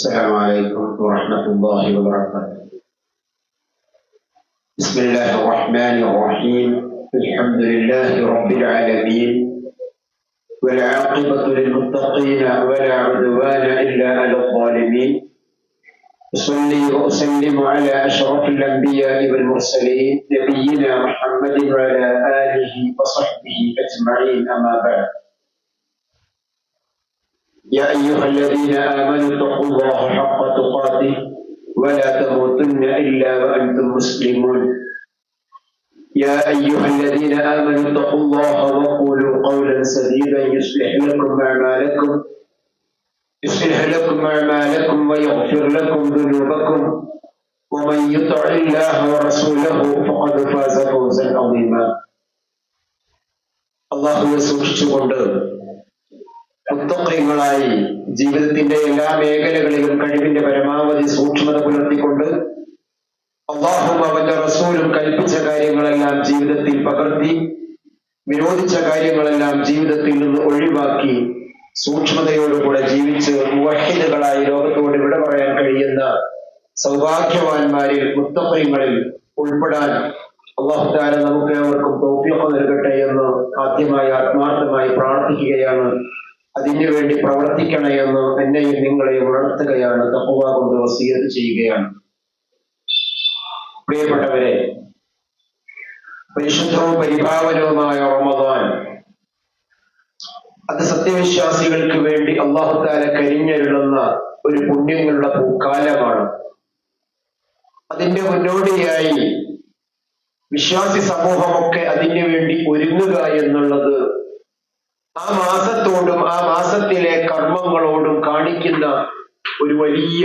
السلام عليكم ورحمة الله وبركاته. بسم الله الرحمن الرحيم. الحمد لله رب العالمين، والعاقبة للمتقين ولا عدوان إلا على الظالمين. أصلي وأسلم على أشرف الأنبياء والمرسلين نبينا محمد وعلى آله وصحبه أجمعين، أما بعد. يا أيها الذين آمنوا اتقوا الله حق تقاته ولا تموتن إلا وأنتم مسلمون. يا أيها الذين آمنوا اتقوا الله وقولوا قولا سديدا يصلح لكم أعمالكم ويغفر لكم ذنوبكم، ومن يطع الله ورسوله فقد فاز فوزا عظيما. അല്ലാഹുവെ സൂക്ഷിച്ചുകൊണ്ട് മുത്തഖീങ്ങളായി ജീവിതത്തിന്റെ എല്ലാ മേഖലകളിലും കഴിവിന്റെ പരമാവധി സൂക്ഷ്മത പുലർത്തിക്കൊണ്ട് അല്ലാഹുവും അവന്റെ റസൂലും കൽപ്പിച്ച കാര്യങ്ങളെല്ലാം ജീവിതത്തിൽ പകർത്തി വിരോധിച്ച കാര്യങ്ങളെല്ലാം ജീവിതത്തിൽ നിന്ന് ഒഴിവാക്കി സൂക്ഷ്മതയോടുകൂടെ ജീവിച്ച് മുവഹിദുകളായി ലോകത്തോട് വിട പറയാൻ കഴിയുന്ന സൗഭാഗ്യവാന്മാരിൽ മുത്തഖീങ്ങളിൽ ഉൾപ്പെടാൻ അല്ലാഹു തആല നമുക്ക് ഏവർക്കും തൗഫീഖ് നൽകട്ടെ എന്ന് ആദ്യമായി ആത്മാർത്ഥമായി പ്രാർത്ഥിക്കുകയാണ്. അതിനുവേണ്ടി പ്രവർത്തിക്കണേ എന്ന് എന്നെയും നിങ്ങളെയും ഉണർത്തുകയാണ്, തഖ്വ കൊണ്ട് വസിയത്ത് ചെയ്യുകയാണ്. പ്രിയപ്പെട്ടവരെ, പരിശുദ്ധവും പരിപാവനവുമായ റമദാൻ അത് സത്യവിശ്വാസികൾക്ക് വേണ്ടി അല്ലാഹു തആല കരിഞ്ഞരുളുന്ന ഒരു പുണ്യങ്ങളുടെ പൂക്കാലമാണ്. അതിന്റെ മുന്നോടിയായി വിശ്വാസി സമൂഹമൊക്കെ അതിനു വേണ്ടി ഒരുങ്ങുക എന്നുള്ളത് ആ മാസത്തോടും ആ മാസത്തിലെ കർമ്മങ്ങളോടും കാണിക്കുന്ന ഒരു വലിയ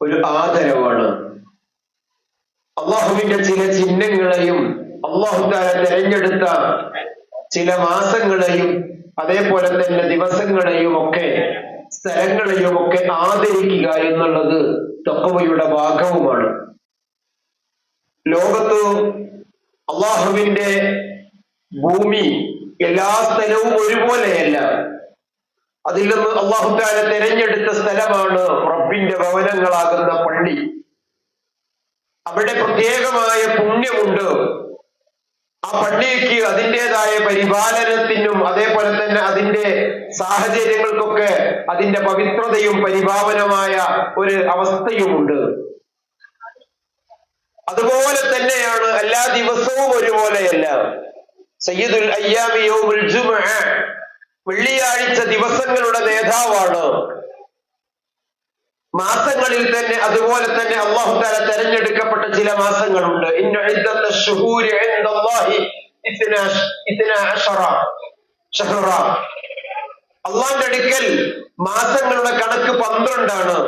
ഒരു ആദരവാണ്. അള്ളാഹുവിന്റെ ചില ചിഹ്നങ്ങളെയും അള്ളാഹു തആല തിരഞ്ഞെടുത്ത ചില മാസങ്ങളെയും അതേപോലെ തന്നെ ദിവസങ്ങളെയും ഒക്കെ സ്ഥലങ്ങളെയും ഒക്കെ ആദരിക്കുക എന്നുള്ളത് തഖ്വയുടെ ഭാഗവുമാണ്. ലോകത്ത് അള്ളാഹുവിന്റെ ഭൂമി എല്ലാ സ്ഥലവും ഒരുപോലെയല്ല. അതിൽ നിന്ന് അല്ലാഹു തആല തിരഞ്ഞെടുത്ത സ്ഥലമാണ് റബ്ബിന്റെ ഭവനങ്ങളാകുന്ന പള്ളി. അവിടെ പ്രത്യേകമായ പുണ്യമുണ്ട്. ആ പള്ളിക്ക് അതിൻ്റെതായ പരിപാലനത്തിനും അതേപോലെ തന്നെ അതിന്റെ സാഹചര്യങ്ങൾക്കൊക്കെ അതിന്റെ പവിത്രതയും പരിപാവനമായ ഒരു അവസ്ഥയുമുണ്ട്. അതുപോലെ തന്നെയാണ് എല്ലാ ദിവസവും ഒരുപോലെയല്ല. സയ്യിദുൽ അയ്യാമി യൗമുൽ ജുമുഅ, വെള്ളിയാഴ്ച ദിവസങ്ങളുടെ നേതാവാണ്. മാസങ്ങളിൽ തന്നെ അതുപോലെ തന്നെ അല്ലാഹു തആല തിരഞ്ഞെടുക്കപ്പെട്ട ചില മാസങ്ങളുണ്ട്. ഇന്ന ഇദ്ദത്തശ് ശുഹൂരി ഇൻദല്ലാഹി 12 ശഹ്റ. അല്ലാഹുവിന്റെ അടുക്കൽ മാസങ്ങളുടെ കണക്ക് 12 ആണ്.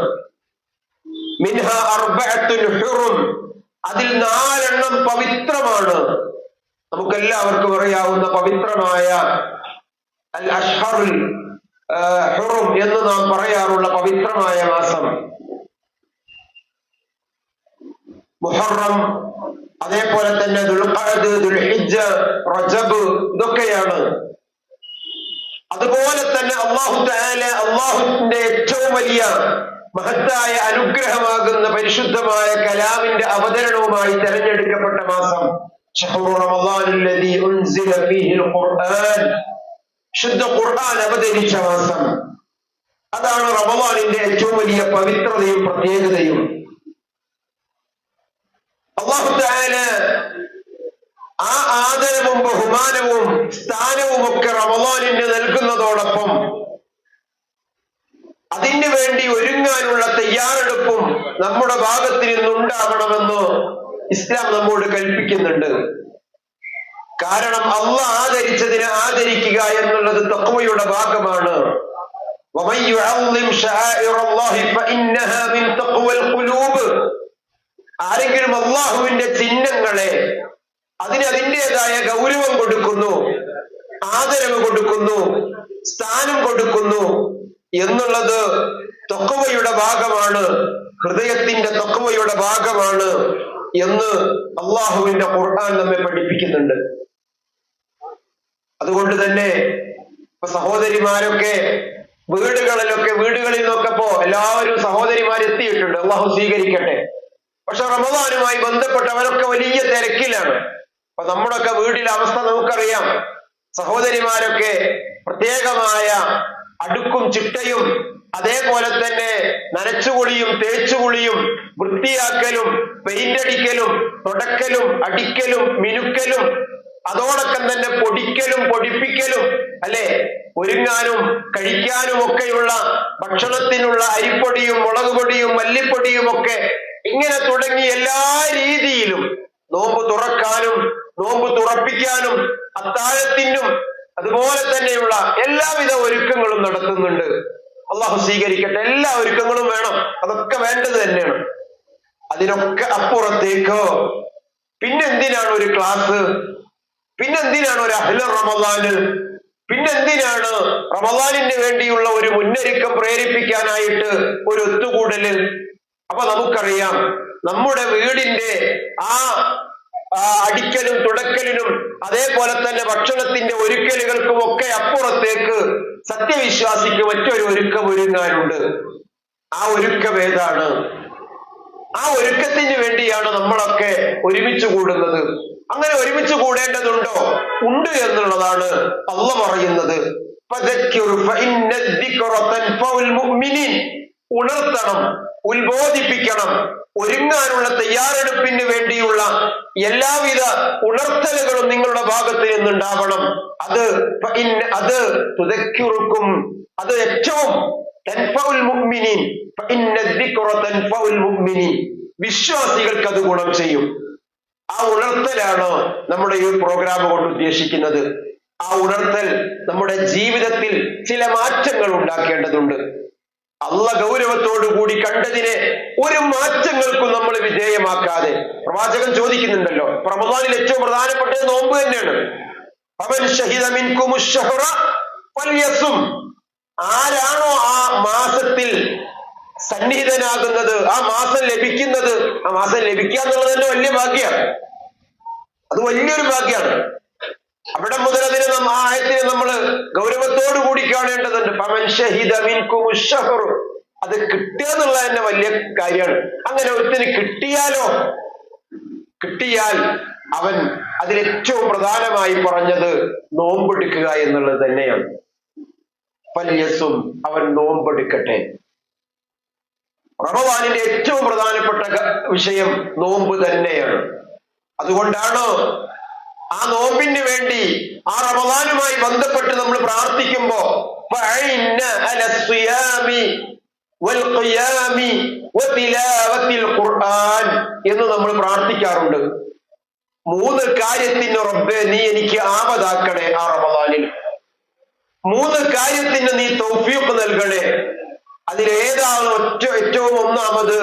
മിൻഹാ അർബഅത്തുൻ ഹുറും, അതിൽ 4 പവിത്രമാണ്. നമുക്കെല്ലാവർക്കും അറിയാവുന്ന പവിത്രമായ അൽ അഷ്ഹറുൽ ഹുറും എന്ന് നാം പറയാറുള്ള പവിത്രമായ മാസം മുഹറം, അതേപോലെ തന്നെ ദുൽഖഅദ്, ദുൽഹിജ്ജ, റജബ്, ഇതൊക്കെയാണ്. അതുപോലെ തന്നെ അല്ലാഹു തആല അല്ലാഹുവിന്റെ ഏറ്റവും വലിയ മഹത്തായ അനുഗ്രഹമാകുന്ന പരിശുദ്ധമായ കലാമിന്റെ അവതരണവുമായി തെരഞ്ഞെടുക്കപ്പെട്ട മാസം ശഹ്റു റമളാനില്ലദീ ഉൻസില ഫീഹിൽ ഖുർആൻ, ശുദ്ധ ഖുർആൻ അവതരിച്ച മാസം. അതാണ് റമളാനിന്റെ ഏറ്റവും വലിയ പവിത്രതയും പ്രത്യേകതയും. അല്ലാഹു തആല ആ ആദരവും ബഹുമാനവും സ്ഥാനവും ഒക്കെ റമളാനിന് നൽകുന്നതോടൊപ്പം അതിനു വേണ്ടി ഒരുങ്ങാനുള്ള തയ്യാറെടുപ്പും നമ്മുടെ ഭാഗത്ത് നിന്നുണ്ടാകണമെന്ന് ഇസ്ലാം നമ്മോട് കൽപ്പിക്കുന്നുണ്ട്. കാരണം അല്ലാഹ് ആദരിച്ചതിനെ ആദരിക്കുക എന്നുള്ളത് തഖ്വയുടെ ഭാഗമാണ്. വമൻ യുഅള്ളിം ശആഇറല്ലാഹി ഫഇന്നഹാ മിൻ തഖ്വൽ ഖുലൂബ്. ആരെങ്കിലും അല്ലാഹുവിന്റെ ചിഹ്നങ്ങളെ അതിന് അതിൻ്റെതായ ഗൗരവം കൊടുക്കുന്നു, ആദരവ് കൊടുക്കുന്നു, സ്ഥാനം കൊടുക്കുന്നു എന്നുള്ളത് തഖ്വയുടെ ഭാഗമാണ്, ഹൃദയത്തിന്റെ തഖ്വയുടെ ഭാഗമാണ് എന്ന് അല്ലാഹുവിന്റെ ഖുർആൻ നമ്മെ പഠിപ്പിക്കുന്നുണ്ട്. അതുകൊണ്ട് തന്നെ സഹോദരിമാരൊക്കെ വീടുകളിൽ നിന്നൊക്കെ എല്ലാവരും സഹോദരിമാരെത്തിയിട്ടുണ്ട്, അള്ളാഹു സ്വീകരിക്കട്ടെ. പക്ഷെ റമദാനുമായി ബന്ധപ്പെട്ട് അവരൊക്കെ വലിയ തിരക്കിലാണ്. അപ്പൊ നമ്മുടെയൊക്കെ വീട്ടിലെ അവസ്ഥ നമുക്കറിയാം. സഹോദരിമാരൊക്കെ പ്രത്യേകമായ അടുക്കും ചിട്ടയും അതേപോലെ തന്നെ നനച്ചുകുളിയും തേച്ചുകുളിയും വൃത്തിയാക്കലും പെയിന്റടിക്കലും തുടക്കലും അടിക്കലും മിനുക്കലും അതോടൊപ്പം തന്നെ പൊടിക്കലും പൊടിപ്പിക്കലും അല്ലെ, ഒരുങ്ങാനും കഴിക്കാനും ഒക്കെയുള്ള ഭക്ഷണത്തിനുള്ള അരിപ്പൊടിയും മുളക് പൊടിയും മല്ലിപ്പൊടിയും ഒക്കെ ഇങ്ങനെ തുടങ്ങി എല്ലാ രീതിയിലും നോമ്പ് തുറക്കാനും നോമ്പ് തുറപ്പിക്കാനും അത്താഴത്തിനും അതുപോലെ തന്നെയുള്ള എല്ലാവിധ ഒരുക്കങ്ങളും നടത്തുന്നുണ്ട്. അള്ളാഹു സ്വീകരിക്കട്ടെ. എല്ലാ ഒരുക്കങ്ങളും വേണം, അതൊക്കെ വേണ്ടത് തന്നെയാണ്. അതിനൊക്കെ അപ്പുറത്തേക്ക് പിന്നെന്തിനാണ് ഒരു ക്ലാസ്, പിന്നെന്തിനാണ് ഒരു അഹ്ല റമദാന്, പിന്നെന്തിനാണ് റമദാനിന് വേണ്ടിയുള്ള ഒരു മുന്നൊരുക്കം പ്രേരിപ്പിക്കാനായിട്ട് ഒരു ഒത്തുകൂടല്? അപ്പൊ നമുക്കറിയാം നമ്മുടെ വീടിന്റെ ആ അടിക്കലും തുടക്കലിനും അതേപോലെ തന്നെ ഭക്ഷണത്തിന്റെ ഒരുക്കലുകൾക്കും ഒക്കെ അപ്പുറത്തേക്ക് സത്യവിശ്വാസിക്ക് മറ്റൊരു ഒരുക്കം ഒരുങ്ങാനുണ്ട്. ആ ഒരുക്കം ഏതാണ്? ആ ഒരുക്കത്തിന് വേണ്ടിയാണ് നമ്മളൊക്കെ ഒരുമിച്ച് കൂടുന്നത്. അങ്ങനെ ഒരുമിച്ച് കൂടേണ്ടതുണ്ടോ? ഉണ്ട് എന്നുള്ളതാണ് അള്ളാഹ് പറയുന്നത്. ഉണർത്തണം, ഉത്ബോധിപ്പിക്കണം. ഒരുങ്ങാനുള്ള തയ്യാറെടുപ്പിന് വേണ്ടിയുള്ള എല്ലാവിധ ഉണർത്തലുകളും നിങ്ങളുടെ ഭാഗത്ത് നിന്നുണ്ടാവണം. അത് തുദക്കിറുക്കും, അത് ഏറ്റവും വിശ്വാസികൾക്ക് അത് ഗുണം ചെയ്യും. ആ ഉണർത്തലാണ് നമ്മുടെ ഈ പ്രോഗ്രാം കൊണ്ട് ഉദ്ദേശിക്കുന്നത്. ആ ഉണർത്തൽ നമ്മുടെ ജീവിതത്തിൽ ചില മാറ്റങ്ങൾ ഉണ്ടാക്കേണ്ടതുണ്ട്. അള്ളാഹ് ഗൗരവത്തോടു കൂടി കണ്ടതിനെ ഒരു മാറ്റങ്ങൾക്കും നമ്മൾ വിധേയമാക്കാതെ, പ്രവാചകൻ ചോദിക്കുന്നുണ്ടല്ലോ, റമദാനിൽ ഏറ്റവും പ്രധാനപ്പെട്ടത് നോമ്പ് തന്നെയാണ്. ഫമൻ ശഹിദ മിൻകുമുശ് ശഹ്റ ഫൽയസും, ആരാണോ ആ മാസത്തിൽ സന്നിഹിതനാകുന്നത്, ആ മാസം ലഭിക്കുന്നത്, ആ മാസം ലഭിക്കുക എന്നുള്ളത് തന്നെ വലിയ ഭാഗ്യമാണ്. അത് വലിയൊരു ഭാഗ്യമാണ്. അവിടെ മുതൽ അതിനെ ആ ആയത്തിനെ നമ്മൾ ഗൗരവത്തോടു കൂടി കാണേണ്ടതുണ്ട്. ഫമൻ ശഹിദ മിൻകുമുശ് ശഹ്റ, അത് കിട്ടുക എന്നുള്ളത് തന്നെ വലിയ കാര്യമാണ്. അങ്ങനെ ഒരുത്തിന് കിട്ടിയാൽ അവൻ അതിലേറ്റവും പ്രധാനമായി പറഞ്ഞത് നോമ്പെടുക്കുക എന്നുള്ളത് തന്നെയാണ്. ഫൽയസും, അവൻ നോമ്പെടുക്കട്ടെ. റമദാനിന്റെ ഏറ്റവും പ്രധാനപ്പെട്ട വിഷയം നോമ്പ് തന്നെയാണ്. അതുകൊണ്ടാണ് ആ നോമ്പിന് വേണ്ടി ആ റമദാനുമായി ബന്ധപ്പെട്ട് നമ്മൾ പ്രാർത്ഥിക്കുമ്പോ എന്ന് നമ്മൾ പ്രാർത്ഥിക്കാറുണ്ട്. 3 കാര്യത്തിന് റബ്ബേ നീ എനിക്ക് ആവതാക്കണേ ആ റമദാനിൽ. 3 കാര്യത്തിന് നീ തൗഫീഖ് നൽകണേ. അതിലേതാണ് ഏറ്റവും ഒന്നാമത്?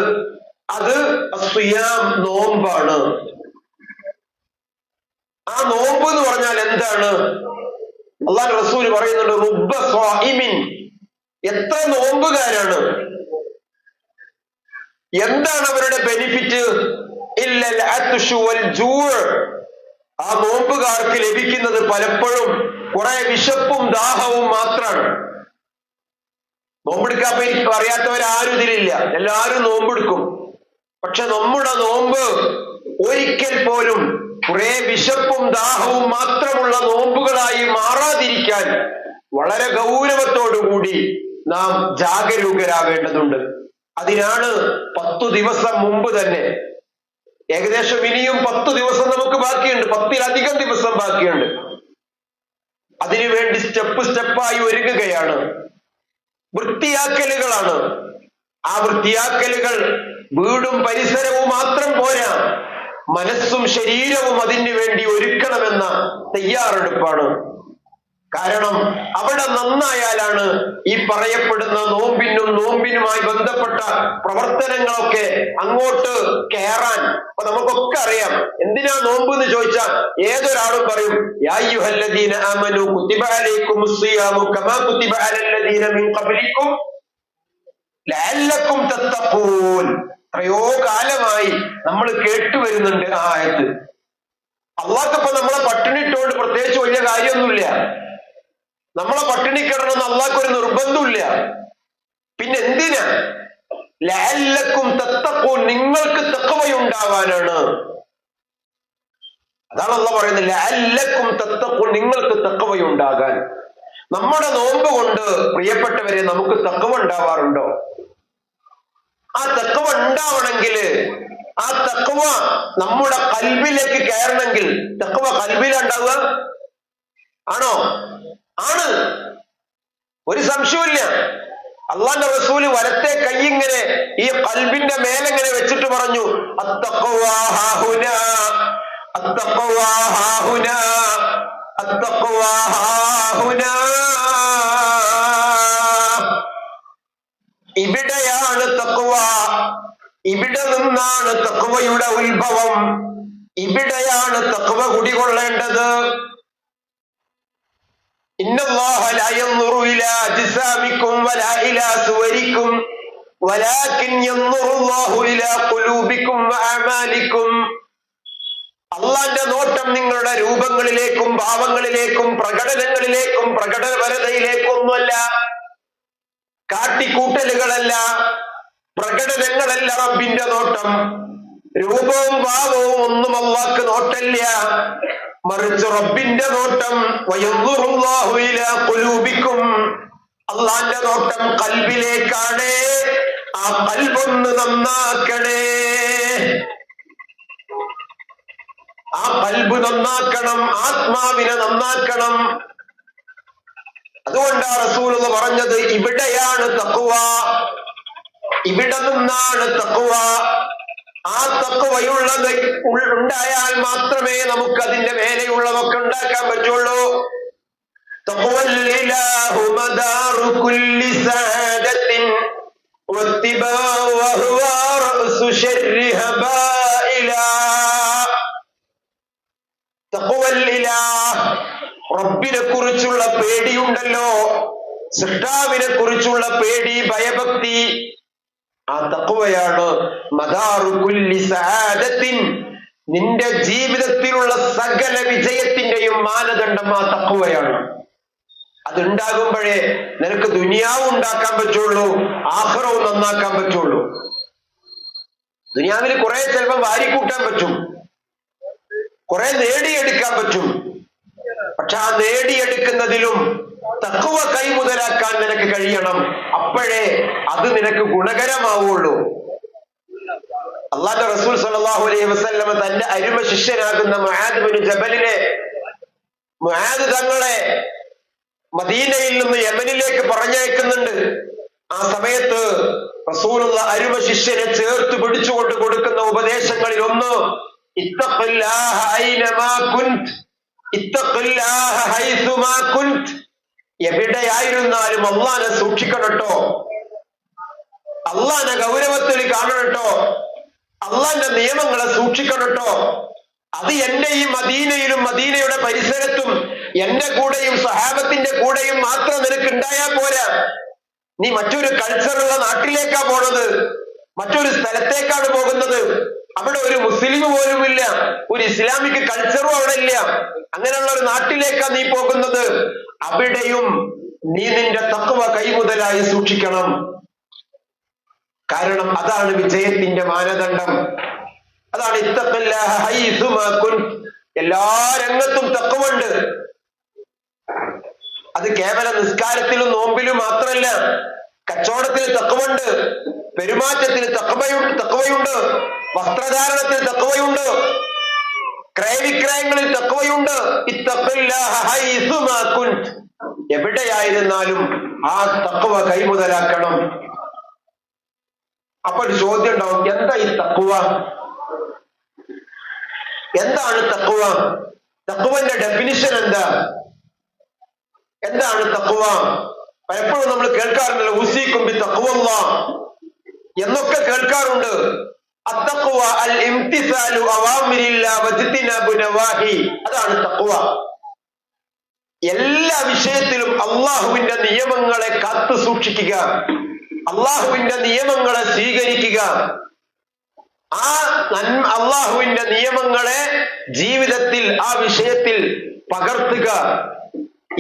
അത് അസ്വിയാം, നോമ്പാണ്. ആ നോമ്പ് എന്ന് പറഞ്ഞാൽ എന്താണ്? അല്ലാഹു റസൂൽ പറയുന്നുണ്ട്, റുബ്ബ സ്വാഇമിൻ, എത്ര നോമ്പുകാരാണ്, എന്താണ് അവരുടെ ബെനിഫിറ്റ്? ഇല്ലൽ അത്ഷു വൽ ജൂഅ്, ആ നോമ്പുകാർക്ക് ലഭിക്കുന്നത് പലപ്പോഴും കുറെ വിശപ്പും ദാഹവും മാത്രമാണ്. നോമ്പെടുക്കാൻ അറിയാത്തവരാരും ഇതിലില്ല, എല്ലാവരും നോമ്പെടുക്കും. പക്ഷെ നമ്മുടെ നോമ്പ് ഒരിക്കൽ പോലും കുറെ വിശപ്പും ദാഹവും മാത്രമുള്ള നോമ്പുകളായി മാറാതിരിക്കാൻ വളരെ ഗൗരവത്തോടുകൂടി നാം ജാഗരൂകരാവേണ്ടതുണ്ട്. അതിനാണ് 10 ദിവസം മുമ്പ് തന്നെ, ഏകദേശം ഇനിയും 10 ദിവസം നമുക്ക് ബാക്കിയുണ്ട്, 10-ലധികം ദിവസം ബാക്കിയുണ്ട്. അതിനുവേണ്ടി സ്റ്റെപ്പായി ഒരുങ്ങുകയാണ്. വൃത്തിയാക്കലുകളാണ്. ആ വൃത്തിയാക്കലുകൾ വീടും പരിസരവും മാത്രം പോരാ, മനസ്സും ശരീരവും അതിനു വേണ്ടി ഒരുക്കണമെന്ന തയ്യാറെടുപ്പാണ്. കാരണം അവിടെ നന്നായാലാണ് ഈ പറയപ്പെടുന്ന നോമ്പിനുമായി ബന്ധപ്പെട്ട പ്രവർത്തനങ്ങളൊക്കെ അങ്ങോട്ട് കയറാൻ. അപ്പൊ നമുക്കൊക്കെ അറിയാം എന്തിനാ നോമ്പ് എന്ന് ചോദിച്ചാൽ ഏതൊരാളും പറയും, യാ അയ്യുഹല്ലദീന ആമനൂ കുതിബ അലൈക്കുമുസ് സിയാമു കമാ കുതിബ അലല്ലദീന മിൻ ഖബ്ലിക്കും ലഅല്ലക്കും തത്തഖൂൻ. എത്രയോ കാലമായി നമ്മൾ കേട്ടുവരുന്നുണ്ട് ആ ആയത്ത്. അള്ളാഹ്ക്കിപ്പോ നമ്മളെ പട്ടിണിട്ടോണ്ട് പ്രത്യേകിച്ച് വലിയ കാര്യമൊന്നുമില്ല. നമ്മളെ പട്ടിണി കിടണമെന്ന് അള്ളാഹ്ക്കൊരു നിർബന്ധമില്ല. പിന്നെ എന്തിനാ? ലഅല്ലക്കും തത്തഖൂൻ, നിങ്ങൾക്ക് തഖ്വയുണ്ടാവാനാണ്. അതാണ് അള്ളാഹ് പറയുന്നത്, ലഅല്ലക്കും തത്തഖൂൻ, നിങ്ങൾക്ക് തഖ്വയുണ്ടാകാൻ. നമ്മുടെ നോമ്പ് കൊണ്ട് പ്രിയപ്പെട്ടവരെ നമുക്ക് തഖ്വ ഉണ്ടാവാറുണ്ടോ? ആ തഖ്വ ഉണ്ടാവണമെങ്കിൽ, ആ തഖ്വ നമ്മുടെ ഖൽബിലേക്ക് കയറണമെങ്കിൽ, തഖ്വ ഖൽബിലുണ്ടാവുക ആണോ? ആണ്, ഒരു സംശയമില്ല. അള്ളാന്റെ റസൂല് വലത്തെ കൈ ഇങ്ങനെ ഈ ഖൽബിന്റെ മേലെങ്ങനെ വെച്ചിട്ട് പറഞ്ഞു, അത്തഖ്വാ ഹാഹുനാ, അത്തഖ്വാ ഹാഹുനാ, അത്തഖ്വാ ഹാഹുനാ. ഇവിടെയാണ് തഖ്വ, ഇവിടെ നിന്നാണ് തഖ്വയുടെ ഉത്ഭവം, ഇവിടെയാണ് തഖ്വ കുടികൊള്ളേണ്ടത്. ഇന്നല്ലാഹ ലാ യൻദുറു ഇലാ അജ്സാമിക്കും വലാ ഇലാ സുവരിക്കും വലാകിൻ യൻദുറുല്ലാഹു ഇലാ ഖുലൂബിക്കും വഅമാലിക്കും. അള്ളാന്റെ നോട്ടം നിങ്ങളുടെ രൂപങ്ങളിലേക്കും ഭാവങ്ങളിലേക്കും പ്രകടനങ്ങളിലേക്കും പ്രകടനപരതയിലേക്കൊന്നുമല്ല, കാട്ടിക്കൂട്ടലുകളല്ല, പ്രകടനങ്ങളല്ല റബ്ബിന്റെ നോട്ടം. രൂപവും ഭാവവും ഒന്നും അള്ളാഹ്ക്ക് നോട്ടല്ല, മറിച്ച് റബ്ബിന്റെ നോട്ടം വയൻദുറുല്ലാഹു ഇലാ ഖുലൂബിക്കും, അള്ളാന്റെ നോട്ടം ഖൽബിലേക്കാണ്. ആ ഖൽബൊന്ന് നന്നാക്കണേ, ആ ഖൽബ് നന്നാക്കണം, ആത്മാവിനെ നന്നാക്കണം. അതുകൊണ്ടാണ് റസൂലുള്ളാഹി പറഞ്ഞത്, ഇവിടെയാണ് തഖ്വ, ഇവിടെ നിന്നാണ് തഖ്വ. ആ തഖ്വയുള്ളത് ഉണ്ടായാൽ മാത്രമേ നമുക്ക് അതിന്റെ മേലെയുള്ളതൊക്കെ ഉണ്ടാക്കാൻ പറ്റുള്ളൂ. തഖ്വൽ ഇലാഹു മദാറു കുല്ലി സഅദത്തിൻ വത്തിബാഉ വഹുവ റഅസു ശർരി ഹബായിലാ. തഖ്വൽ ഇലാഹ്, റബ്ബിനെ കുറിച്ചുള്ള പേടിയുണ്ടല്ലോ, സൃഷ്ടാവിനെ കുറിച്ചുള്ള പേടി, ഭയഭക്തി, ആ തഖ്വയാണ് മദാറു കുല്ലി സഅദത്തിൻ, നിന്റെ ജീവിതത്തിലുള്ള സകല വിജയത്തിന്റെയും മാനദണ്ഡം ആ തഖ്വയാണ്. അതുണ്ടാകുമ്പോഴേ നിനക്ക് ദുനിയാവും ഉണ്ടാക്കാൻ പറ്റുള്ളൂ, ആഖിറവും നന്നാക്കാൻ പറ്റുള്ളൂ. ദുനിയാവിൽ കുറെ ചിലപ്പോൾ വാരിക്കൂട്ടാൻ പറ്റും, കുറെ നേടിയെടുക്കാൻ പറ്റും. പക്ഷെ ആ നേടിയെടുക്കുന്നതിലും തഖ്വ കൈമുതലാക്കാൻ നിനക്ക് കഴിയണം. അപ്പോഴേ അത് നിനക്ക് ഗുണകരമാവുള്ളൂ. അള്ളാഹുവിന്റെ റസൂൽ സ്വല്ലല്ലാഹു അലൈഹി വസല്ലം തന്റെ അരുമ ശിഷ്യനാകുന്ന മുആദ് ബിൻ ജബലിനെ, മുആദ് തങ്ങളെ മദീനയിൽ നിന്ന് യമനിലേക്ക് പറഞ്ഞയക്കുന്നുണ്ട്. ആ സമയത്ത് റസൂലുള്ള അരുമ ശിഷ്യനെ ചേർത്ത് പിടിച്ചുകൊണ്ട് കൊടുക്കുന്ന ഉപദേശങ്ങളിൽ ഒന്ന്, ഇത്തഖില്ലാഹ ഐനമാ കുൻത്, ഇത്തഖില്ലാഹ ഹൈസുമാ കുൻത്. എവിടെയായിരുന്നാലും അള്ളാനെ സൂക്ഷിക്കണട്ടോ, അള്ളാനെ ഗൗരവത്തിൽ കാണണട്ടോ, അള്ളാന്റെ നിയമങ്ങളെ സൂക്ഷിക്കണട്ടോ. അത് എന്റെ ഈ മദീനയിലും മദീനയുടെ പരിസരത്തും എന്റെ കൂടെയും സഹാബത്തിന്റെ കൂടെയും മാത്രം നിനക്ക് ഉണ്ടായാൽ പോരാ. നീ മറ്റൊരു കൾച്ചറുള്ള നാട്ടിലേക്കാ പോണത്, മറ്റൊരു സ്ഥലത്തേക്കാണ് പോകുന്നത്. അവിടെ ഒരു മുസ്ലിം പോലും ഇല്ല, ഒരു ഇസ്ലാമിക് കൾച്ചറും അവിടെ ഇല്ല. അങ്ങനെയുള്ള ഒരു നാട്ടിലേക്കാ നീ പോകുന്നത്. അവിടെയും നീ നിന്റെ തഖ്വ കൈമുതലായി സൂക്ഷിക്കണം. കാരണം അതാണ് വിജയത്തിന്റെ മാനദണ്ഡം. അതാണ് ഇത്തഖില്ലാഹ ഹൈസുമാ കുൻത്. എല്ലാ രംഗത്തും തഖ്വയുണ്ട്. അത് കേവലം നിസ്കാരത്തിലും നോമ്പിലും മാത്രമല്ല, കച്ചവടത്തിൽ തഖ്വയുണ്ട്, പെരുമാറ്റത്തിൽ തഖ്വയുണ്ട്, വസ്ത്രധാരണത്തിൽ തഖ്വയുണ്ട്, ക്രയവിക്രയങ്ങളിൽ തഖ്വയുണ്ട്. ഇത്തഖില്ലാഹ ഹൈസുമാ കുൻത്. എവിടെയായിരുന്നാലും ആ തഖ്വ കൈമുതലാക്കണം. അപ്പൊ ഒരു ചോദ്യം ഉണ്ടാവും, എന്താ ഈ തഖ്വ? എന്താണ് തഖ്വ? തഖ്വന്റെ ഡെഫിനിഷൻ എന്താ? എന്താണ് തഖ്വ? പലപ്പോഴും നമ്മൾ കേൾക്കാറുണ്ടല്ലോ, ഉസീക്കും ബി തഖ്വല്ലാഹ് എന്നൊക്കെ കേൾക്കാറുണ്ട്. അത്തഖ്വ അൽ ഇംതിസാലു അവാമിരില്ലാഹി വജ്തിനാബു നവാഹി. അതാണ് തഖ്വ. എല്ലാ വിഷയത്തിലും അള്ളാഹുവിന്റെ നിയമങ്ങളെ കാത്തു സൂക്ഷിക്കുക, അള്ളാഹുവിന്റെ നിയമങ്ങളെ സ്വീകരിക്കുക, ആ അള്ളാഹുവിന്റെ നിയമങ്ങളെ ജീവിതത്തിൽ ആ വിഷയത്തിൽ പകർത്തുക.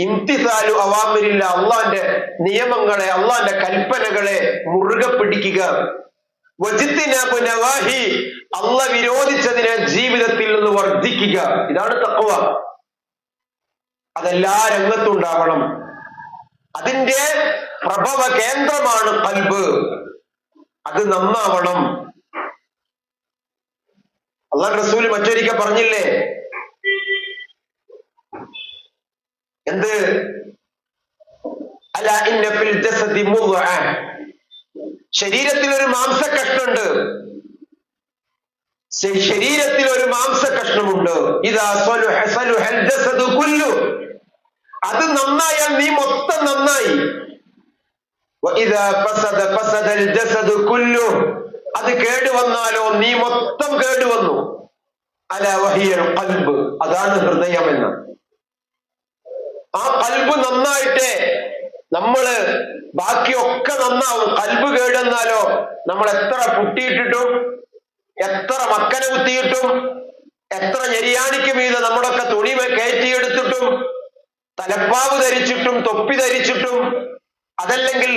ഇംതിസാലു അവാമിരില്ല, അള്ളാന്റെ നിയമങ്ങളെ, അള്ളാന്റെ കൽപ്പനകളെ മുറുകെ പിടിക്കുക. വജിത്തിനാബു നവാഹി, അള്ള വിരോധിച്ചതിനെ ജീവിതത്തിൽ നിന്ന് വർദ്ധിക്കുക. ഇതാണ് തഖ്വ. അതെല്ലാ രംഗത്തും ഉണ്ടാവണം. അതിന്റെ പ്രഭവ കേന്ദ്രമാണ് ഖൽബ്. അത് നന്നാവണം. അല്ലാഹു റസൂൽ മറ്റൊരിക്കൽ പറഞ്ഞില്ലേ, എന്ത്? അലാ ഇന്ന ഫിൽ ജസദി മുദ്അ, ശരീരത്തിൽ ഒരു മാംസകഷ്ണമുണ്ട്. ശരീരത്തിൽ ഒരു മാംസകഷ്ണമുണ്ട്. ഇദാ സലുഹ സലുഹൽ ജസദു കുല്ലു, അത് നന്നായാൽ നീ മൊത്തം നന്നായി. വഇദാ ഫസദ ഫസദൽ ജസദു കുല്ലു, അത് കേടുവന്നാലോ നീ മൊത്തം കേടുവന്നു. അലാ വഹിയൽ ഖൽബ്, അതാണ് ഹൃദയം എന്ന്. ആ ഖൽബ് നന്നായിട്ടേ നമ്മള് ബാക്കിയൊക്കെ നന്നാവും. ഖൽബ് കേടുവന്നാലോ നമ്മൾ എത്ര പുട്ടിയിട്ടിട്ടും, എത്ര മക്കനെ കുത്തിയിട്ടും, എത്ര ഞെരിയാണിക്ക് മീതെ നമ്മളൊക്കെ തുണി കയറ്റിയെടുത്തിട്ടും, തലപ്പാവ് ധരിച്ചിട്ടും, തൊപ്പി ധരിച്ചിട്ടും, അതല്ലെങ്കിൽ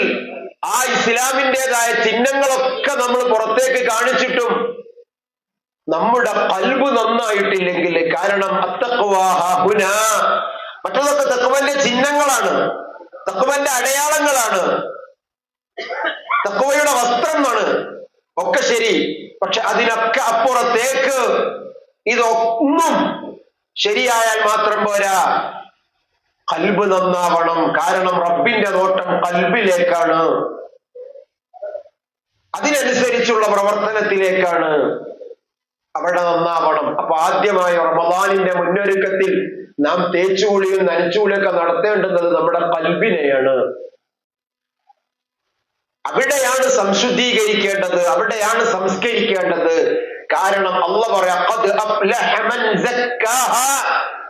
ആ ഇസ്ലാമിൻ്റെതായ ചിഹ്നങ്ങളൊക്കെ നമ്മൾ പുറത്തേക്ക് കാണിച്ചിട്ടും നമ്മുടെ ഖൽബ് നന്നായിട്ടില്ലെങ്കിൽ, കാരണം അത്തഖ്വാ ഹുനാ, മറ്റതൊക്കെ തഖ്വന്റെ ചിഹ്നങ്ങളാണ്, തഖ്വന്റെ അടയാളങ്ങളാണ്, തഖ്വയുടെ വസ്ത്രമാണ്, ഒക്കെ ശരി. പക്ഷെ അതിനൊക്കെ അപ്പുറത്തേക്ക് ഇതൊന്നും ശരിയായാൽ മാത്രം പോരാ, ഖൽബ് നന്നാവണം. കാരണം റബ്ബിന്റെ നോട്ടം ഖൽബിലേക്കാണ്, അതിനനുസരിച്ചുള്ള പ്രവർത്തനത്തിലേക്കാണ്. അവിടെ നന്നാവണം. അപ്പൊ ആദ്യമായി റമദാനിന്റെ മുന്നൊരുക്കത്തിൽ നാം തേച്ചുകുളിയും നനച്ചുകുളിയൊക്കെ നടത്തേണ്ടുന്നത് നമ്മുടെ ഖൽബിനെയാണ്. അവിടെയാണ് സംശുദ്ധീകരിക്കേണ്ടത്, അവിടെയാണ് സംസ്കരിക്കേണ്ടത്. കാരണം അല്ലാഹു പറയാ, ഖദ് അഫ്ലഹ മൻ സക്കാഹാ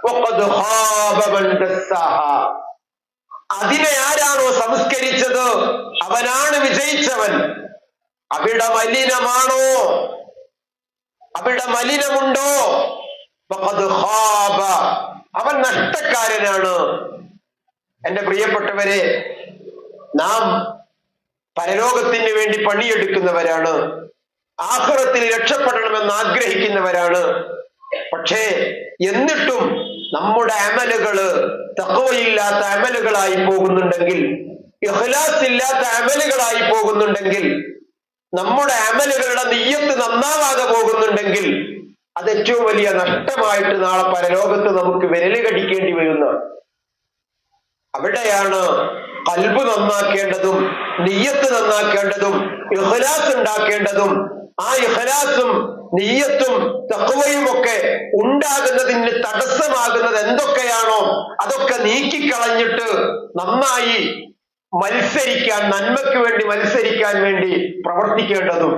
വഖദ് ഖാബ മൻ ദസ്സാഹാ. അതിനെ ആരാണോ സംസ്കരിച്ചത് അവനാണ് വിജയിച്ചവൻ. അവിടെ മലിനമാണോ, അവിടെ മലിനമുണ്ടോ, വഖദ് ഖാബ, അവൻ നഷ്ടക്കാരനാണ്. എന്റെ പ്രിയപ്പെട്ടവരെ, നാം പരലോകത്തിന് വേണ്ടി പണിയെടുക്കുന്നവരാണ്, ആഖിറത്തിൽ രക്ഷപ്പെടണമെന്ന് ആഗ്രഹിക്കുന്നവരാണ്. പക്ഷേ എന്നിട്ടും നമ്മുടെ അമലുകള് തഖ്വയില്ലാത്ത അമലുകളായി പോകുന്നുണ്ടെങ്കിൽ, ഇഖ്ലാസ് ഇല്ലാത്ത അമലുകളായി പോകുന്നുണ്ടെങ്കിൽ, നമ്മുടെ അമലുകളുടെ നിയ്യത്ത് നന്നാവാതെ പോകുന്നുണ്ടെങ്കിൽ, അത് ഏറ്റവും വലിയ നഷ്ടമായിട്ട് നാളെ പരലോകത്ത് നമുക്ക് വിരല് കടിക്കേണ്ടി വരുന്ന. അവിടെയാണ് ഖൽബ് നന്നാക്കേണ്ടതും നിയ്യത്ത് നന്നാക്കേണ്ടതും ഇഖ്ലാസ് ഉണ്ടാക്കേണ്ടതും. ആ ഇഖ്ലാസും നിയ്യത്തും തഖ്വയും ഒക്കെ ഉണ്ടാകുന്നതിന് തടസ്സമാകുന്നത് എന്തൊക്കെയാണോ അതൊക്കെ നീക്കിക്കളഞ്ഞിട്ട് നന്നായി മത്സരിക്കാൻ, നന്മയ്ക്ക് വേണ്ടി മത്സരിക്കാൻ വേണ്ടി പ്രവർത്തിക്കേണ്ടതും.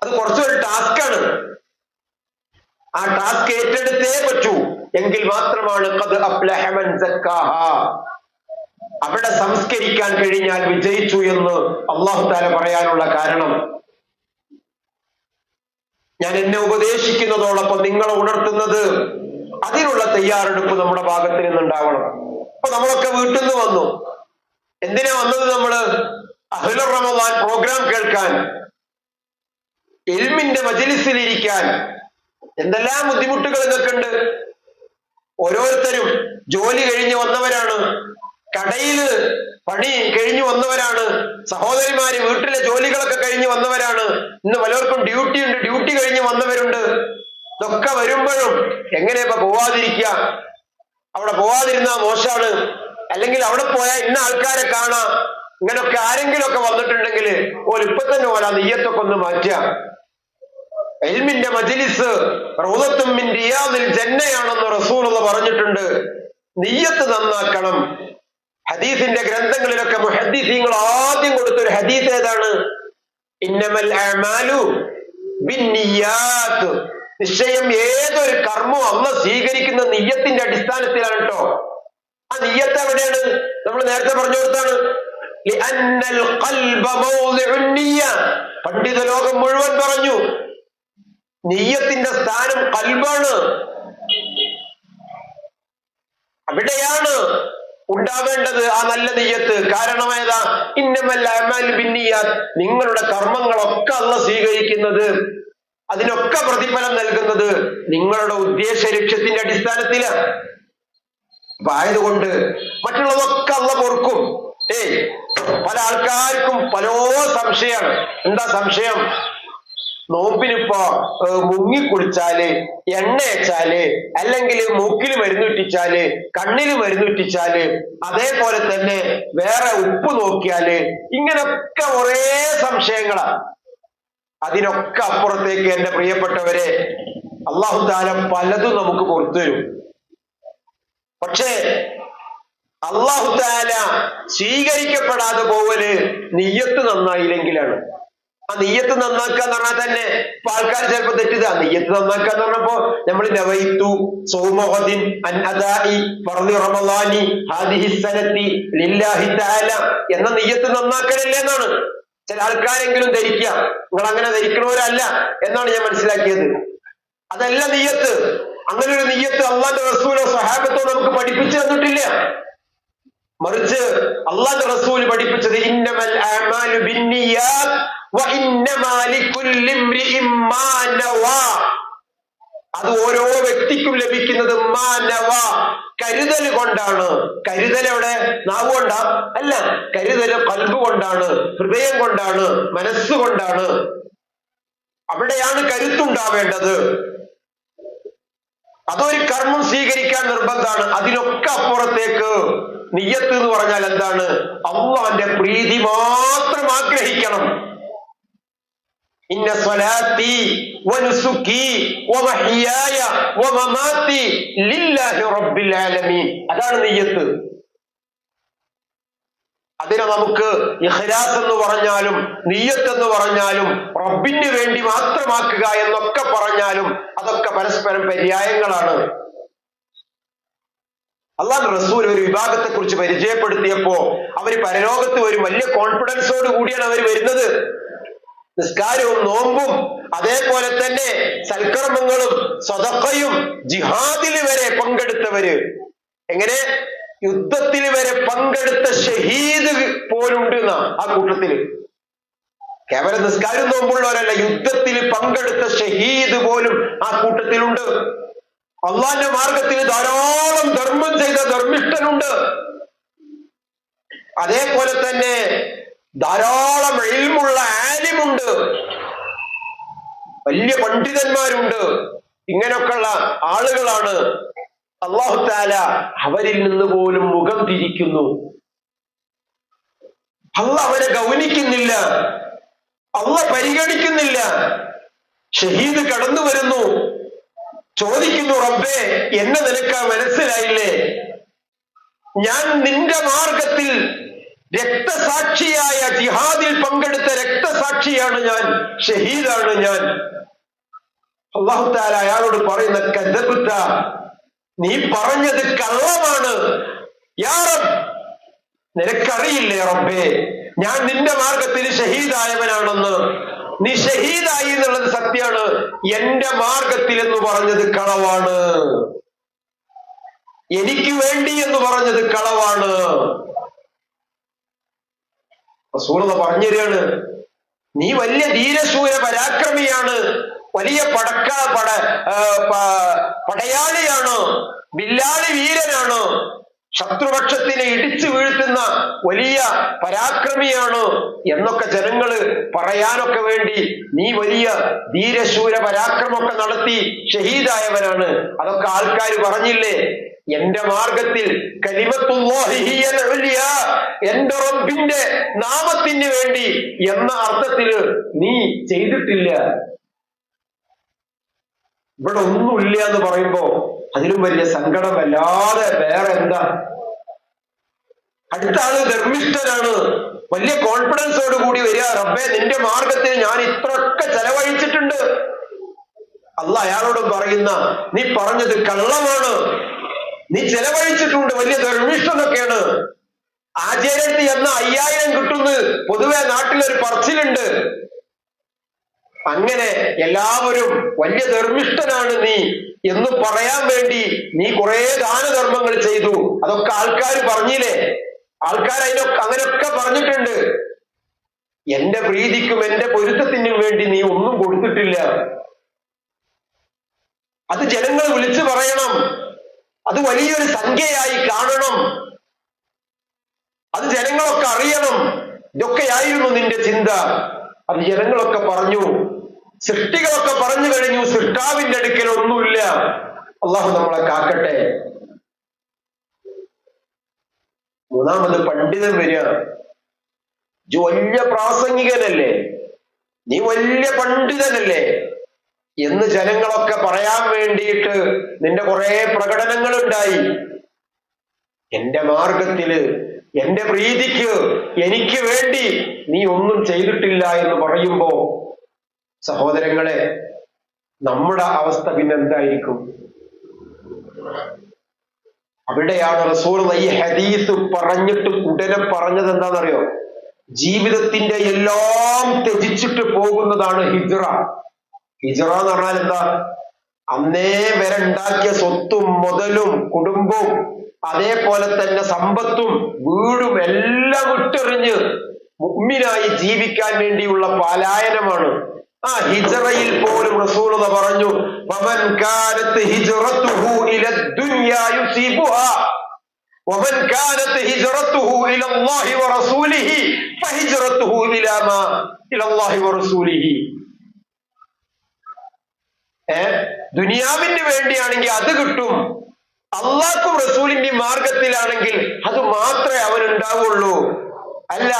അത് കുറച്ചൊരു ടാസ്കാണ്. ആ ടാസ്ക് ഏറ്റെടുത്തേ പറ്റൂ. എങ്കിൽ മാത്രമാണ് ഖദ് അഫ്ലഹ മൻ സക്കാഹാ, അവിടെ സംസ്കരിക്കാൻ കഴിഞ്ഞാൽ വിജയിച്ചു എന്ന് അല്ലാഹു തആല പറയാനുള്ള കാരണം. ഞാൻ എന്നെ ഉപദേശിക്കുന്നതോടൊപ്പം നിങ്ങളെ ഉണർത്തുന്നത്, അതിനുള്ള തയ്യാറെടുപ്പ് നമ്മുടെ ഭാഗത്ത് നിന്നുണ്ടാവണം. അപ്പൊ നമ്മളൊക്കെ വീട്ടിൽ നിന്ന് വന്നു. എന്തിനാ വന്നത്? നമ്മള് അഹ്ലുർ റമദാൻ പ്രോഗ്രാം കേൾക്കാൻ, ഇൽമിന്റെ മജ്‌ലിസിൽ ഇരിക്കാൻ. എന്തെല്ലാം ബുദ്ധിമുട്ടുകൾ ഇതൊക്കെ ഉണ്ട്. ഓരോരുത്തരും ജോലി കഴിഞ്ഞ് വന്നവരാണ്, കടയില് പണി കഴിഞ്ഞു വന്നവരാണ്, സഹോദരിമാര് വീട്ടിലെ ജോലികളൊക്കെ കഴിഞ്ഞ് വന്നവരാണ്. ഇന്ന് പലർക്കും ഡ്യൂട്ടി ഉണ്ട്, ഡ്യൂട്ടി കഴിഞ്ഞ് വന്നവരുണ്ട്. ഇതൊക്കെ വരുമ്പോഴും എങ്ങനെ ഇപ്പൊ പോവാതിരിക്കുക? അവിടെ പോവാതിരുന്നാ മോശമാണ്, അല്ലെങ്കിൽ അവിടെ പോയാൽ ഇന്ന ആൾക്കാരെ കാണാം, ഇങ്ങനൊക്കെ ആരെങ്കിലും ഒക്കെ വന്നിട്ടുണ്ടെങ്കിൽ ഇപ്പൊ തന്നെ പോലെ നെയ്യത്തൊക്കെ ഒന്ന് മാറ്റുക. ഇൽമിന്റെ മജ്‌ലിസ് റൗദത്തും മിൻ റിയാദിൽ ജന്നയാണെന്ന് റസൂലുള്ളാഹി പറഞ്ഞിട്ടുണ്ട്. നിയ്യത്ത് നന്നാക്കണം. ഹദീസിന്റെ ഗ്രന്ഥങ്ങളിലൊക്കെ മുഹദ്ദിസീങ്ങൾ ആദ്യം കൊടുത്തൊരു ഹദീസ് ഏതാണ്? ഇന്നമൽ അഅമാലു ബിന്നിയാത്ത്. നിശ്ചയം ഏതൊരു കർമ്മവും അല്ലാഹു സ്വീകരിക്കുന്ന നിയ്യത്തിന്റെ അടിസ്ഥാനത്തിലാണ് കേട്ടോ. ആ നിയ്യത്ത് എവിടെയാണ്? നമ്മൾ നേരത്തെ പറഞ്ഞു കൊടുത്താണ്. ലിഅന്നൽ ഖൽബ മൗദിഉൻ നിയ്യ. പണ്ഡിത ലോകം മുഴുവൻ പറഞ്ഞു നിയ്യത്തിന്റെ സ്ഥാനം ഖൽബാണ്. അവിടെയാണ് ഉണ്ടാവേണ്ടത് ആ നല്ല നിയ്യത്ത്. കാരണം ഏതാ? ഇന്നമൽ അഅ്മാലു ബിന്നിയാത്ത്. നിങ്ങളുടെ കർമ്മങ്ങളൊക്കെ അല്ലാഹ് സ്വീകരിക്കുന്നത്, അതിനൊക്കെ പ്രതിഫലം നൽകുന്നത് നിങ്ങളുടെ ഉദ്ദേശ ലക്ഷ്യത്തിന്റെ അടിസ്ഥാനത്തിലാണ്. അപ്പൊ ആയതുകൊണ്ട് മറ്റുള്ളതൊക്കെ അല്ലാഹ് പൊറുക്കും. പല ആൾക്കാർക്കും പല സംശയമാണ്. എന്താ സംശയം? നോമ്പിനിപ്പോ മുങ്ങിക്കുളിച്ചാല്, എണ്ണ വെച്ചാല്, അല്ലെങ്കിൽ മൂക്കിൽ മരുന്നിട്ടിച്ചാല്, കണ്ണിൽ മരുന്നിട്ടിച്ചാല്, അതേപോലെ തന്നെ വേറെ ഉപ്പ് നോക്കിയാല്, ഇങ്ങനൊക്കെ ഒരേ സംശയങ്ങളാണ്. അതിനൊക്കെ അപ്പുറത്തേക്ക് എന്റെ പ്രിയപ്പെട്ടവരെ അല്ലാഹു തആല പലതും നമുക്ക് പുറത്തു തരും. പക്ഷേ അല്ലാഹു തആല സ്വീകരിക്കപ്പെടാതെ പോവല് നിയ്യത്ത് നന്നായില്ലെങ്കിലാണ്. ആ നിയ്യത്ത് നന്നാക്കുക എന്ന് പറഞ്ഞാൽ തന്നെ ഇപ്പൊ ആൾക്കാർ ചിലപ്പോ തെറ്റിതാ. നിയ്യത്ത് നന്നാക്കുക എന്ന് പറഞ്ഞപ്പോ നമ്മൾ നവൈതു സൗമഹദിൻ അൻ അദാഇ ഫർളി റമളാനി ഹാദിഹി സനതി ലില്ലാഹി തആല എന്ന നിയ്യത്ത് നന്നാക്കലില്ല എന്നാണ് ചില ആൾക്കാരെങ്കിലും ധരിക്കുക. നിങ്ങൾ അങ്ങനെ ധരിക്കണവരല്ല എന്നാണ് ഞാൻ മനസ്സിലാക്കിയത്. അതല്ല നിയ്യത്ത്. അങ്ങനെ ഒരു നിയ്യത്ത് അള്ളാന്റെ റസൂലോ സ്വഹാബത്തോ നമുക്ക് പഠിപ്പിച്ചു തന്നിട്ടില്ല. മറിച്ച് അള്ളാന്റെ റസൂല് പഠിപ്പിച്ചത് ഇന്നമൽ അഅ്മാലു ബിന്നിയാത്ത് വ ഇന്നമാ ലികുല്ലി ഇംറിഇൻ മാ നവാ. അത് ഓരോ വ്യക്തിക്കും ലഭിക്കുന്നത് മാ നവാ, കരുതൽ കൊണ്ടാണ്. കരുതൽ എവിടെ? നാവ് കൊണ്ടാ? അല്ല, കരുതൽ ഖൽബ് കൊണ്ടാണ്, ഹൃദയം കൊണ്ടാണ്, മനസ്സുകൊണ്ടാണ്. അവിടെയാണ് കരുത്തുണ്ടാവേണ്ടത്. അതൊരു കർമ്മം സ്വീകരിക്കാൻ നിർബന്ധമാണ്. അതിനൊക്കെ അപ്പുറത്തേക്ക് നിയ്യത്ത് എന്ന് പറഞ്ഞാൽ എന്താണ്? അല്ലാഹുവിന്റെ പ്രീതി മാത്രം ആഗ്രഹിക്കണം. ഇന്ന സ്വലാത്തി വനുസുകി വമഹ്യായ വമമാതി ലില്ലാഹി റബ്ബിൽ ആലമീൻ. അതാണ് നിയ്യത്ത്. അതിനെ നമുക്ക് ഇഖ്ലാസ് എന്ന് പറഞ്ഞാലും നിയ്യത്ത് എന്ന് പറഞ്ഞാലും റബ്ബിന് വേണ്ടി മാത്രമാക്കുക എന്നൊക്കെ പറഞ്ഞാലും അതൊക്കെ പരസ്പരം പര്യായങ്ങളാണ്. അല്ലാഹു റസൂൽ ഒരു വിഭാഗത്തെ കുറിച്ച് പരിചയപ്പെടുത്തിയപ്പോ അവര് പരലോകത്ത് ഒരു വലിയ കോൺഫിഡൻസോട് കൂടിയാണ് അവർ വരുന്നത്. നിസ്കാരവും നോമ്പും അതേപോലെ തന്നെ സൽക്കർമ്മങ്ങളും സദഖയും ജിഹാദിൽ വരെ പങ്കെടുത്തവര്, എങ്ങനെ യുദ്ധത്തിൽ വരെ പങ്കെടുത്ത ഷഹീദ് പോലുണ്ട് എന്നാ ആ കൂട്ടത്തില്. കേവലം നിസ്കാരം നോമ്പുള്ളവരല്ല, യുദ്ധത്തിൽ പങ്കെടുത്ത ഷഹീദ് പോലും ആ കൂട്ടത്തിലുണ്ട്. അള്ളാന്റെ മാർഗത്തിൽ ധാരാളം ധർമ്മം ചെയ്ത ധർമ്മിഷ്ഠനുണ്ട്. അതേപോലെ തന്നെ ധാരാളം ഇൽമുള്ള ആലിമുണ്ട്, വലിയ പണ്ഡിതന്മാരുണ്ട്. ഇങ്ങനെയൊക്കെയുള്ള ആളുകളാണ്. അല്ലാഹു തആല അവരിൽ നിന്ന് പോലും മുഖം തിരിക്കുന്നു. അല്ലാഹ് അവരെ ഗൗനിക്കുന്നില്ല, അല്ലാഹ് പരിഗണിക്കുന്നില്ല. ഷഹീദ് കടന്നു വരുന്നു, ചോദിക്കുന്നു, റബ്ബേ എന്നെ നിനക്ക് മനസ്സിലായില്ലേ? ഞാൻ നിന്റെ മാർഗത്തിൽ രക്തസാക്ഷിയായ, ജിഹാദിൽ പങ്കെടുത്ത രക്തസാക്ഷിയാണ് ഞാൻ, ഷഹീദാണ് ഞാൻ. അല്ലാഹു തആല അയാളോട് പറയുന്ന കദബ്ത, നീ പറഞ്ഞത് കള്ളമാണ്. യാ റബ്ബ്, നിനക്കറിയില്ലേ റബ്ബേ ഞാൻ നിന്റെ മാർഗത്തിൽ ഷഹീദായവനാണെന്ന്? നീ ഷഹീദായി എന്നുള്ളത് സത്യമാണ്, എന്റെ മാർഗത്തിൽ എന്ന് പറഞ്ഞത് കളവാണ്, എനിക്ക് വേണ്ടി എന്ന് പറഞ്ഞത് കളവാണ്. റസൂൽ പറഞ്ഞു തരികയാണ്, നീ വലിയ ധീരശൂര പരാക്രമിയാണ്, വലിയ പടയാളിയാണ്, വില്ലാളി വീരനാണ്, ശത്രുപക്ഷത്തിനെ ഇടിച്ചു വീഴ്ത്തുന്ന വലിയ പരാക്രമിയാണ് എന്നൊക്കെ ജനങ്ങള് പറയാനൊക്കെ വേണ്ടി നീ വലിയ ധീരശൂര പരാക്രമമൊക്കെ നടത്തി ഷഹീദായവനാണ്. അതൊക്കെ ആൾക്കാർ പറഞ്ഞില്ലേ? എന്റെ മാർഗത്തിൽ കലിമത്തുല്ലാഹി ഹിയൽ ഉലിയ, എന്റെ റബ്ബിന്റെ നാമത്തിന് വേണ്ടി എന്ന അർത്ഥത്തില് നീ ചെയ്തിട്ടില്ല. ഇവിടെ ഒന്നുമില്ല എന്ന് പറയുമ്പോ അതിലും വലിയ സങ്കടം വല്ലാതെ വേറെ എന്താ? അടുത്ത ആള് ധർമ്മിഷ്ഠനാണ്, വലിയ കോൺഫിഡൻസോട് കൂടി വരിക, റബ്ബേ നിന്റെ മാർഗത്തിൽ ഞാൻ ഇത്രയൊക്കെ ചെലവഴിച്ചിട്ടുണ്ട്. അല്ലാഹ് അയാളോട് പറയുന്ന, നീ പറഞ്ഞത് കള്ളമാണ്, നീ ചെലവഴിച്ചിട്ടുണ്ട്, വലിയ ധർമ്മിഷ്ഠനൊക്കെയാണ്. ആചാര്യത്തിൽ എന്ന 5000 കിട്ടുന്നത് പൊതുവെ നാട്ടിലൊരു പറച്ചിലുണ്ട്. അങ്ങനെ എല്ലാവരും വലിയ ധർമ്മിഷ്ഠനാണ് നീ, എന്ന് പറയാൻ വേണ്ടി നീ കുറെ ദാനധർമ്മങ്ങൾ ചെയ്തു. അതൊക്കെ ആൾക്കാർ പറഞ്ഞില്ലേ? ആൾക്കാർ അങ്ങനെയൊക്കെ പറഞ്ഞിട്ടുണ്ട്. എന്റെ പ്രീതിക്കും എന്റെ പൊരുത്തത്തിനും വേണ്ടി നീ ഒന്നും കൊടുത്തിട്ടില്ല. അത് ജനങ്ങൾ വിളിച്ചു പറയണം. അത് വലിയൊരു സംഖ്യയായി കാണണം. അത് ജനങ്ങളൊക്കെ അറിയണം. ഇതൊക്കെയായിരുന്നു നിന്റെ ചിന്ത. അത് ജനങ്ങളൊക്കെ പറഞ്ഞു, സൃഷ്ടികളൊക്കെ പറഞ്ഞു കഴിഞ്ഞു. സൃഷ്ടാവിന്റെ അടുക്കൽ ഒന്നുമില്ല. അള്ളാഹു നമ്മളെ കാക്കട്ടെ. മൂന്നാമത് പണ്ഡിതൻ വരിക. വലിയ പ്രാസംഗികനല്ലേ, നീ വലിയ പണ്ഡിതനല്ലേ എന്ന് ജനങ്ങളൊക്കെ പറയാൻ വേണ്ടിയിട്ട് നിന്റെ കുറെ പ്രകടനങ്ങൾ ഉണ്ടായി. എന്റെ മാർഗത്തില്, എന്റെ പ്രീതിക്ക്, എനിക്ക് വേണ്ടി നീ ഒന്നും ചെയ്തിട്ടില്ല എന്ന് പറയുമ്പോ സഹോദരങ്ങളെ, നമ്മുടെ അവസ്ഥ പിന്നെന്തായിരിക്കും? അവിടെയാണ് റസൂൽ ഈ ഹദീസ് പറഞ്ഞിട്ട് ഉടനെ പറഞ്ഞത് എന്താണെന്നറിയോ? ജീവിതത്തിന്റെ എല്ലാം ത്യജിച്ചിട്ട് പോകുന്നതാണ് ഹിജ്റ. ഹിജ്റ എന്ന് പറഞ്ഞാൽ എന്താ? അന്നേ വരെ ഉണ്ടാക്കിയ സ്വത്തും മുതലും കുടുംബവും അതേപോലെ തന്നെ സമ്പത്തും വീടും എല്ലാം വിട്ടെറിഞ്ഞ് മുഅ്മിനായി ജീവിക്കാൻ വേണ്ടിയുള്ള പലായനമാണ്. ആ ഹിജ്റയിൽ പോലും റസൂലുള്ളാഹി പറഞ്ഞു, വമൻ കാനത് ഹിജ്റതുഹു ഇലദ്ദുനിയാ യുസീബുഹാ വമൻ കാനത് ഹിജ്റതുഹു ഇലല്ലാഹി വറസൂലിഹി ഫഹിജ്റതുഹു ഇലല്ലാഹി വറസൂലിഹി. ദുനിയാവിന് വേണ്ടിയാണെങ്കിൽ അത് കിട്ടും, അള്ളാഹ്ക്കും റസൂലിന്റെയും മാർഗത്തിലാണെങ്കിൽ അത് മാത്രമേ അവനുണ്ടാവുള്ളൂ. അല്ല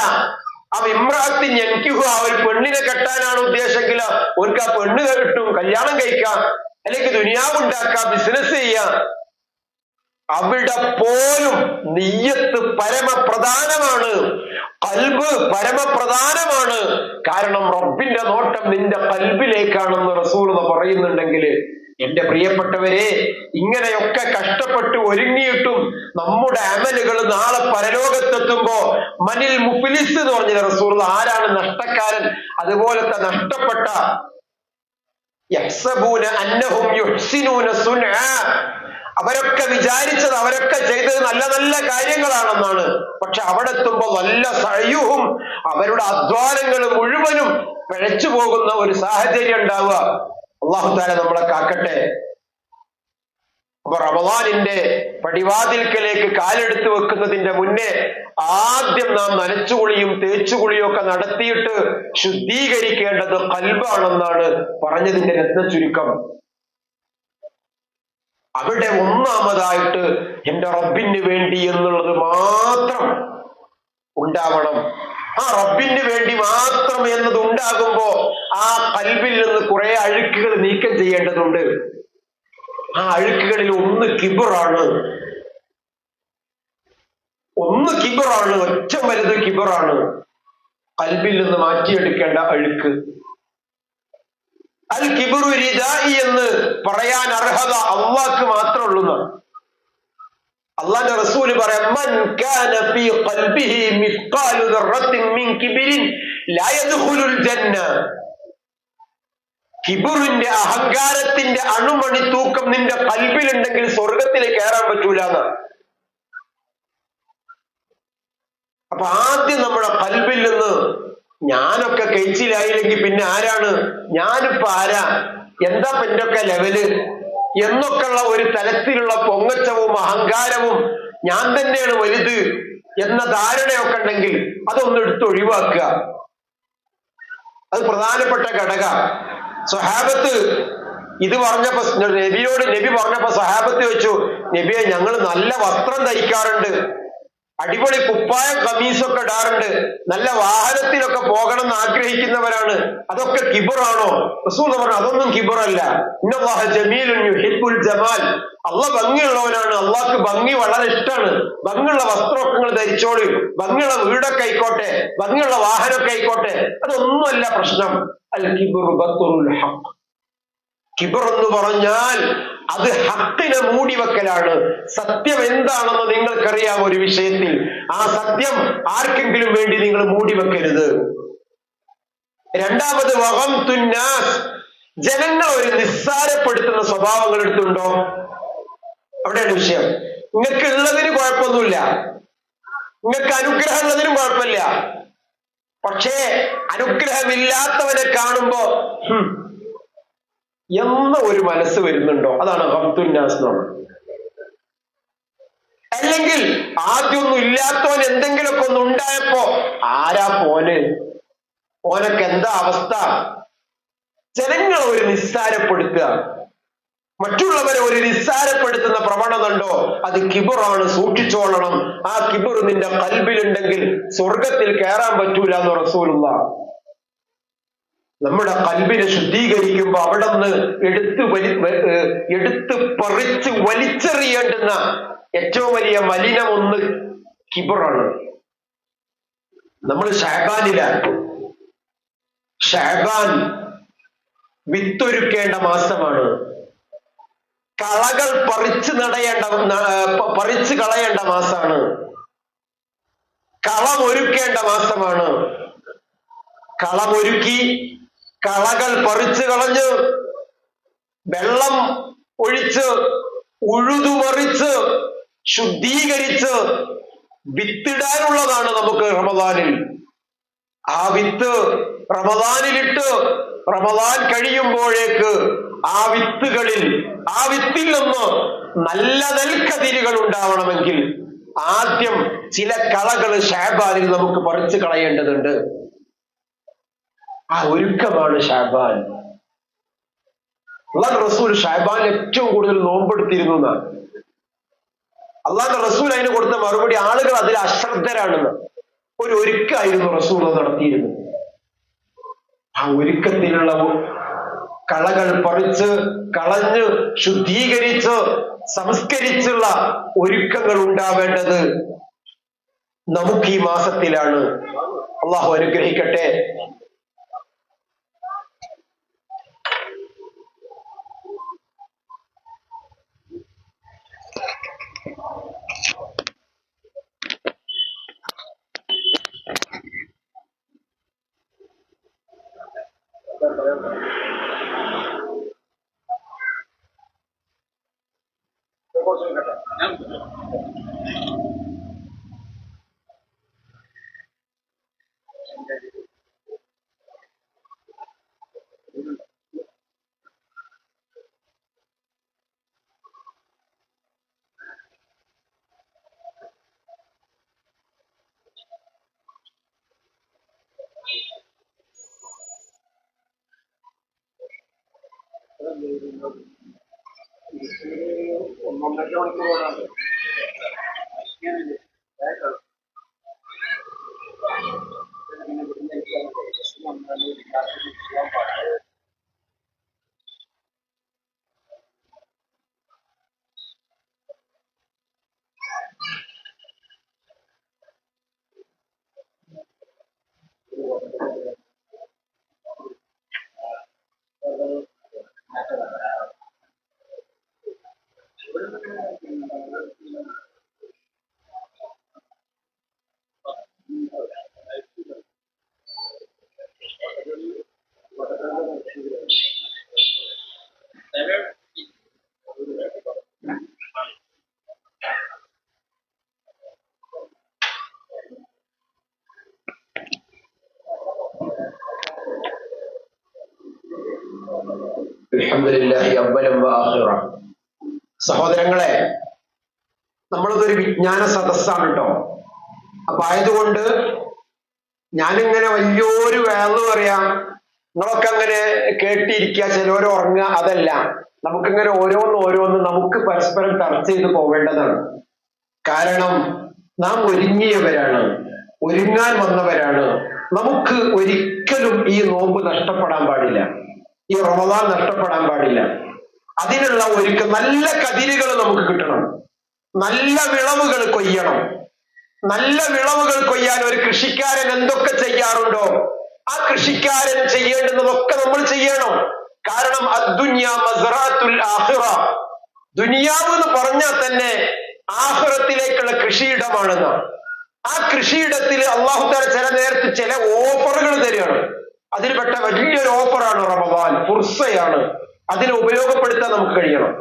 ഇമ്രാത്തി ഞെൻകിഹു, അവർ പെണ്ണിനെ കെട്ടാനാണ് ഉദ്ദേശമെങ്കിൽ അവർക്ക് ആ പെണ്ണ് കിട്ടും, കല്യാണം കഴിക്കാം, അല്ലെങ്കിൽ ദുനിയാവ് ഉണ്ടാക്കാം, ബിസിനസ് ചെയ്യാം. അവിടെ പോലും നിയ്യത്ത് പരമപ്രധാനമാണ്, ഖൽബ് പരമപ്രധാനമാണ്. കാരണം റബ്ബിന്റെ നോട്ടം നിന്റെ ഖൽബിലേക്കാണെന്ന് റസൂലുള്ളാഹി പറയുന്നുണ്ടെങ്കിൽ, എന്റെ പ്രിയപ്പെട്ടവരെ, ഇങ്ങനെയൊക്കെ കഷ്ടപ്പെട്ട് ഒരുങ്ങിയിട്ടും നമ്മുടെ അമലുകൾ നാളെ പരലോകത്തെത്തുമ്പോ മനിൽ മുഫ്ലിസ് എന്ന് പറഞ്ഞ റസൂലുള്ളാഹി, ആരാണ് നഷ്ടക്കാരൻ? അതുപോലത്തെ നഷ്ടപ്പെട്ട യഹ്സബൂന അന്നഹും യുഹ്സിനൂന സുൻആ, അവരൊക്കെ വിചാരിച്ചത്, അവരൊക്കെ ചെയ്തത് നല്ല നല്ല കാര്യങ്ങളാണെന്നാണ്. പക്ഷെ അവിടെ എത്തുമ്പോ വല്ല സഅയുഹും, അവരുടെ അധ്വാനങ്ങൾ മുഴുവനും പിഴച്ചു പോകുന്ന ഒരു സാഹചര്യം ഉണ്ടാവുക. അല്ലാഹു തആല നമ്മളെ കാക്കട്ടെ. അപ്പൊ റമളാനിന്റെ പടിവാതിൽക്കലേക്ക് കാലെടുത്ത് വെക്കുന്നതിന്റെ മുന്നേ ആദ്യം നാം നനച്ചുകുളിയും തേച്ചുകുളിയും ഒക്കെ നടത്തിയിട്ട് ശുദ്ധീകരിക്കേണ്ടത് ഖൽബാണെന്നാണ് പറഞ്ഞതിന്റെ രത്ന ചുരുക്കം. അവിടെ ഒന്നാമതായിട്ട് എന്റെ റബ്ബിന് വേണ്ടി എന്നുള്ളത് മാത്രം ഉണ്ടാവണം. ആ റബ്ബിന് വേണ്ടി മാത്രം എന്നത് ഉണ്ടാകുമ്പോ ആ ഖൽബിൽ നിന്ന് കുറെ അഴുക്കുകൾ നീക്കം ചെയ്യേണ്ടതുണ്ട്. ആ അഴുക്കുകളിൽ ഒന്ന് കിബറാണ്, ഒറ്റ വലുത് കിബറാണ്. ഖൽബിൽ നിന്ന് മാറ്റിയെടുക്കേണ്ട അഴുക്ക്. അൽ കിബ്റു റിദാഇ എന്ന് പറയാൻ അർഹത അള്ളാഹ്ക്ക് മാത്രമേ ഉള്ളൂ. അള്ളാഹുവിന്റെ റസൂല് പറയാം, മൻ കാന ഫീ ഖൽബിഹി മിസ്ഖാലു ദർറത്തിൻ മിൻ കിബ്രിൻ ലാ യദ്ഖുലുൽ ജന്ന. കിബ്റിന്റെ, അഹങ്കാരത്തിന്റെ അണുമണി തൂക്കം നിന്റെ ഖൽബിലുണ്ടെങ്കിൽ സ്വർഗത്തിലേക്ക് കയറാൻ പറ്റൂല എന്നാണ്. അപ്പൊ ആദ്യം നമ്മുടെ ഖൽബിൽ നിന്ന് ഞാനൊക്കെ കഴിച്ചിലായില്ലെങ്കിൽ പിന്നെ ആരാണ്? ഞാനിപ്പോ ആരാ? എന്താ പിന്നൊക്കെ ലെവല് എന്നൊക്കെയുള്ള ഒരു തലത്തിലുള്ള പൊങ്ങച്ചവും അഹങ്കാരവും ഞാൻ തന്നെയാണ് വലുത് എന്ന ധാരണയൊക്കെ ഉണ്ടെങ്കിൽ അതൊന്നും എടുത്ത് ഒഴിവാക്കുക. അത് പ്രധാനപ്പെട്ട ഘടക. സ്വഹാബത്ത് ഇത് പറഞ്ഞപ്പോ നബി പറഞ്ഞപ്പോ സ്വഹാബത്ത് വെച്ചു, നബിയെ ഞങ്ങൾ നല്ല വസ്ത്രം ധരിക്കാറുണ്ട്, അടിപൊളി കുപ്പായം കമീസൊക്കെ ഇടാറുണ്ട്, നല്ല വാഹനത്തിലൊക്കെ പോകണം എന്ന് ആഗ്രഹിക്കുന്നവരാണ്, അതൊക്കെ കിബറാണോ? റസൂൽ പറഞ്ഞു, അതൊന്നും കിബറല്ല. ഇന്നല്ലാഹ ജമീലുൻ യുഹിബ്ബുൽ ജമാൽ. അള്ളാഹ് ഭംഗിയുള്ളവനാണ്, അള്ളാഹ്ക്ക് ഭംഗി വളരെ ഇഷ്ടമാണ്. ഭംഗിയുള്ള വസ്ത്രമൊക്കെ നിങ്ങൾ ധരിച്ചോളൂ, ഭംഗിയുള്ള വീടൊക്കെ ആയിക്കോട്ടെ, ഭംഗിയുള്ള വാഹനമൊക്കെ ആയിക്കോട്ടെ, അതൊന്നുമല്ല പ്രശ്നം. അൽ കിബ്റു ബത്റുൽ ഹഖ്. കിബർ എന്ന് പറഞ്ഞാൽ അത് ഹക്കിനെ മൂടിവെക്കലാണ്. സത്യം എന്താണെന്ന് നിങ്ങൾക്കറിയാം ഒരു വിഷയത്തിൽ, ആ സത്യം ആർക്കെങ്കിലും വേണ്ടി നിങ്ങൾ മൂടിവെക്കരുത്. രണ്ടാമത് വഗംതുന്നാസ്, ജനങ്ങൾ ഒരു നിസ്സാരപ്പെടുത്തുന്ന സ്വഭാവങ്ങൾ എടുത്തുണ്ടോ? അവിടെയാണ് വിഷയം. നിങ്ങൾക്ക് ഉള്ളതിന് കുഴപ്പമൊന്നുമില്ല, നിങ്ങൾക്ക് അനുഗ്രഹം ഉള്ളതിനും കുഴപ്പമില്ല. പക്ഷേ അനുഗ്രഹമില്ലാത്തവനെ കാണുമ്പോ എന്ന ഒരു മനസ്സ് വരുന്നുണ്ടോ? അതാണ് ഹംതുന്നാസ് എന്ന് പറയുന്നത്. അല്ലെങ്കിൽ ആദ്യമൊന്നും ഇല്ലാത്തവൻ എന്തെങ്കിലുമൊക്കെ ഒന്ന് ഉണ്ടായപ്പോ ആരാ പോന്, ഓനൊക്കെ എന്താ അവസ്ഥ? ജനങ്ങളെ ഒരു നിസ്സാരപ്പെടുത്തുക, മറ്റുള്ളവരെ ഒരു നിസ്സാരപ്പെടുത്തുന്ന പ്രവണത ഉണ്ടോ? അത് കിബറാണ്, സൂക്ഷിച്ചോളണം. ആ കിബർ നിന്റെ കൽബിലുണ്ടെങ്കിൽ സ്വർഗത്തിൽ കയറാൻ പറ്റൂല എന്ന് റസൂലുള്ളാഹ്. നമ്മുടെ കൽബിനെ ശുദ്ധീകരിക്കുമ്പോ അവിടെ നിന്ന് എടുത്ത് പറിച്ച് വലിച്ചെറിയേണ്ടുന്ന ഏറ്റവും വലിയ മലിനം ഒന്ന് കിബറാണ്. നമ്മൾ ഷഅബാനിലാണ്. ഷഅബാൻ വിത്തൊരുക്കേണ്ട മാസമാണ്. കളകൾ പറിച്ചു കളയേണ്ട മാസമാണ്. കളമൊരുക്കേണ്ട മാസമാണ്. കളമൊരുക്കി കളകൾ പറിച്ചു കളഞ്ഞ് വെള്ളം ഒഴിച്ച് ഉഴുതുമറിച്ച് ശുദ്ധീകരിച്ച് വിത്തിടാനുള്ളതാണ് നമുക്ക് റമദാനിൽ. ആ വിത്ത് റമദാനിലിട്ട് റമദാൻ കഴിയുമ്പോഴേക്ക് ആ വിത്തിൽ നിന്ന് നല്ല നെൽക്കതിരുകൾ ഉണ്ടാവണമെങ്കിൽ ആദ്യം ചില കളകൾ ഷഅബാനിൽ നമുക്ക് പറിച്ചു കളയേണ്ടതുണ്ട്. ആ ഒരുക്കമാണ് ഷഅബാൻ. അല്ലാഹുവിന്റെ റസൂൽ ഷഅബാനിൽ ഏറ്റവും കൂടുതൽ നോമ്പെടുത്തിരുന്നു എന്നാണ്. അല്ലാഹുവിന്റെ റസൂൽ അതിന് കൊടുത്ത മറുപടി ആളുകൾ അതിൽ അശ്രദ്ധരാണെന്ന്. ഒരു ഒരുക്കായിരുന്നു റസൂൽ നടത്തിയിരുന്നത്. ആ ഒരുക്കത്തിലുള്ള കളകൾ പറിച്ച് കളഞ്ഞ് ശുദ്ധീകരിച്ച് സംസ്കരിച്ചുള്ള ഒരുക്കങ്ങൾ ഉണ്ടാവേണ്ടത് നമുക്ക് ഈ മാസത്തിലാണ്. അള്ളാഹു അനുഗ്രഹിക്കട്ടെ. അൽഹംദുലില്ലാഹി അവ്വലൻ വആഖിറ. സഹോദരങ്ങളെ, നമ്മളതൊരു വിജ്ഞാന സദസ്സാണ് കേട്ടോ. അപ്പൊ ആയതുകൊണ്ട് ഞാനിങ്ങനെ വലിയൊരു വേള് പറയാം, നിങ്ങളൊക്കെ അങ്ങനെ കേട്ടിരിക്കുക, ചിലവർ ഉറങ്ങുക, അതല്ല. നമുക്കിങ്ങനെ ഓരോന്ന് നമുക്ക് പരസ്പരം ചർച്ച ചെയ്ത് പോവേണ്ടതാണ്. കാരണം നാം ഒരുങ്ങിയവരാണ്, ഒരുങ്ങാൻ വന്നവരാണ്. നമുക്ക് ഒരിക്കലും ഈ നോമ്പ് നഷ്ടപ്പെടാൻ പാടില്ല, ഈ റമദാൻ നഷ്ടപ്പെടാൻ പാടില്ല. അതിനുള്ള ഒരുക്കം, നല്ല കതിരുകൾ നമുക്ക് കിട്ടണം, നല്ല വിളവുകൾ കൊയ്യണം. നല്ല വിളവുകൾ കൊയ്യാൻ ഒരു കൃഷിക്കാരൻ എന്തൊക്കെ ചെയ്യാറുണ്ടോ ആ കൃഷിക്കാരൻ ചെയ്യേണ്ടുന്നതൊക്കെ നമ്മൾ ചെയ്യണം. കാരണം അദ്ദുനിയ മസ്റഅത്തുൽ ആഖിറ, ദുനിയാവ് എന്ന് പറഞ്ഞാൽ തന്നെ ആഖിറത്തിലേക്കുള്ള കൃഷിയിടമാണെന്ന്. ആ കൃഷിയിടത്തിൽ അല്ലാഹു തആല ചില നേരത്ത് ചില ഓഫറുകൾ തരികയാണ്. അതിൽപ്പെട്ട വലിയൊരു ഓഫറാണ് റമദാൻ, ഫുർസയാണ്. അതിനെ ഉപയോഗപ്പെടുത്താൻ നമുക്ക് കഴിയണം.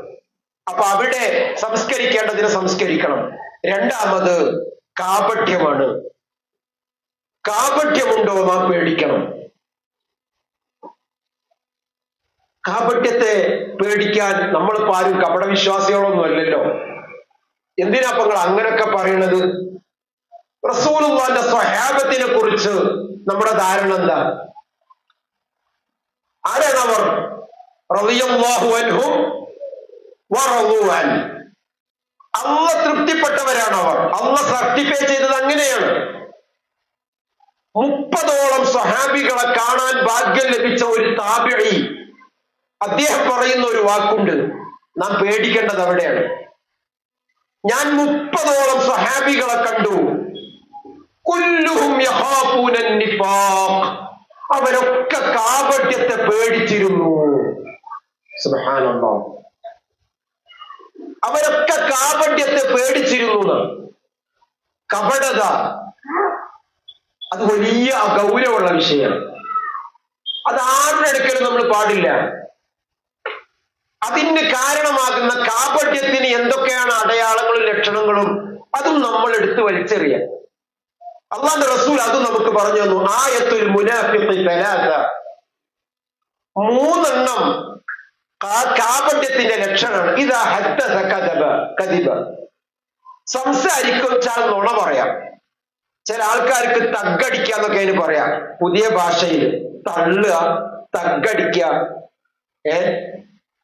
അപ്പൊ അവിടെ സംസ്കരിക്കേണ്ടതിനെ സംസ്കരിക്കണം. രണ്ടാമത് കാപട്യമാണ്. കാപട്യമുണ്ടോ നാം പേടിക്കണം. കാപട്യത്തെ പേടിക്കാൻ നമ്മളിപ്പോ ആരും കപടവിശ്വാസികളൊന്നും അല്ലല്ലോ. എന്തിനാ അപ്പൊ നിങ്ങൾ അങ്ങനൊക്കെ പറയണത്? റസൂലുള്ളാഹിന്റെ സ്വഹാബത്തിനെ കുറിച്ച് നമ്മുടെ ധാരണ എന്താ? ആരാണവർ? റളിയല്ലാഹു അൻഹും വറളൂ അൻഹു. അല്ലാഹ് തൃപ്തിപ്പെട്ടവരാണ് അവർ. അല്ലാഹ് സർട്ടിഫൈ ചെയ്തത് അങ്ങനെയാണ്. 30ഓളം സ്വഹാബികളെ കാണാൻ ഭാഗ്യം ലഭിച്ച ഒരു താബിഈ അദ്ദേഹം പറയുന്ന ഒരു വാക്കുണ്ട്, നാം പേടിക്കേണ്ടത് അവിടെയാണ്. ഞാൻ 30ഓളം സ്വഹാബികളെ കണ്ടു. കുല്ലുഹും യഖാഫൂന നിഫാഖ്. അവരൊക്കെ കാപട്യത്തെ പേടിച്ചിരുന്നു. സുബ്ഹാനല്ലാഹ്. അവരൊക്കെ കാപട്യത്തെ പേടിച്ചിരുന്നു. കപടത അത് വലിയ ഗൗരവമുള്ള വിഷയമാണ്. അത് ആരുടെ അടുക്കലും നമ്മൾ പാടില്ല. അതിന് കാരണമാകുന്ന കാപട്യത്തിന് എന്തൊക്കെയാണ് അടയാളങ്ങളും ലക്ഷണങ്ങളും അതും നമ്മൾ എടുത്ത് വലിച്ചെറിയാം. അല്ലാഹുവിന്റെ റസൂൽ അതും നമുക്ക് പറഞ്ഞു തന്നു. ആയത്തുൽ മുനാഫിഖി സലാസ. 3 കാപട്യത്തിന്റെ ലക്ഷണമാണ്. ഇദാ ഹദ്ദസ കദിബ. സംസാരിച്ചാൽ നുണ പറയാം. ചില ആൾക്കാർക്ക് തഗ്ഗടിക്കാന്നൊക്കെ അതിന് പറയാം. പുതിയ ഭാഷയിൽ തള്ളുക, തഗ്ഗടിക്കുക,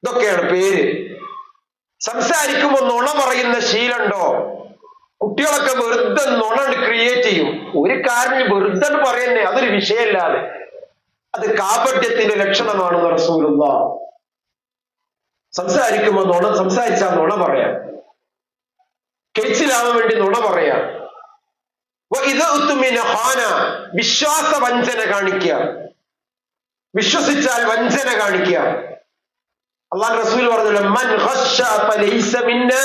ഇതൊക്കെയാണ് പേര്. സംസാരിക്കുമ്പോൾ നുണ പറയുന്ന ശീലമുണ്ടോ? കുട്ടികളൊക്കെ വെറുതെ നുണ ക്രിയേറ്റ് ചെയ്യും. ഒരു കാരണം വെറുതെ പറയുന്നേ, അതൊരു വിഷയമല്ലാതെ. അത് കാപട്യത്തിന്റെ ലക്ഷണമാണെന്ന് റസൂലുള്ളാഹ്. സംസാരിക്കുമ്പോൾ സംസാരിച്ചാൽ നുണ പറയാം. കേച്ചിലാവാൻ വേണ്ടി നുണ പറയാം. വിശ്വാസ വഞ്ചന കാണിക്കുക. വിശ്വസിച്ചാൽ വഞ്ചന കാണിക്കുക. അല്ലാഹു റസൂൽ പറഞ്ഞല്ലോ, മൻ ഖശ്ശ ഫലൈസ മിന്നാ.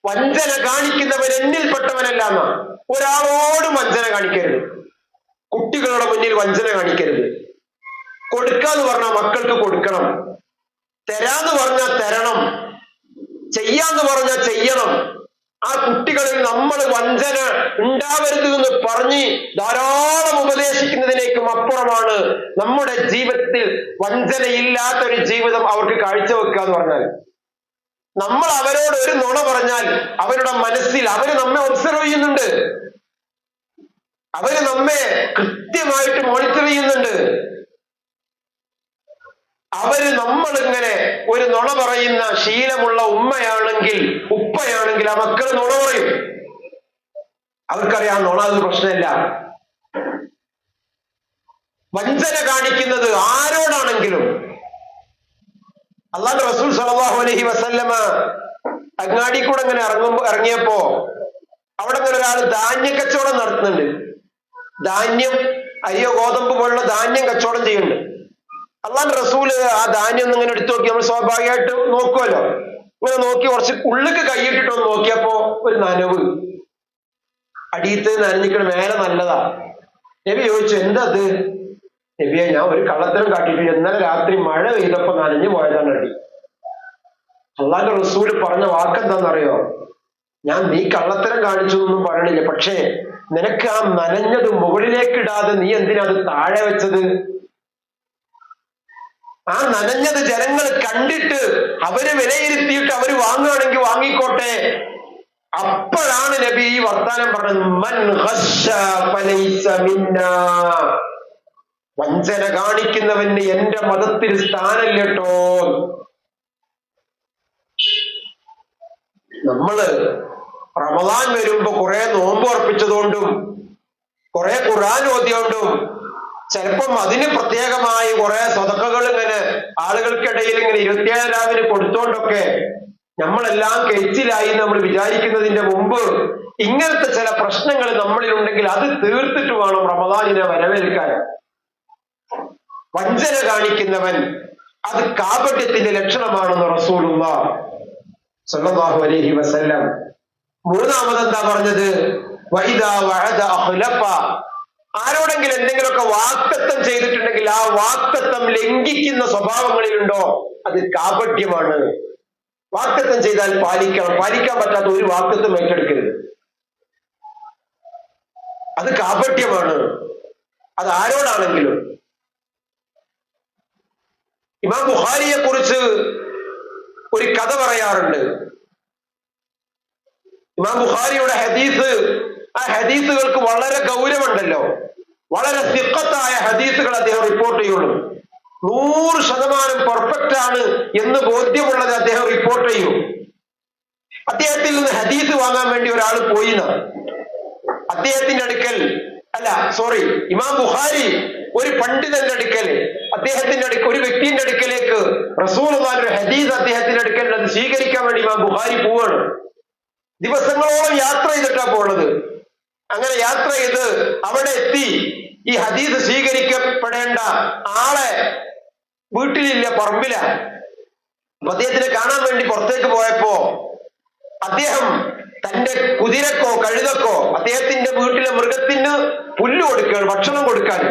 വഞ്ചന കാണിക്കുന്നവൻ എന്നിൽപ്പെട്ടവനല്ല എന്നാ. ഒരാളോടും വഞ്ചന കാണിക്കരുത്. കുട്ടികളുടെ മുന്നിൽ വഞ്ചന കാണിക്കരുത്. കൊടുക്കാന്ന് പറഞ്ഞാൽ മക്കൾക്ക് കൊടുക്കണം. തരാന്ന് പറഞ്ഞാൽ തരണം. ചെയ്യാന്ന് പറഞ്ഞാൽ ചെയ്യണം. ആ കുട്ടികളിൽ നമ്മൾ വഞ്ചന ഉണ്ടാവരുത് എന്ന് പറഞ്ഞ് ധാരാളം ഉപദേശിക്കുന്നതിനേക്കും അപ്പുറമാണ് നമ്മുടെ ജീവിതത്തിൽ വഞ്ചനയില്ലാത്തൊരു ജീവിതം അവർക്ക് കാഴ്ചവെക്കുക എന്ന് പറഞ്ഞാൽ. നമ്മൾ അവരോട് ഒരു നുണ പറഞ്ഞാൽ അവരുടെ മനസ്സിൽ അവര് നമ്മെ ഒബ്സർവ് ചെയ്യുന്നുണ്ട്. അവര് നമ്മെ കൃത്യമായിട്ട് മോണിറ്റർ ചെയ്യുന്നുണ്ട്. അവര് നമ്മളിങ്ങനെ ഒരു നുണ പറയുന്ന ശീലമുള്ള ഉമ്മയാണെങ്കിൽ, ഉപ്പയാണെങ്കിൽ ആ മക്കൾ നുണ പറയും. അവർക്കറിയാം നുണ അത് പ്രശ്നമില്ല. വഞ്ചന കാണിക്കുന്നത് ആരോടാണെങ്കിലും. അല്ലാഹുവിന്റെ റസൂൽ സ്വല്ലല്ലാഹു അലൈഹി വസല്ലമ അങ്ങാടി കൂടെ ഇങ്ങനെ ഇറങ്ങിയപ്പോ അവിടെ ഇങ്ങനെ ഒരാൾ ധാന്യ കച്ചവടം നടത്തുന്നുണ്ട്. ധാന്യം, അരിയോ ഗോതമ്പ് പോലുള്ള ധാന്യം കച്ചവടം ചെയ്യുന്നുണ്ട്. അല്ലാഹുവിന്റെ റസൂല് ആ ധാന്യം ഒന്ന് ഇങ്ങനെ എടുത്തു നോക്കി. നമ്മൾ സ്വാഭാവികമായിട്ട് നോക്കുമല്ലോ. ഇങ്ങനെ നോക്കി കുറച്ച് ഉള്ളിക്ക് കൈയിട്ടിട്ടൊന്ന് നോക്കിയപ്പോ ഒരു നനവ്. അടിയത്ത് നനഞ്ഞിക്കണ, മേലെ നല്ലതാ. നബി ചോദിച്ചു, എന്താ അത്? നബിയെ, ഞാൻ ഒരു കള്ളത്തരം കാട്ടിയിട്ട് ഇന്നലെ രാത്രി മഴ പെയ്തപ്പോ നനഞ്ഞു പോയതാണ് അടി. അല്ലാഹുവിന്റെ റസൂല് പറഞ്ഞ വാക്കെന്താണെന്നറിയോ? ഞാൻ നീ കള്ളത്തരം കാണിച്ചു എന്നൊന്നും പറയണില്ല, പക്ഷേ നിനക്ക് ആ നനഞ്ഞത് മുകളിലേക്ക് ഇടാതെ നീ എന്തിനാ അത് താഴെ വെച്ചത്? ആ നനഞ്ഞത് ജനങ്ങൾ കണ്ടിട്ട് അവര് വിലയിരുത്തിയിട്ട് അവര് വാങ്ങുകയാണെങ്കിൽ വാങ്ങിക്കോട്ടെ. അപ്പോഴാണ് നബി ഈ വർത്താനം പറഞ്ഞത്, മൻ ഖശ്ശ ഫലൈസ മിന്നാ. വഞ്ചന കാണിക്കുന്നവന് എന്റെ മതത്തിൽ സ്ഥാനമില്ലട്ടോ. നമ്മള് റമദാൻ വരുമ്പോ കുറെ നോമ്പ് ഉറപ്പിച്ചതുകൊണ്ടും കുറെ ഖുർആൻ ഓതിയോണ്ടും ചിലപ്പം അതിന് പ്രത്യേകമായി കുറെ സ്വതക്കകൾ ഇങ്ങനെ ആളുകൾക്കിടയിൽ ഇങ്ങനെ 27 രാവിന് കൊടുത്തോണ്ടൊക്കെ നമ്മളെല്ലാം കെച്ചിലായി നമ്മൾ വിചാരിക്കുന്നതിന്റെ മുമ്പ് ഇങ്ങനത്തെ ചില പ്രശ്നങ്ങൾ നമ്മളിലുണ്ടെങ്കിൽ അത് തീർത്തിട്ട് വേണം റമദാനിനെ വരവേൽക്കാൻ. വഞ്ചന കാണിക്കുന്നവൻ അത് കാപട്യത്തിന്റെ ലക്ഷണമാണെന്ന് റസൂലുള്ളാഹി സ്വല്ലല്ലാഹു അലൈഹി വസല്ലം. മൂന്നാമത് എന്താ പറഞ്ഞത്? വഇദാ വഅദ അഖ്ലഫ. ആരോടെങ്കിലും എന്തെങ്കിലുമൊക്കെ വാക്തത്വം ചെയ്തിട്ടുണ്ടെങ്കിൽ ആ വാക്തത്വം ലംഘിക്കുന്ന സ്വഭാവങ്ങളിലുണ്ടോ അത് കാപട്യമാണ്. വാക്തത്വം ചെയ്താൽ പാലിക്കണം. പാലിക്കാൻ പറ്റാത്ത ഒരു വാക്തത്വം ഏറ്റെടുക്കരുത്. അത് കാപട്യമാണ്. അത് ആരോടാണെങ്കിലും. ഇമാം ബുഖാരിയെ കുറിച്ച് ഒരു കഥ പറയാറുണ്ട്. ഇമാം ബുഖാരിയുടെ ഹദീസ്, ആ ഹദീസുകൾക്ക് വളരെ ഗൗരവമുണ്ടല്ലോ. വളരെ സിഖത്തായ ഹദീസുകൾ അദ്ദേഹം റിപ്പോർട്ട് ചെയ്യുള്ളൂ. 100% പെർഫെക്റ്റ് ആണ് എന്ന് ബോധ്യമുള്ളത് അദ്ദേഹം റിപ്പോർട്ട് ചെയ്യും. അദ്ദേഹത്തിൽ നിന്ന് ഹദീസ് വാങ്ങാൻ വേണ്ടി ഒരാൾ പോയിന അദ്ദേഹത്തിന്റെ അടുക്കൽ, ഇമാം ബുഖാരി ഒരു പണ്ഡിതന്റെ അടുക്കൽ, അദ്ദേഹത്തിന്റെ അടുക്കൽ, ഒരു വ്യക്തിന്റെ അടുക്കലേക്ക് റസൂലുള്ളാഹിയുടെ ഒരു ഹദീസ് അദ്ദേഹത്തിന്റെ അടുക്കൽ അത് സ്വീകരിക്കാൻ വേണ്ടി ഇമാം ബുഖാരി പോവാണ്. ദിവസങ്ങളോളം യാത്ര ചെയ്തിട്ടാ പോണത്. അങ്ങനെ യാത്ര ചെയ്ത് അവിടെ എത്തി ഈ ഹദീസ് സ്വീകരിക്കപ്പെടേണ്ട ആളെ വീട്ടിലില്ല, പറമ്പില. അദ്ദേഹത്തിനെ കാണാൻ വേണ്ടി പുറത്തേക്ക് പോയപ്പോ അദ്ദേഹം തന്റെ കുതിരക്കോ കഴുതക്കോ അദ്ദേഹത്തിന്റെ വീട്ടിലെ മൃഗത്തിന് പുല്ല് കൊടുക്കുകയാണ്, ഭക്ഷണം കൊടുക്കാൻ.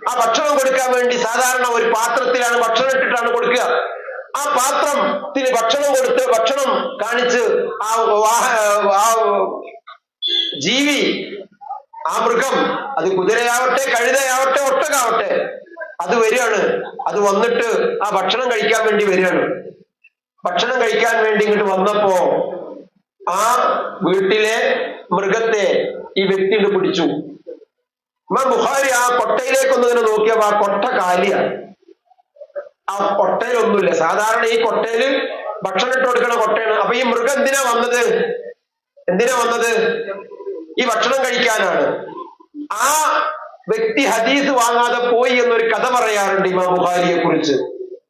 ആ ഭക്ഷണം കൊടുക്കാൻ വേണ്ടി സാധാരണ ഒരു പാത്രത്തിലാണ് ഭക്ഷണം ഇട്ടിട്ടാണ് കൊടുക്കുക. ആ പാത്രത്തിന് ഭക്ഷണം കൊടുത്ത് ഭക്ഷണം കാണിച്ച് ആ ജീവി, ആ മൃഗം, അത് കുതിരയാവട്ടെ കഴുതയാവട്ടെ ഒട്ടകാവട്ടെ, അത് വരികയാണ്. അത് വന്നിട്ട് ആ ഭക്ഷണം കഴിക്കാൻ വേണ്ടി വരികയാണ്. ഭക്ഷണം കഴിക്കാൻ വേണ്ടി ഇങ്ങോട്ട് വന്നപ്പോ ആ വീട്ടിലെ മൃഗത്തെ ഈ വ്യക്തി പിടിച്ചു. ഇമാം ബുഖാരി ആ കൊട്ടയിലേക്കൊന്ന് ഇങ്ങനെ നോക്കിയപ്പോ ആ കൊട്ട കാലിയാണ്. ആ കൊട്ടയിലൊന്നുമില്ല. സാധാരണ ഈ കൊട്ടയില് ഭക്ഷണം ഇട്ട് കൊടുക്കണ കൊട്ടയാണ്. അപ്പൊ ഈ മൃഗം എന്തിനാ വന്നത്? ഈ ഭക്ഷണം കഴിക്കാനാണ്. ആ വ്യക്തി ഹദീസ് വാങ്ങാതെ പോയി എന്നൊരു കഥ പറയാറുണ്ട് ഇമാം ബുഖാരിയെ കുറിച്ച്.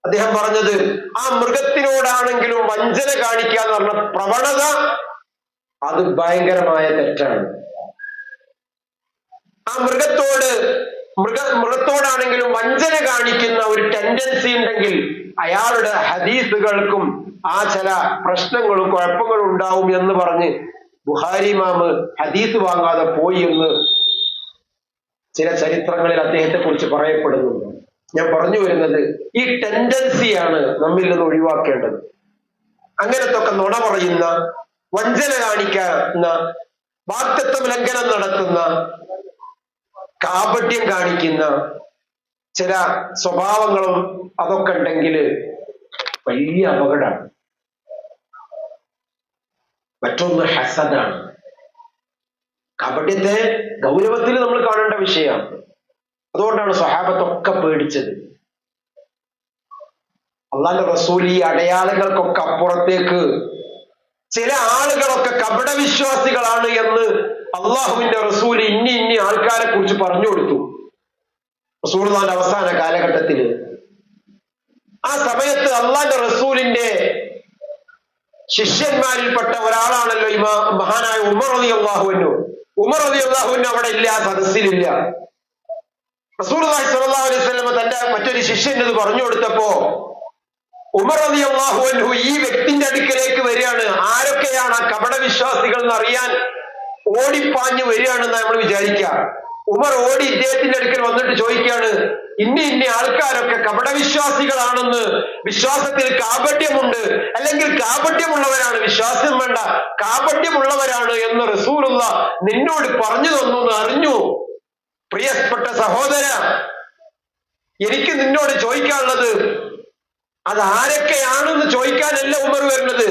അദ്ദേഹം പറഞ്ഞത്, ആ മൃഗത്തിനോടാണെങ്കിലും വഞ്ചന കാണിക്കുക എന്ന് പറഞ്ഞ പ്രവണത അത് ഭയങ്കരമായ തെറ്റാണ്. ആ മൃഗത്തോടാണെങ്കിലും വഞ്ചന കാണിക്കുന്ന ഒരു ടെൻഡൻസി ഉണ്ടെങ്കിൽ അയാളുടെ ഹദീസുകൾക്കും ആ ചില പ്രശ്നങ്ങളും കുഴപ്പങ്ങളും ഉണ്ടാവും എന്ന് പറഞ്ഞ് ബുഖാരി ഇമാമ് ഹദീസ് വാങ്ങാതെ പോയി എന്ന് ചില ചരിത്രങ്ങളിൽ അദ്ദേഹത്തെ കുറിച്ച് പറയപ്പെടുന്നുണ്ട്. ഞാൻ പറഞ്ഞു വരുന്നത് ഈ ടെൻഡൻസിയാണ് നമ്മിൽ നിന്ന് ഒഴിവാക്കേണ്ടത്. അങ്ങനത്തൊക്കെ നുണ പറയുന്ന, വഞ്ചന കാണിക്കുന്ന, വാക്തത്വ ലംഘനം നടത്തുന്ന, കാപട്യം കാണിക്കുന്ന ചില സ്വഭാവങ്ങളും അതൊക്കെ ഉണ്ടെങ്കിൽ വലിയ അപകടമാണ്. മറ്റൊന്ന് ഹസദാണ്. കാപട്യത്തെ ഗൗരവത്തിൽ നമ്മൾ കാണേണ്ട വിഷയമാണ്. അതുകൊണ്ടാണ് സ്വഹാബത്തൊക്കെ പേടിച്ചത്. അള്ളാഹുവിന്റെ റസൂൽ ഈ അടയാളങ്ങൾക്കൊക്കെ അപ്പുറത്തേക്ക് ചില ആളുകളൊക്കെ കപടവിശ്വാസികളാണ് എന്ന് അള്ളാഹുവിന്റെ റസൂൽ ഇന്ന ആൾക്കാരെ കുറിച്ച് പറഞ്ഞു കൊടുത്തു റസൂലുള്ളാഹിന്റെ അവസാന കാലഘട്ടത്തില്. ആ സമയത്ത് അള്ളാഹുവിന്റെ റസൂലിന്റെ ശിഷ്യന്മാരിൽപ്പെട്ട ഒരാളാണല്ലോ മഹാനായ ഉമർ റളിയല്ലാഹു അൻഹു. ഉമർ റളിയല്ലാഹു അൻഹു അവിടെ ഇല്ല, ആ സദസ്സിലില്ല. റസൂലുള്ളാഹി സ്വല്ലല്ലാഹു അലൈഹി വസല്ലം തന്റെ മറ്റൊരു ശിഷ്യന് ഇത് പറഞ്ഞു കൊടുത്തപ്പോ ഉമർ റളിയല്ലാഹു അൻഹു ഈ വ്യക്തിന്റെ അടുക്കലേക്ക് വരികയാണ്. ആരൊക്കെയാണ് ആ കപടവിശ്വാസികൾ എന്ന് അറിയാൻ ഓടിപ്പാഞ്ഞു വരികയാണെന്ന് നമ്മൾ വിചാരിക്കുക. ഉമർ ഓടി ഇദ്ദേഹത്തിന്റെ അടുക്കൽ വന്നിട്ട് ചോദിക്കുകയാണ്, ഇന്ന ആൾക്കാരൊക്കെ കപടവിശ്വാസികളാണെന്ന്, വിശ്വാസത്തിൽ കാപട്യമുണ്ട്, അല്ലെങ്കിൽ കാപട്യമുള്ളവരാണ്, വിശ്വാസം വേണ്ട കാപട്യമുള്ളവരാണ് എന്ന് റസൂലുള്ളാഹി നിന്നോട് പറഞ്ഞു തന്നു എന്ന് അറിഞ്ഞു. പ്രിയപ്പെട്ട സഹോദര, എനിക്ക് നിന്നോട് ചോദിക്കാനുള്ളത് അത് ആരൊക്കെയാണെന്ന് ചോദിക്കാനല്ല ഉമർ വരുന്നത്.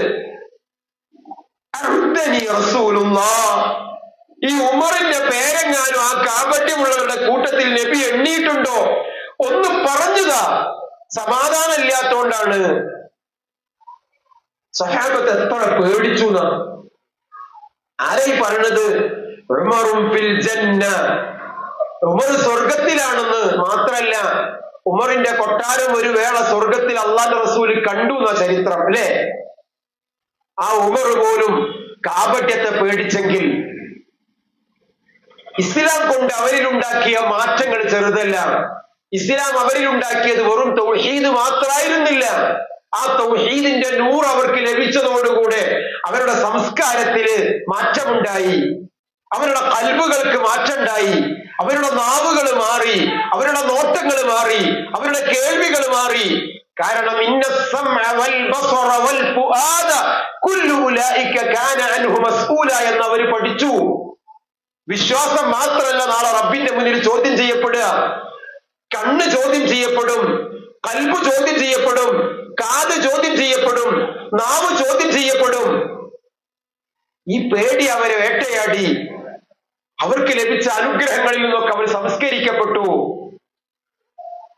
ഈ ഉമറിന്റെ പേരെങ്ങാനും ആ കാപട്യമുള്ളവരുടെ കൂട്ടത്തിൽ നബി എണ്ണിയിട്ടുണ്ടോ? ഒന്ന് പറഞ്ഞതാ. സമാധാനം ഇല്ലാത്തോണ്ടാണ്. സഹാബത്ത് എത്ര പേടിച്ചു എന്നാ. ആരായി പറയണത്? ഉമറും ഫിൽ ജന്ന, ഉമർ സ്വർഗത്തിലാണെന്ന്. മാത്രല്ല ഉമറിന്റെ കൊട്ടാരം ഒരു വേള സ്വർഗത്തിൽ അള്ളാഹുവിന്റെ റസൂൽ കണ്ടു എന്ന ചരിത്രം അല്ലേ? ആ ഉമർ പോലും കാപട്യത്തെ പേടിച്ചെങ്കിൽ ഇസ്ലാം കൊണ്ട് അവരിലുണ്ടാക്കിയ മാറ്റങ്ങൾ ചെറുതല്ല. ഇസ്ലാം അവരിലുണ്ടാക്കിയത് വെറും തൗഹീദ് മാത്രമായിരുന്നില്ല. ആ തൗഹീദിന്റെ നൂർ അവർക്ക് ലഭിച്ചതോടുകൂടെ അവരുടെ സംസ്കാരത്തില് മാറ്റമുണ്ടായി, അവരുടെ ഖൽബുകൾക്ക് മാറ്റമുണ്ടായി, അവരുടെ നാവുകൾ മാറി, അവരുടെ നോട്ടങ്ങൾ മാറി, അവരുടെ കേൾവികൾ മാറി. കാരണം ഇന്ന സമഅ വൽ ബസറ വൽ ഫുആദ കുല്ലു ഉലൈക കാന അൻഹു മസ്ഊല എന്ന് അവർ പഠിച്ചു. വിശ്വാസം മാത്രമല്ല നാളെ റബ്ബിന്റെ മുന്നിൽ ചോദ്യം ചെയ്യപ്പെടുക. കണ്ണ് ചോദ്യം ചെയ്യപ്പെടും, കൽബ് ചോദ്യം ചെയ്യപ്പെടും, കാത് ചോദ്യം ചെയ്യപ്പെടും, നാവ് ചോദ്യം ചെയ്യപ്പെടും. ഈ പേടി അവരെ വേട്ടയാടി. അവർക്ക് ലഭിച്ച അനുഗ്രഹങ്ങളിൽ നിന്നൊക്കെ അവർ സംസ്കരിക്കപ്പെട്ടു.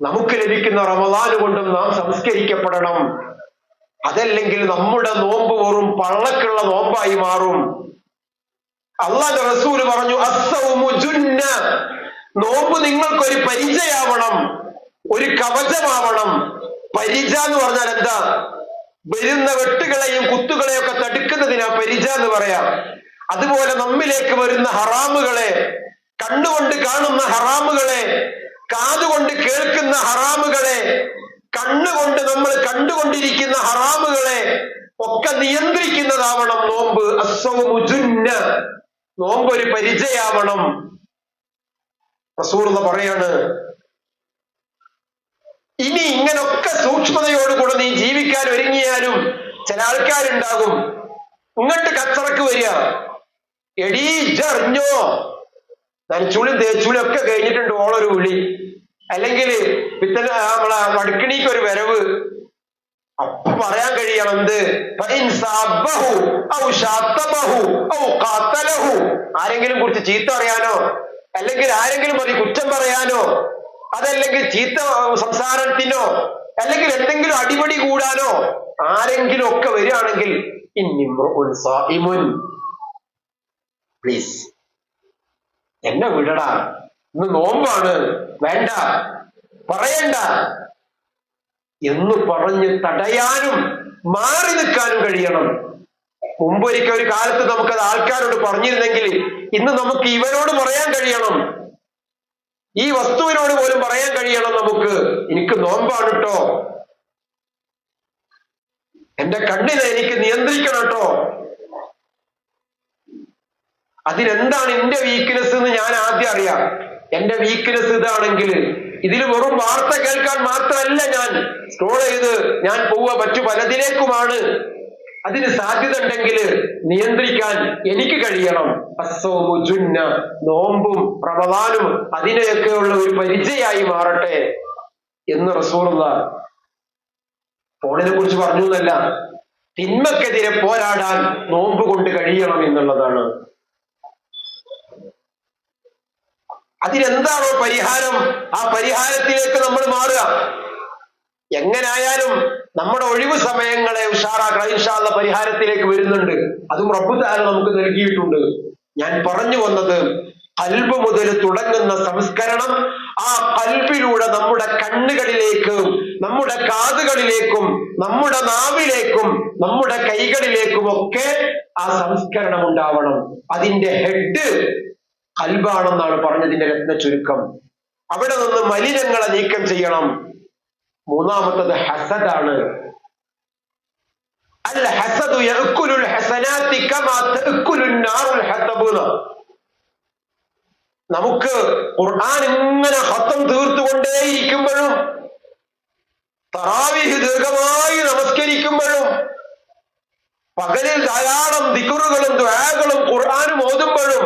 നമുക്ക് ലഭിക്കുന്ന റമദാൻ കൊണ്ടും നാം സംസ്കരിക്കപ്പെടണം. അതല്ലെങ്കിൽ നമ്മുടെ നോമ്പ് വെറും പള്ളക്കുള്ള നോമ്പായി മാറും. അല്ലാഹുവിന്റെ റസൂല് പറഞ്ഞു, അസ്സൗമു ജുന്ന, നോമ്പ് നിങ്ങൾക്കൊരു പരിചയാവണം, ഒരു കവചമാവണം. പരിച എന്ന് പറഞ്ഞാൽ എന്താ? വരുന്ന വെട്ടുകളെയും കുത്തുകളെയും ഒക്കെ തടുക്കുന്നതിനാ പരിച എന്ന് പറയാം. അതുപോലെ നമ്മിലേക്ക് വരുന്ന ഹറാമുകളെ, കണ്ണുകൊണ്ട് കാണുന്ന ഹറാമുകളെ, കാതുകൊണ്ട് കേൾക്കുന്ന ഹറാമുകളെ, കണ്ണുകൊണ്ട് നമ്മൾ കണ്ടുകൊണ്ടിരിക്കുന്ന ഹറാമുകളെ ഒക്കെ നിയന്ത്രിക്കുന്നതാവണം നോമ്പ്. അസ്സൗമു ജുന്ന, നോമ്പ് ഒരു പരിചയാവണം. റസൂലുള്ള പറയാണ്, ഇനി ഇങ്ങനൊക്കെ സൂക്ഷ്മതയോടുകൂടെ നീ ജീവിക്കാൻ ഒരുങ്ങിയാലും ചില ആൾക്കാരുണ്ടാകും ഇങ്ങോട്ട് കച്ചറക്ക് വരിക. എടീ ഇജ്ജറിഞ്ഞോ, നനച്ചുളിയും തേച്ചുളിയും ഒക്കെ കഴിഞ്ഞിട്ടുണ്ട് ഓളൊരു വിളി, അല്ലെങ്കിൽ നമ്മളെ വടുക്കിണിക്ക് ഒരു വരവ്. അപ്പൊ പറയാൻ കഴിയണം എന്ത്? ആരെങ്കിലും കുറിച്ച് ചീത്ത പറയാനോ, അല്ലെങ്കിൽ ആരെങ്കിലും മതി കുറ്റം പറയാനോ, അതല്ലെങ്കിൽ ചീത്ത സംസാരത്തിനോ, അല്ലെങ്കിൽ എന്തെങ്കിലും അടിപൊളി കൂടാനോ ആരെങ്കിലും ഒക്കെ വരികയാണെങ്കിൽ പ്ലീസ് എന്നെ വിടടാ, ഇന്ന് നോമ്പാണ്, വേണ്ട, പറയണ്ട എന്ന് പറഞ്ഞ് തടയാനും മാറി നിൽക്കാനും കഴിയണം. മുമ്പൊരിക്കൽ ഒരു കാലത്ത് നമുക്കത് ആൾക്കാരോട് പറഞ്ഞിരുന്നെങ്കിൽ ഇന്ന് നമുക്ക് ഇവരോട് പറയാൻ കഴിയണം, ഈ വസ്തുവിനോട് പോലും പറയാൻ കഴിയണം നമുക്ക്, എനിക്ക് നോമ്പാണ് കേട്ടോ, എന്റെ കണ്ണിനെ എനിക്ക് നിയന്ത്രിക്കണം കേട്ടോ. അതിനെന്താണ് എന്റെ വീക്ക്നെസ് എന്ന് ഞാൻ ആദ്യം അറിയാം. എന്റെ വീക്ക്നെസ് ഇതാണെങ്കിൽ ഇതിൽ വെറും വാർത്ത കേൾക്കാൻ മാത്രമല്ല ഞാൻ സ്ക്രോൾ ചെയ്ത് ഞാൻ പോവുക, മറ്റു പലതിലേക്കുമാണ്. അതിന് സാധ്യത ഉണ്ടെങ്കിൽ നിയന്ത്രിക്കാൻ എനിക്ക് കഴിയണം. അസ്സൗമു ജുന്ന, നോമ്പും റമദാനും അതിനെയൊക്കെയുള്ള ഒരു പരിചയമായി മാറട്ടെ എന്ന് റസൂലുള്ളാഹി ഫോണിനെ കുറിച്ച് പറഞ്ഞു എന്നല്ല, തിന്മക്കെതിരെ പോരാടാൻ നോമ്പ് കൊണ്ട് കഴിയണം എന്നുള്ളതാണ്. അതിനെന്താണോ പരിഹാരം, ആ പരിഹാരത്തിലേക്ക് നമ്മൾ മാറുക. എങ്ങനായാലും നമ്മുടെ ഒഴിവ് സമയങ്ങളെ ഉഷാറാക്കണം. ഇൻഷാ അല്ലാഹ് പരിഹാരത്തിലേക്ക് വരുന്നുണ്ട്. അതും റബ്ബ് തആല നമുക്ക് നൽകിയിട്ടുണ്ട്. ഞാൻ പറഞ്ഞു വന്നത്, ഖൽബ് മുതൽ തുടങ്ങുന്ന സംസ്കരണം ആ ഖൽബിലൂടെ നമ്മുടെ കണ്ണുകളിലേക്കും നമ്മുടെ കാതുകളിലേക്കും നമ്മുടെ നാവിലേക്കും നമ്മുടെ കൈകളിലേക്കും ഒക്കെ ആ സംസ്കരണം ഉണ്ടാവണം. അതിന്റെ ഹെഡ് ഖൽബാണെന്നാണ് പറഞ്ഞതിന്റെ രത്ന ചുരുക്കം. അവിടെ നിന്ന് മലിനങ്ങളെ നീക്കം ചെയ്യണം. മൂന്നാമത്തത് ഹസദാണ്. അൽ ഹസദു യഅ്കുലുൽ ഹസനാതി കമാ തഅ്കുലുൻ നാറുൽ ഹതബ്. നമുക്ക് ഖുർആൻ ഇങ്ങനെ ഖത്തം തീർത്തുകൊണ്ടേയിരിക്കുമ്പോഴും തറാവീഹ് ദീർഘമായി നമസ്കരിക്കുമ്പോഴും പകലിൽ ധാരാളം ദിക്റുകളും ദുആകളും ഖുർആനും ഓതുമ്പോഴും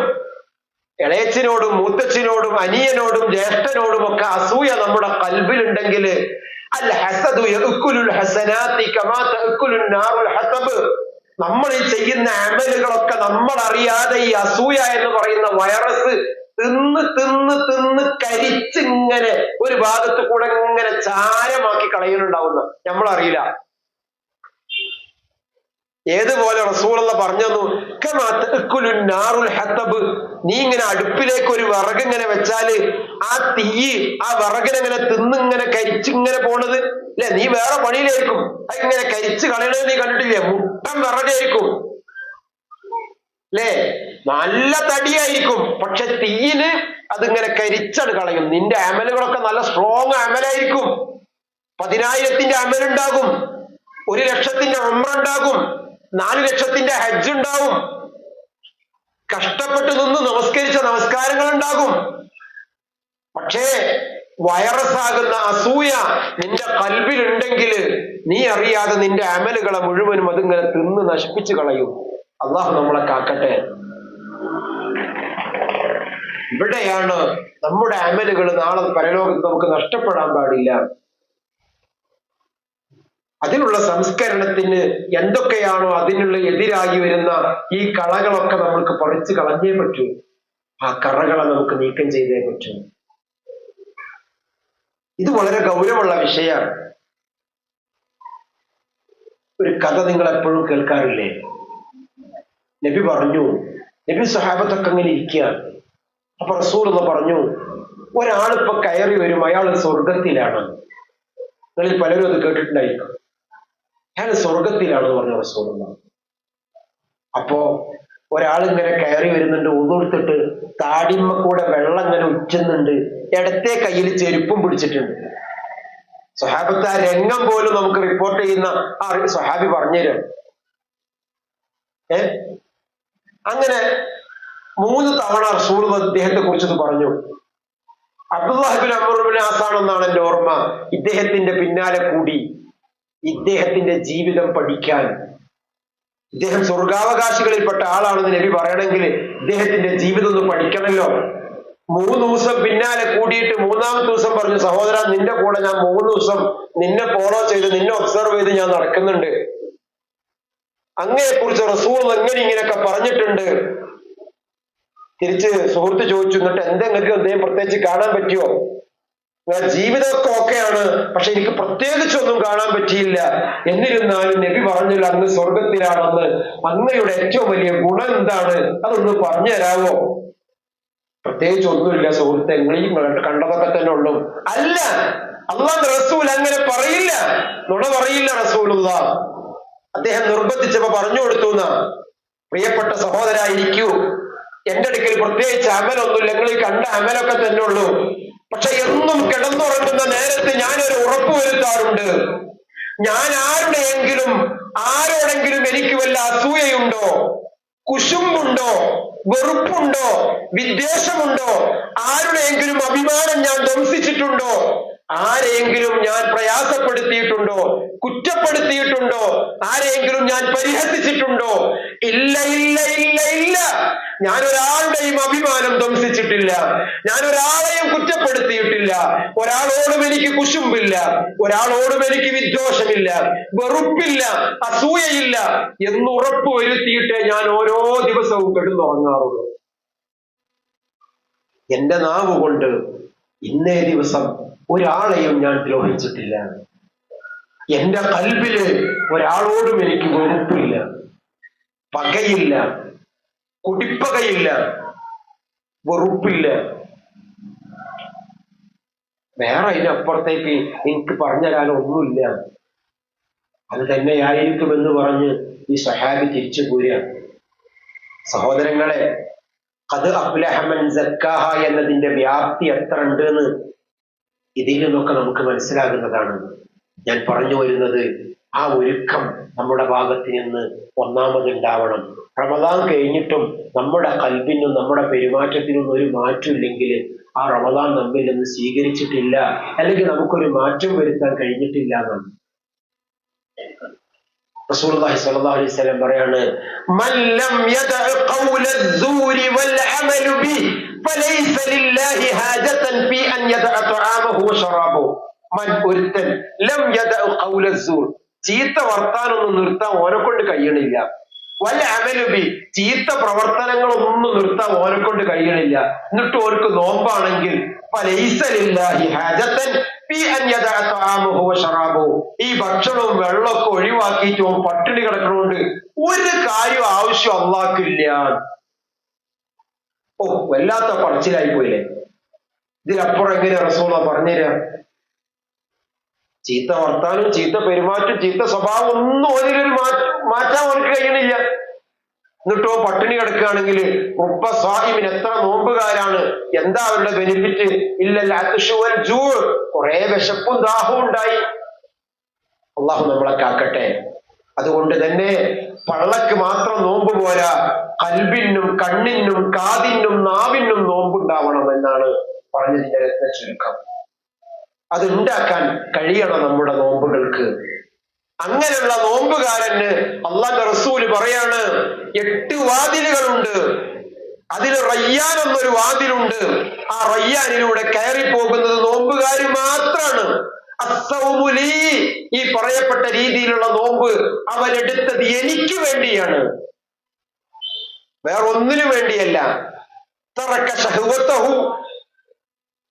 ഇളയച്ചനോടും മൂത്തച്ഛനോടും അനിയനോടും ജ്യേഷ്ഠനോടും ഒക്കെ അസൂയ നമ്മുടെ ഖൽബിലുണ്ടെങ്കിൽ അൽ ഹസദു യഅ്കുലുൽ ഹസനാതി കമാ തഅ്കുലുൻ നാറുൽ ഹതബ്. നമ്മൾ ഈ ചെയ്യുന്ന അമലുകളൊക്കെ നമ്മൾ അറിയാതെ ഈ അസൂയ എന്ന് പറയുന്ന വൈറസ് തിന്ന് തിന്ന് തിന്ന് കരിച്ചിങ്ങനെ ഒരു ഭാഗത്ത് കൂടെ ഇങ്ങനെ ചാരമാക്കി കളയുന്നുണ്ടാവുന്ന നമ്മളറിയില്ല. ഏതുപോലെ റസൂലുള്ളാഹി പറഞ്ഞു, കമാ തഅ്കുലുൻ നാറുൽ ഹതബ്. നീ ഇങ്ങനെ അടുപ്പിലേക്ക് ഒരു വിറക് ഇങ്ങനെ വെച്ചാല് ആ തീ ആ വിറകിനെങ്ങനെ തിന്നിങ്ങനെ കരിച്ചിങ്ങനെ പോണത് അല്ലെ, നീ വേറെ പണിയിലായിരിക്കും, അതിങ്ങനെ കരിച്ച് കളയണത് നീ കണ്ടിട്ടില്ലേ? മുട്ടൻ വിറകായിരിക്കും അല്ലേ, നല്ല തടിയായിരിക്കും, പക്ഷെ തീയിന് അതിങ്ങനെ കരിച്ചത് കളയും. നിന്റെ അമലുകളൊക്കെ നല്ല സ്ട്രോങ് അമലായിരിക്കും. 10,000-ന്റെ അമലുണ്ടാകും, 1,00,000-ന്റെ ഉംറ ഉണ്ടാകും, 4,00,000-ന്റെ ഹജ്ജ് ഉണ്ടാവും, കഷ്ടപ്പെട്ട് നിന്ന് നമസ്കരിച്ച നമസ്കാരങ്ങൾ ഉണ്ടാകും. പക്ഷേ വൈറസ് ആകുന്ന അസൂയ നിന്റെ കൽബിലുണ്ടെങ്കിൽ നീ അറിയാതെ നിന്റെ അമലുകളെ മുഴുവനും അതിങ്ങനെ തിന്ന് നശിപ്പിച്ചു കളയും. അള്ളാഹു നമ്മളെ കാക്കട്ടെ. ഇവിടെയാണ് നമ്മുടെ അമലുകൾ നാളെ പരലോകത്ത് നമുക്ക് നഷ്ടപ്പെടാൻ പാടില്ല. അതിനുള്ള സംസ്കരണത്തിന് എന്തൊക്കെയാണോ അതിനുള്ള എതിരായി വരുന്ന ഈ കളകളൊക്കെ നമ്മൾക്ക് പറിച്ചു കളഞ്ഞേ പറ്റൂ. ആ കറകളെ നമുക്ക് നീക്കം ചെയ്തേ പറ്റൂ. ഇത് വളരെ ഗൗരവമുള്ള വിഷയമാണ്. ഒരു കഥ നിങ്ങൾ എപ്പോഴും കേൾക്കാറില്ലേ? നബി പറഞ്ഞു, നബി സഹാബത്തൊക്കെ അങ്ങനെ ഇരിക്കുകയാണ്. അപ്പൊ റസൂലുള്ളാഹി പറഞ്ഞു, ഒരാളിപ്പോ കയറി വരും, അയാൾ സ്വർഗത്തിലാണ്. നിങ്ങളിൽ പലരും അത് കേട്ടിട്ടുണ്ടായിരിക്കും. അയാൾ സ്വർഗത്തിലാണെന്ന് പറഞ്ഞു റസൂലുള്ളാഹി. അപ്പോ ഒരാളിങ്ങനെ കയറി വരുന്നുണ്ട്, ഉടുത്തിട്ട് താടിമ്മ കൂടെ വെള്ളം ഇങ്ങനെ ഉറ്റുന്നുണ്ട്, ഇടത്തെ കയ്യിൽ ചെരുപ്പും പിടിച്ചിട്ടുണ്ട്. സ്വഹാബത്ത് ആ രംഗം പോലും നമുക്ക് റിപ്പോർട്ട് ചെയ്യുന്ന ആ സ്വഹാബി പറഞ്ഞുതരാം. അങ്ങനെ 3 തവണ റസൂൽ ഇദ്ദേഹത്തെ കുറിച്ചത് പറഞ്ഞു. അബ്ദുല്ലാഹി ഇബ്നു അംർ ഇബ്നു ആസ് ആണെന്നാണ് എൻ്റെ ഓർമ്മ. ഇദ്ദേഹത്തിന്റെ പിന്നാലെ കൂടി ഇദ്ദേഹത്തിന്റെ ജീവിതം പഠിക്കാൻ. ഇദ്ദേഹം സ്വർഗാവകാശികളിൽപ്പെട്ട ആളാണെന്ന് നബി പറയണമെങ്കിൽ ഇദ്ദേഹത്തിന്റെ ജീവിതം ഒന്ന് പഠിക്കണമല്ലോ. 3 ദിവസം പിന്നാലെ കൂടിയിട്ട് 3-ാമത്തെ ദിവസം പറഞ്ഞു, സഹോദര നിന്റെ കൂടെ ഞാൻ 3 ദിവസം നിന്നെ ഫോളോ ചെയ്ത് നിന്നെ ഒബ്സർവ് ചെയ്ത് ഞാൻ നടക്കുന്നുണ്ട്. അങ്ങയെ കുറിച്ച് റസൂൽ എങ്ങനെ ഇങ്ങനെയൊക്കെ പറഞ്ഞിട്ടുണ്ട്. തിരിച്ച് സുഹൃത്ത് ചോദിച്ചു, എന്നിട്ട് എന്തെങ്കിലും അദ്ദേഹം പ്രത്യേകിച്ച് കാണാൻ പറ്റുമോ? ജീവിതമൊക്കെ ഓക്കെയാണ്, പക്ഷെ എനിക്ക് പ്രത്യേകിച്ചൊന്നും കാണാൻ പറ്റിയില്ല. എന്നിരുന്നാലും നബി പറഞ്ഞില്ല അങ്ങ് സ്വർഗത്തിലാണെന്ന്. അങ്ങയുടെ ഏറ്റവും വലിയ ഗുണം എന്താണ്? അതൊന്ന് പറഞ്ഞു തരാമോ? പ്രത്യേകിച്ച് ഒന്നുമില്ല സുഹൃത്തെ, എങ്ങളീ കണ്ടതൊക്കെ തന്നെ ഉള്ളൂ. അല്ല, അല്ലാഹുവിന്റെ റസൂൽ അങ്ങനെ പറയില്ല, നുണ പറയില്ല റസൂലുള്ളാഹ്. അദ്ദേഹം നിർബന്ധിച്ചപ്പോ പറഞ്ഞു കൊടുത്തു എന്നാ, പ്രിയപ്പെട്ട സഹോദരായിരിക്കൂ, എന്റെ അടുക്കൽ പ്രത്യേകിച്ച് അമലൊന്നുമില്ല, നിങ്ങൾ ഈ കണ്ട അമലൊക്കെ തന്നെ ഉള്ളൂ. പക്ഷെ എന്നും കിടന്നുറങ്ങുന്ന നേരത്ത് ഞാനൊരു ഉറപ്പ് വരുത്താറുണ്ട്. ഞാൻ ആരോടെങ്കിലും എനിക്ക് വല്ല അസൂയയുണ്ടോ, കുശുമ്പുണ്ടോ, വെറുപ്പുണ്ടോ, വിദ്വേഷമുണ്ടോ, ആരുടെയെങ്കിലും അഭിമാനം ഞാൻ ധ്വംസിച്ചിട്ടുണ്ടോ, ആരെയെങ്കിലും ഞാൻ പ്രയാസപ്പെടുത്തിയിട്ടുണ്ടോ, കുറ്റപ്പെടുത്തിയിട്ടുണ്ടോ, ആരെയെങ്കിലും ഞാൻ പരിഹസിച്ചിട്ടുണ്ടോ? ഇല്ല ഇല്ല ഇല്ല ഇല്ല. ഞാൻ ഒരാളുടെയും അഭിമാനം ധ്വംസിച്ചിട്ടില്ല, ഞാൻ ഒരാളെയും കുറ്റപ്പെടുത്തിയിട്ടില്ല, ഒരാളോടും എനിക്ക് കുശുമ്പില്ല, ഒരാളോടും എനിക്ക് വിദ്വേഷമില്ല, വെറുപ്പില്ല, അസൂയയില്ല എന്നുറപ്പ് വരുത്തിയിട്ടേ ഞാൻ ഓരോ ദിവസവും കിടന്നുറങ്ങാറുള്ളൂ. എന്റെ നാവ് കൊണ്ട് ഇന്നേ ദിവസം ഒരാളെയും ഞാൻ ദ്രോഹിച്ചിട്ടില്ല. എന്റെ കൽബില് ഒരാളോടും എനിക്ക് വെറുപ്പില്ല, പകയില്ല, കുടിപ്പകയില്ല, വെറുപ്പില്ല. വേറെ അതിനപ്പുറത്തേക്ക് എനിക്ക് പറഞ്ഞുതരാൻ ഒന്നുമില്ല. അത് തന്നെയായിരിക്കുമെന്ന് പറഞ്ഞ് ഈ സ്വഹാബി തിരിച്ചു പോരുക. സഹോദരങ്ങളെ, ഖദ് അഫ്ലഹ മൻ സക്കാഹ എന്നതിന്റെ വ്യാപ്തി എത്ര ഉണ്ട് എന്ന് ഇതിൽ നിന്നൊക്കെ നമുക്ക് മനസ്സിലാകുന്നതാണ്. ഞാൻ പറഞ്ഞു വരുന്നത്, ആ ഒരുക്കം നമ്മുടെ ഭാഗത്ത് നിന്ന് ഒന്നാമതുണ്ടാവണം. റമദാൻ കഴിഞ്ഞിട്ടും നമ്മുടെ കൽബിനും നമ്മുടെ പെരുമാറ്റത്തിനും ഒരു മാറ്റമില്ലെങ്കിൽ ആ റമദാൻ നമ്മിൽ നിന്ന് സ്വീകരിച്ചിട്ടില്ല, അല്ലെങ്കിൽ നമുക്കൊരു മാറ്റം വരുത്താൻ കഴിഞ്ഞിട്ടില്ല എന്നാണ്. റസൂലുള്ളാഹി സ്വല്ലല്ലാഹു അലൈഹി വസല്ലം പറയാണ്, മൻ ലം യദഅ ഖൗല അസ്സൂരി വൽ അമലു ബി ഫലൈസ ലില്ലാഹി ഹാജതൻ ഫീ അൻ യദഅ തആമഹു വശറാബഹു. മൻ ഒരുത്തൻ ലം യദഅ ഖൗല അസ്സൂർ, ചീത്ത വർത്താനൊന്നും നിർത്താൻ ഓനെ കൊണ്ട് കഴിയണില്ല, വൽ അമലു ബി, ചീത്ത പ്രവർത്തനങ്ങളൊന്നും നിർത്താൻ ഓനെ കൊണ്ട് കഴിയണില്ല, എന്നിട്ട് ഓർക്ക് നോമ്പാണെങ്കിൽ ഫലൈസ ലില്ലാഹി ഹാജതൻ ഫീ അൻ യദഅ തആമഹു വശറാബഹു, ഈ ഭക്ഷണവും വെള്ളമൊക്കെ ഒഴിവാക്കിയിട്ട് ഓൻ പട്ടിണി കിടക്കണോണ്ട് ഒരു കാര്യം ആവശ്യം അള്ളാഹ്ക്കില്ല. ഓ, വല്ലാത്ത പറച്ചിലായി പോയില്ലേ. ഇതിലപ്പുറം എങ്ങനെ റസൂലുള്ളാഹി പറഞ്ഞുതരാ? ചീത്ത വർത്താനം, ചീത്ത പെരുമാറ്റം, ചീത്ത സ്വഭാവം ഒന്നും ഓനിലൊരു മാറ്റാൻ ഓനക്ക് കഴിയണില്ല. എന്നിട്ടോ പട്ടിണി കിടക്കുകയാണെങ്കിൽ ഉപ്പ സ്വാഹിമിന് എത്ര നോമ്പുകാരാണ്, എന്താ അവരുടെ ബെനിഫിറ്റ്? ഇല്ലല്ല അത്ഷുവൽ ജൂ, കുറെ വിശപ്പും ദാഹവും ഉണ്ടായി. അള്ളാഹു നമ്മളെ കാക്കട്ടെ. അതുകൊണ്ട് തന്നെ പള്ളക്ക് മാത്രം നോമ്പ് പോരാ, കൽബിനും കണ്ണിനും കാതിനും നാവിനും നോമ്പുണ്ടാവണം എന്നാണ് പറഞ്ഞതിന്റെ ചുരുക്കം. അത് ഉണ്ടാക്കാൻ കഴിയണം നമ്മുടെ നോമ്പുകൾക്ക്. അങ്ങനെയുള്ള നോമ്പുകാരന് അള്ളാഹുവിന്റെ റസൂല് പറയാണ്, 8 വാതിലുകളുണ്ട്. അതിൽ റയ്യാൻ എന്നൊരു വാതിലുണ്ട്. ആ റയ്യാനിലൂടെ കയറി പോകുന്നത് നോമ്പുകാർ മാത്രാണ്. അസ്സൗമുലി, ഈ പറയപ്പെട്ട രീതിയിലുള്ള നോമ്പ് അവരെടുത്തത് എനിക്ക് വേണ്ടിയാണ്, വേറൊന്നിനു വേണ്ടിയല്ല. തറക ശഹവതഹു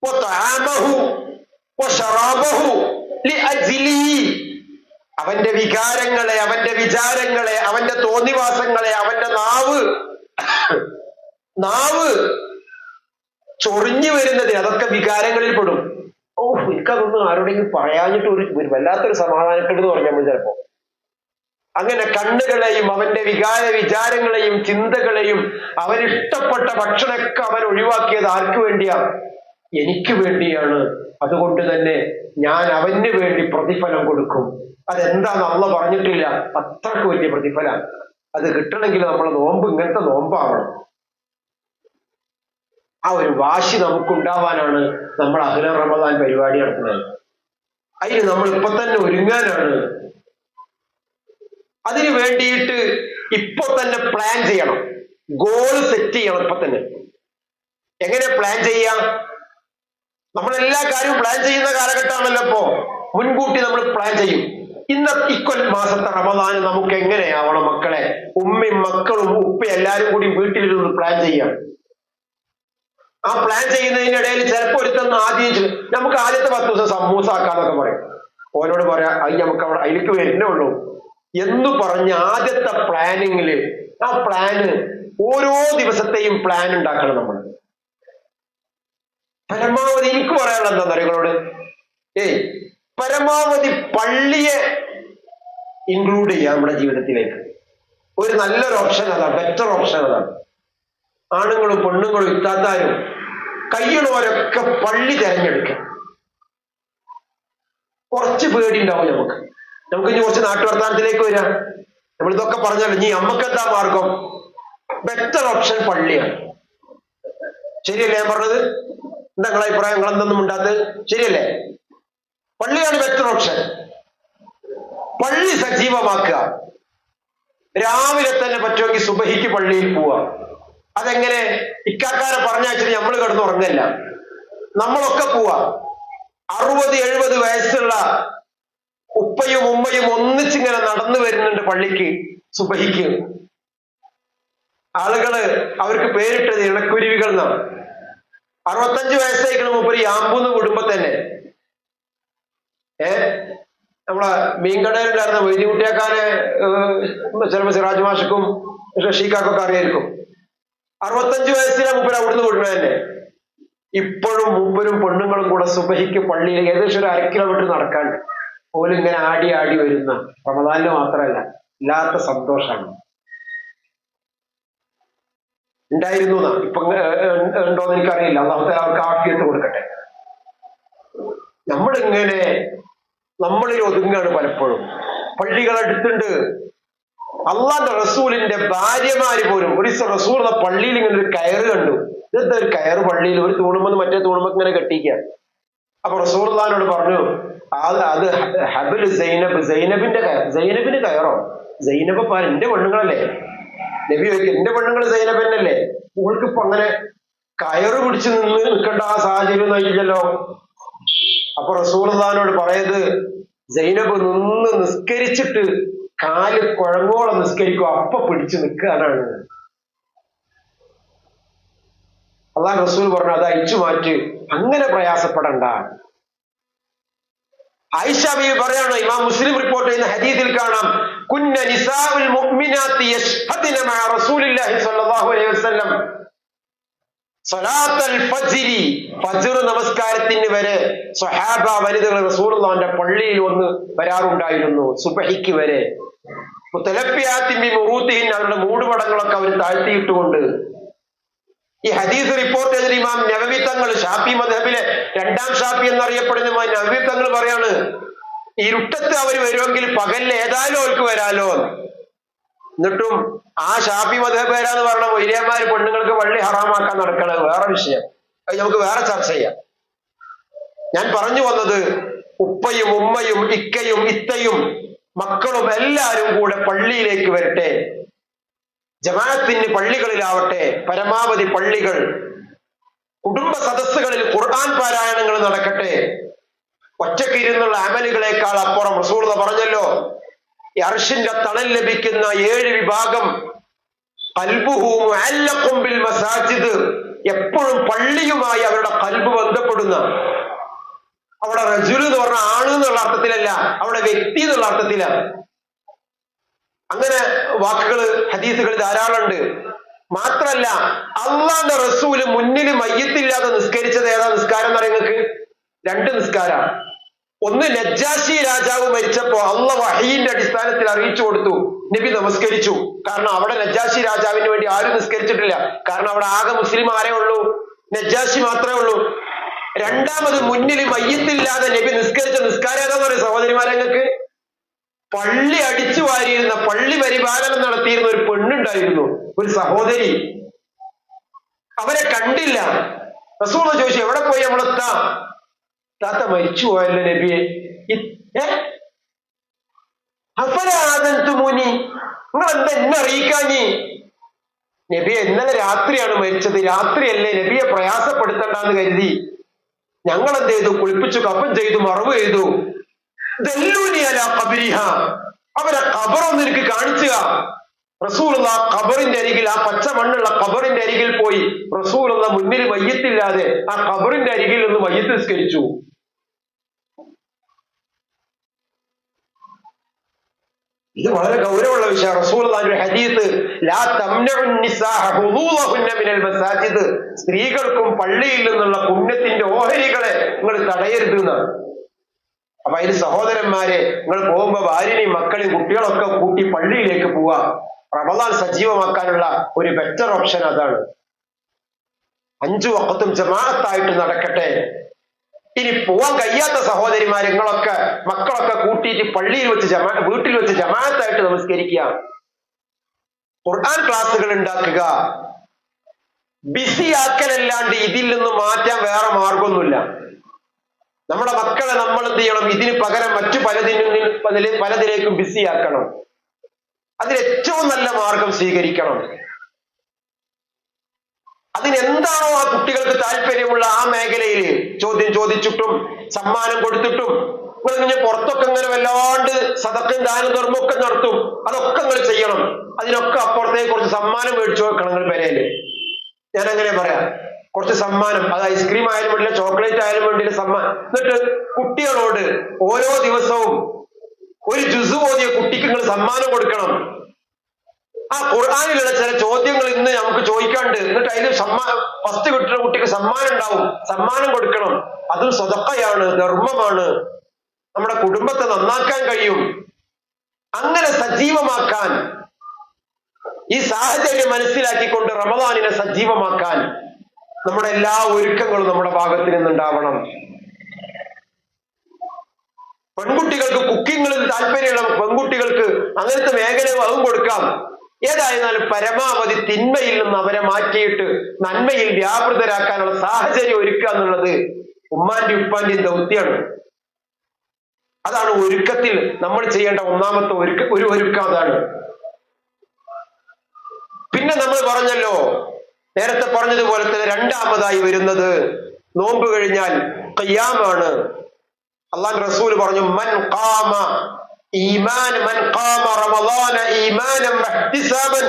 വതആമഹു വശറാബഹു ലിഅജ്ലി, അവന്റെ വികാരങ്ങളെ, അവന്റെ വിചാരങ്ങളെ, അവന്റെ തോന്നിവാസങ്ങളെ, അവന്റെ നാവ് ചൊറിഞ്ഞു വരുന്നത്, അതൊക്കെ വികാരങ്ങളിൽ പെടും. എനിക്കതൊന്നും ആരോടെങ്കിലും പറയാഞ്ഞിട്ട് ഒരു വല്ലാത്തൊരു സമാധാനക്കേടെന്ന് പറഞ്ഞാൽ മതി ചിലപ്പോ. അങ്ങനെ കണ്ണുകളെയും അവന്റെ വിചാരങ്ങളെയും ചിന്തകളെയും അവനിഷ്ടപ്പെട്ട ഭക്ഷണമൊക്കെ അവൻ ഒഴിവാക്കിയത് ആർക്ക് വേണ്ടിയാ? എനിക്ക് വേണ്ടിയാണ്. അതുകൊണ്ട് തന്നെ ഞാൻ അവന് വേണ്ടി പ്രതിഫലം കൊടുക്കും. അതെന്താന്ന് അള്ളാഹ് പറഞ്ഞിട്ടില്ല. അത്രക്ക് വലിയ പ്രതിഫലം. അത് കിട്ടണമെങ്കിൽ നമ്മളെ നോമ്പ് ഇങ്ങനത്തെ നോമ്പാവണം. ആ ഒരു വാശി നമുക്കുണ്ടാവാനാണ് നമ്മൾ അഹ്ല റമദാൻ പരിപാടി നടത്തുന്നത്. അതിന് നമ്മൾ ഇപ്പൊ തന്നെ ഒരുങ്ങാനാണ്. അതിന് വേണ്ടിയിട്ട് ഇപ്പൊ തന്നെ പ്ലാൻ ചെയ്യണം, ഗോള് സെറ്റ് ചെയ്യണം ഇപ്പൊ തന്നെ. എങ്ങനെ പ്ലാൻ ചെയ്യാം? നമ്മളെല്ലാ കാര്യവും പ്ലാൻ ചെയ്യുന്ന കാലഘട്ടമാണല്ലോ ഇപ്പോ. മുൻകൂട്ടി നമ്മൾ പ്ലാൻ ചെയ്യും. ഇക്കൊൽ മാസത്തെ റമദാന് നമുക്ക് എങ്ങനെയാവണം മക്കളെ? ഉമ്മയും മക്കളും ഉപ്പയും എല്ലാരും കൂടി വീട്ടിലിരുന്ന് പ്ലാൻ ചെയ്യാം. ആ പ്ലാൻ ചെയ്യുന്നതിന്റെ ഇടയിൽ ചിലപ്പോൾ ഒരുത്തന്ന് നമുക്ക് ആദ്യത്തെ 10 ദിവസം സമൂസ ആക്കാന്നൊക്കെ പറയും. ഓനോട് പറയാം, അത് നമുക്ക് അവിടെ അതിലേക്ക് വരുന്നേ ഉള്ളൂ എന്ന് പറഞ്ഞ് ആദ്യത്തെ പ്ലാനിങ്ങില് ആ പ്ലാന് ഓരോ ദിവസത്തെയും പ്ലാൻ ഉണ്ടാക്കണം നമ്മൾ. പരമാവധി എനിക്ക് പറയാനുള്ള എന്താ നിങ്ങളോട്, പരമാവധി പള്ളിയെ ഇൻക്ലൂഡ് ചെയ്യാം നമ്മുടെ ജീവിതത്തിലേക്ക്. ഒരു നല്ലൊരു ഓപ്ഷൻ അതാണ്, ബെറ്റർ ഓപ്ഷൻ അതാണ്. ആണുങ്ങളും പെണ്ണുങ്ങളും ഇത്താത്താരും കയ്യുള്ളവരൊക്കെ പള്ളി തിരഞ്ഞെടുക്കാം. കുറച്ച് പേടി ഉണ്ടാവും നമുക്ക് ഇനി കുറച്ച് നാട്ടുവർത്താനത്തിലേക്ക് വരാം. നമ്മളിതൊക്കെ പറഞ്ഞാലും ഇനി നമ്മക്കെന്താ മാർഗം? ബെറ്റർ ഓപ്ഷൻ പള്ളിയാണ്. ശരിയല്ലേ ഞാൻ പറഞ്ഞത്? എന്താ നിങ്ങളെ അഭിപ്രായം? നിങ്ങളെന്തൊന്നും ഉണ്ടാത്തത് ശരിയല്ലേ? പള്ളിയാണ് ബെറ്റർ ഓപ്ഷൻ. പള്ളി സജീവമാക്കുക. രാവിലെ തന്നെ പറ്റുമെങ്കിൽ സുബഹിക്ക് പള്ളിയിൽ പോവുക. അതെങ്ങനെ? ഇക്കാക്കാരെ പറഞ്ഞയച്ചിട്ട് നമ്മൾ കിടന്നുറങ്ങല്ല, നമ്മളൊക്കെ പോവാ. 60-70 വയസ്സുള്ള ഉപ്പയും ഉമ്മയും ഒന്നിച്ചിങ്ങനെ നടന്നു വരുന്നുണ്ട് പള്ളിക്ക് സുബഹിക്ക്. ആളുകള് അവർക്ക് പേരിട്ടത് ഇണക്കുരുവികൾ എന്നാണ്. 65 വയസ്സായിക്കണം മൂപ്പര് യാമ്പൂന്ന് കുടുംബം തന്നെ. നമ്മളെ മീൻകടയിലുണ്ടായിരുന്ന വൈദ്യുകുട്ടിയാക്കാനെ ചിലപ്പോ സിറാജ് മാഷക്കും ഷീഖാക്കൊക്കെ അറിയായിരിക്കും. 65 വയസ്സിലാണ് മൂപ്പര് അവിടുന്ന് വിടുന്നത് തന്നെ. ഇപ്പോഴും മൂപ്പരും പെണ്ണുങ്ങളും കൂടെ സുബഹിക്ക് പള്ളിയിൽ ഏകദേശം ഒരു 1/2 കിലോമീറ്റർ നടക്കാണ്ട് പോലും ഇങ്ങനെ ആടി വരുന്ന, റമദാനില് മാത്രമല്ല, ഇല്ലാത്ത സന്തോഷമാണ്. ഉണ്ടായിരുന്നു ഇപ്പൊ ഉണ്ടോന്ന് എനിക്കറിയില്ല. അള്ളാഹു അവർക്ക് ആഫിയത്ത് കൊടുക്കട്ടെ. നമ്മളിൽ ഒതുങ്ങാണ് പലപ്പോഴും. പള്ളികൾ അടുത്തുണ്ട്. അള്ളാന്റെ റസൂലിന്റെ ഭാര്യമാര് പോലും ഒരു റസൂൽ പള്ളിയിൽ ഇങ്ങനെ ഒരു കയറ് കണ്ടു. ഇതെന്താ ഒരു കയറ് പള്ളിയിൽ? ഒരു തൂണുമെന്ന് മറ്റേ തൂണുമ്പോ ഇങ്ങനെ കെട്ടിക്കുക. അപ്പൊ റസൂലുള്ളാഹിനോട് പറഞ്ഞു, അത് ഹബില് സൈനബിന്റെ കയർ. സൈനബിന് കയറോ? സൈനബ് എന്റെ പെണ്ണുങ്ങളല്ലേ? നബി ചോദിക്കും, എന്റെ പെണ്ണുങ്ങൾ സൈനബന്നല്ലേ? നിങ്ങൾക്ക് ഇപ്പൊ അങ്ങനെ കയറ് പിടിച്ച് നിൽക്കേണ്ട ആ സാഹചര്യം ഇല്ലല്ലോ. അപ്പൊ റസൂലുള്ളാഹിനോട് പറയത്, സൈനബ് നിന്ന് നിസ്കരിച്ചിട്ട് കാല് കുഴങ്ങോളം നിസ്കരിക്കും, അപ്പൊ പിടിച്ചു നിൽക്കാനാണ്. അള്ളാഹു റസൂൽ പറഞ്ഞു, അത് അയച്ചു മാറ്റ്, അങ്ങനെ പ്രയാസപ്പെടണ്ട. ആയിഷ ബീവി പറയാണ്, ഇമാം മുസ്ലിം റിപ്പോർട്ട് ചെയ്യുന്ന ഹദീസിൽ കാണാം, കുന്ന നിസാഉൽ മുഅ്മിനാത്തി യശ്ഹദിന മഅ റസൂലില്ലാഹി സ്വല്ലല്ലാഹു അലൈഹി വസല്ലം സ്വലാത്തുൽ ഫജ്രി, ഫജ്ർ നമസ്കാരത്തിന് വരെ സ്വഹാബ വനിതകൾ റസൂലുള്ളാഹിന്റെ പള്ളിയിൽ വന്ന് വരാറുണ്ടായിരുന്നു, സുബഹിക്ക് വരെ. മുതലഫിയാത്തിൻ ബിമുറൂതിഹിൻ, അവരുടെ മൂടുപടങ്ങളൊക്കെ അവർ താഴ്ത്തിയിട്ടുകൊണ്ട്. ഈ ഹദീസ് റിപ്പോർട്ട് ചെയ്ത ഇമാം നവവി തങ്ങൾ, ഷാഫി മദ്ഹബിലെ 2ാം ഷാഫി എന്നറിയപ്പെടുന്ന ഇമാം നവവി തങ്ങൾ പറയാണ്, ഇരുട്ടത്ത് അവർ വരുമെങ്കിൽ പകലിൽ ഏതായാലും അവർക്ക് വരാലോ. എന്നിട്ടും ആ ഷാഫി മദ്ഹബ് വരാന്ന് പറഞ്ഞ മൊയ്ലിയന്മാര് പെണ്ണുങ്ങൾക്ക് പള്ളി ഹറാമാക്കാൻ നടക്കണത് വേറെ വിഷയം. അത് നമുക്ക് വേറെ ചർച്ച ചെയ്യാം. ഞാൻ പറഞ്ഞു വന്നത്, ഉപ്പയും ഉമ്മയും ഇക്കയും ഇത്തയും മക്കളും എല്ലാവരും കൂടെ പള്ളിയിലേക്ക് വരട്ടെ. ജമാഅത്തിന് പള്ളികളിലാവട്ടെ, പരമാവധി പള്ളികൾ, കുടുംബ സദസ്സുകളിൽ ഖുർആൻ പാരായണങ്ങൾ നടക്കട്ടെ. ഒറ്റയ്ക്ക് ഇരുന്നുള്ള അമലുകളെക്കാൾ അപ്പുറം റസൂൽ പറഞ്ഞല്ലോ, അർശിന്റെ തണൽ ലഭിക്കുന്ന 7 വിഭാഗം ഖൽബുഹു മുഅല്ലഖും ബിൽ മസാജിദ്, എപ്പോഴും പള്ളിയുമായി അവരുടെ ഖൽബ് ബന്ധപ്പെടുന്ന, അവിടെ റജുൽ എന്ന് പറഞ്ഞ ആണ് എന്നുള്ള അർത്ഥത്തിലല്ല, അവിടെ വ്യക്തി എന്നുള്ള അർത്ഥത്തിലാണ്. അങ്ങനെ വാക്കുകൾ ഹദീസുകൾ ധാരാളമുണ്ട്. മാത്രല്ല അള്ളാന്റെ റസൂല് മുന്നിൽ മയ്യത്തില്ലാതെ നിസ്കരിച്ചത് ഏതാ നിസ്കാരം എന്ന് പറയുന്നത്? 2 നിസ്കാരമാണ്. ഒന്ന്, നജ്ജാശി രാജാവ് മരിച്ചപ്പോ അള്ളാഹ് വഹീന്റെ അടിസ്ഥാനത്തിൽ അറിയിച്ചു കൊടുത്തു, നബി നമസ്കരിച്ചു. കാരണം അവിടെ നജ്ജാശി രാജാവിന് വേണ്ടി ആരും നിസ്കരിച്ചിട്ടില്ല. കാരണം അവിടെ ആകെ മുസ്ലിം ആരേ ഉള്ളൂ? നജ്ജാശി മാത്രമേ ഉള്ളൂ. രണ്ടാമത്, മുന്നിൽ മയ്യത്തില്ലാതെ നബി നിസ്കരിച്ച നിസ്കാരം ഏതാന്ന് പറയും സഹോദരിമാരെ നിങ്ങൾക്ക്? പള്ളി അടിച്ചു വാരിയിരുന്ന, പള്ളി പരിപാലനം നടത്തിയിരുന്ന ഒരു പെണ്ണുണ്ടായിരുന്നു, ഒരു സഹോദരി. അവരെ കണ്ടില്ല. റസൂൽ ചോദിച്ചു, എവിടെ പോയി നമ്മളെത്താ? താത്ത മരിച്ചു പോയല്ലോ നബിയെ. അപ്പരാതന്തുമൂനി, നിങ്ങൾ എന്താ എന്നെ അറിയിക്കാഞ്ഞി? നബിയെ ഇന്നലെ രാത്രിയാണ് മരിച്ചത്, രാത്രിയല്ലേ, നബിയെ പ്രയാസപ്പെടുത്തണ്ടെന്ന് കരുതി ഞങ്ങൾ എന്ത് ചെയ്തു? കുളിപ്പിച്ചു, കഫൻ ചെയ്തു, മറവ് ചെയ്തു. ദല്ലൂനിയല ഖബരിഹ, അവരെ ഖബറൊന്ന് എനിക്ക് കാണിച്ചുക. റസൂലുള്ള ഖബറിന്റെ അരികിൽ, ആ പച്ച മണ്ണുള്ള ഖബറിന്റെ അരികിൽ പോയി റസൂലുള്ള മുന്നിൽ മയ്യത്തില്ലാതെ ആ ഖബറിന്റെ അരികിൽ നിന്ന് മയ്യത്ത് നിസ്കരിച്ചു. ഇത് വളരെ ഗൗരവമുള്ള വിഷയം. റസൂലുള്ളാഹിയുടെ ഹദീസ്, ലാ തംനഉ നിസാഅ ഹുദൂദഹുന്ന മിനൽ മസാജിദ്, സ്ത്രീകൾക്കും പള്ളിയിൽ നിന്നുള്ള പുണ്യത്തിന്റെ ഓഹരികളെ നിങ്ങൾ തടയരുത് എന്നാണ്. അപ്പൊ അതിന് സഹോദരന്മാരെ, നിങ്ങൾ പോകുമ്പോ ഭാര്യനെയും മക്കളെയും കുട്ടികളൊക്കെ കൂട്ടി പള്ളിയിലേക്ക് പോവാ. റമദാൻ സജീവമാക്കാനുള്ള ഒരു ബെറ്റർ ഓപ്ഷൻ അതാണ്. 5 വഖത്തും ജമാഅത്തായിട്ട് നടക്കട്ടെ. ഇനി പോവാൻ കഴിയാത്ത സഹോദരിമാരെ, നിങ്ങളൊക്കെ മക്കളൊക്കെ കൂട്ടിയിട്ട് പള്ളിയിൽ വെച്ച് വീട്ടിൽ വെച്ച് ജമാഅത്തായിട്ട് നമസ്കരിക്കുക. ഖുർആൻ ക്ലാസ്സുകൾ ഉണ്ടാക്കുക. ബിസി ആക്കലല്ലാണ്ട് ഇതിൽ നിന്ന് മാറ്റാൻ വേറെ മാർഗമൊന്നുമില്ല. നമ്മുടെ മക്കളെ നമ്മൾ എന്ത് ചെയ്യണം? ഇതിന് പകരം മറ്റു പലതിലേക്കും ബിസി ആക്കണം. അതിന് ഏറ്റവും നല്ല മാർഗം സ്വീകരിക്കണം. അതിനെന്താണോ ആ കുട്ടികൾക്ക് താല്പര്യമുള്ള ആ മേഖലയിൽ ചോദ്യം ചോദിച്ചിട്ടും സമ്മാനം കൊടുത്തിട്ടും, നിങ്ങൾ പുറത്തൊക്കെ ഇങ്ങനെ വല്ലാണ്ട് സദക്കും ദാനം ധർമ്മമൊക്കെ നടത്തും, അതൊക്കെ നിങ്ങൾ ചെയ്യണം. അതിനൊക്കെ അപ്പുറത്തേക്ക് കുറച്ച് സമ്മാനം മേടിച്ചു വെക്കണം നിങ്ങൾ പെരയില്. ഞാൻ അങ്ങനെ പറയാം, കുറച്ച് സമ്മാനം, അത് ഐസ്ക്രീം ആയാലും വേണ്ടില്ല, ചോക്ലേറ്റ് ആയാലും വേണ്ടില്ല, സമ്മാനം. എന്നിട്ട് കുട്ടികളോട് ഓരോ ദിവസവും ഒരു ജുസ് ഓതിയ കുട്ടിക്ക് നിങ്ങൾ സമ്മാനം കൊടുക്കണം. ആ ഖുർആനിലുള്ള ചില ചോദ്യങ്ങൾ ഇന്ന് നമുക്ക് ചോദിക്കാണ്ട്, എന്നിട്ട് അതിന് ഫസ്റ്റ് കിട്ടുന്ന കുട്ടിക്ക് സമ്മാനം ഉണ്ടാവും, സമ്മാനം കൊടുക്കണം. അതും സ്വതക്കയാണ്, ധർമ്മമാണ്, നമ്മുടെ കുടുംബത്തെ നന്നാക്കാൻ കഴിയും. അങ്ങനെ സജീവമാക്കാൻ, ഈ സാഹചര്യം മനസ്സിലാക്കിക്കൊണ്ട് റമദാനിനെ സജീവമാക്കാൻ നമ്മുടെ എല്ലാ ഒരുക്കങ്ങളും നമ്മുടെ ഭാഗത്ത് നിന്നുണ്ടാവണം. പെൺകുട്ടികൾക്ക് കുക്കിങ്ങിൽ താല്പര്യമുള്ള പെൺകുട്ടികൾക്ക് അങ്ങനത്തെ മേഖലയും അതും കൊടുക്കാം. ഏതായിരുന്നാലും പരമാവധി തിന്മയിൽ നിന്ന് അവരെ മാറ്റിയിട്ട് നന്മയിൽ വ്യാപൃതരാക്കാനുള്ള സാഹചര്യം ഒരുക്കുക എന്നുള്ളത് ഉമ്മാന്റെയും ഉപ്പാന്റെയും ദൗത്യമാണ്. അതാണ് ഒരുക്കത്തിൽ നമ്മൾ ചെയ്യേണ്ട ഒന്നാമത്തെ ഒരുക്കം അതാണ്. പിന്നെ നമ്മൾ പറഞ്ഞല്ലോ, നേരത്തെ പറഞ്ഞതുപോലെ തന്നെ രണ്ടാമതായി വരുന്നത് നോമ്പ് കഴിഞ്ഞാൽ ഖിയാമാണ്. അല്ലാഹു റസൂൽ പറഞ്ഞു, മൻ ഖാമ റമളാന ഈമാനൻ വഹ്തിസാബൻ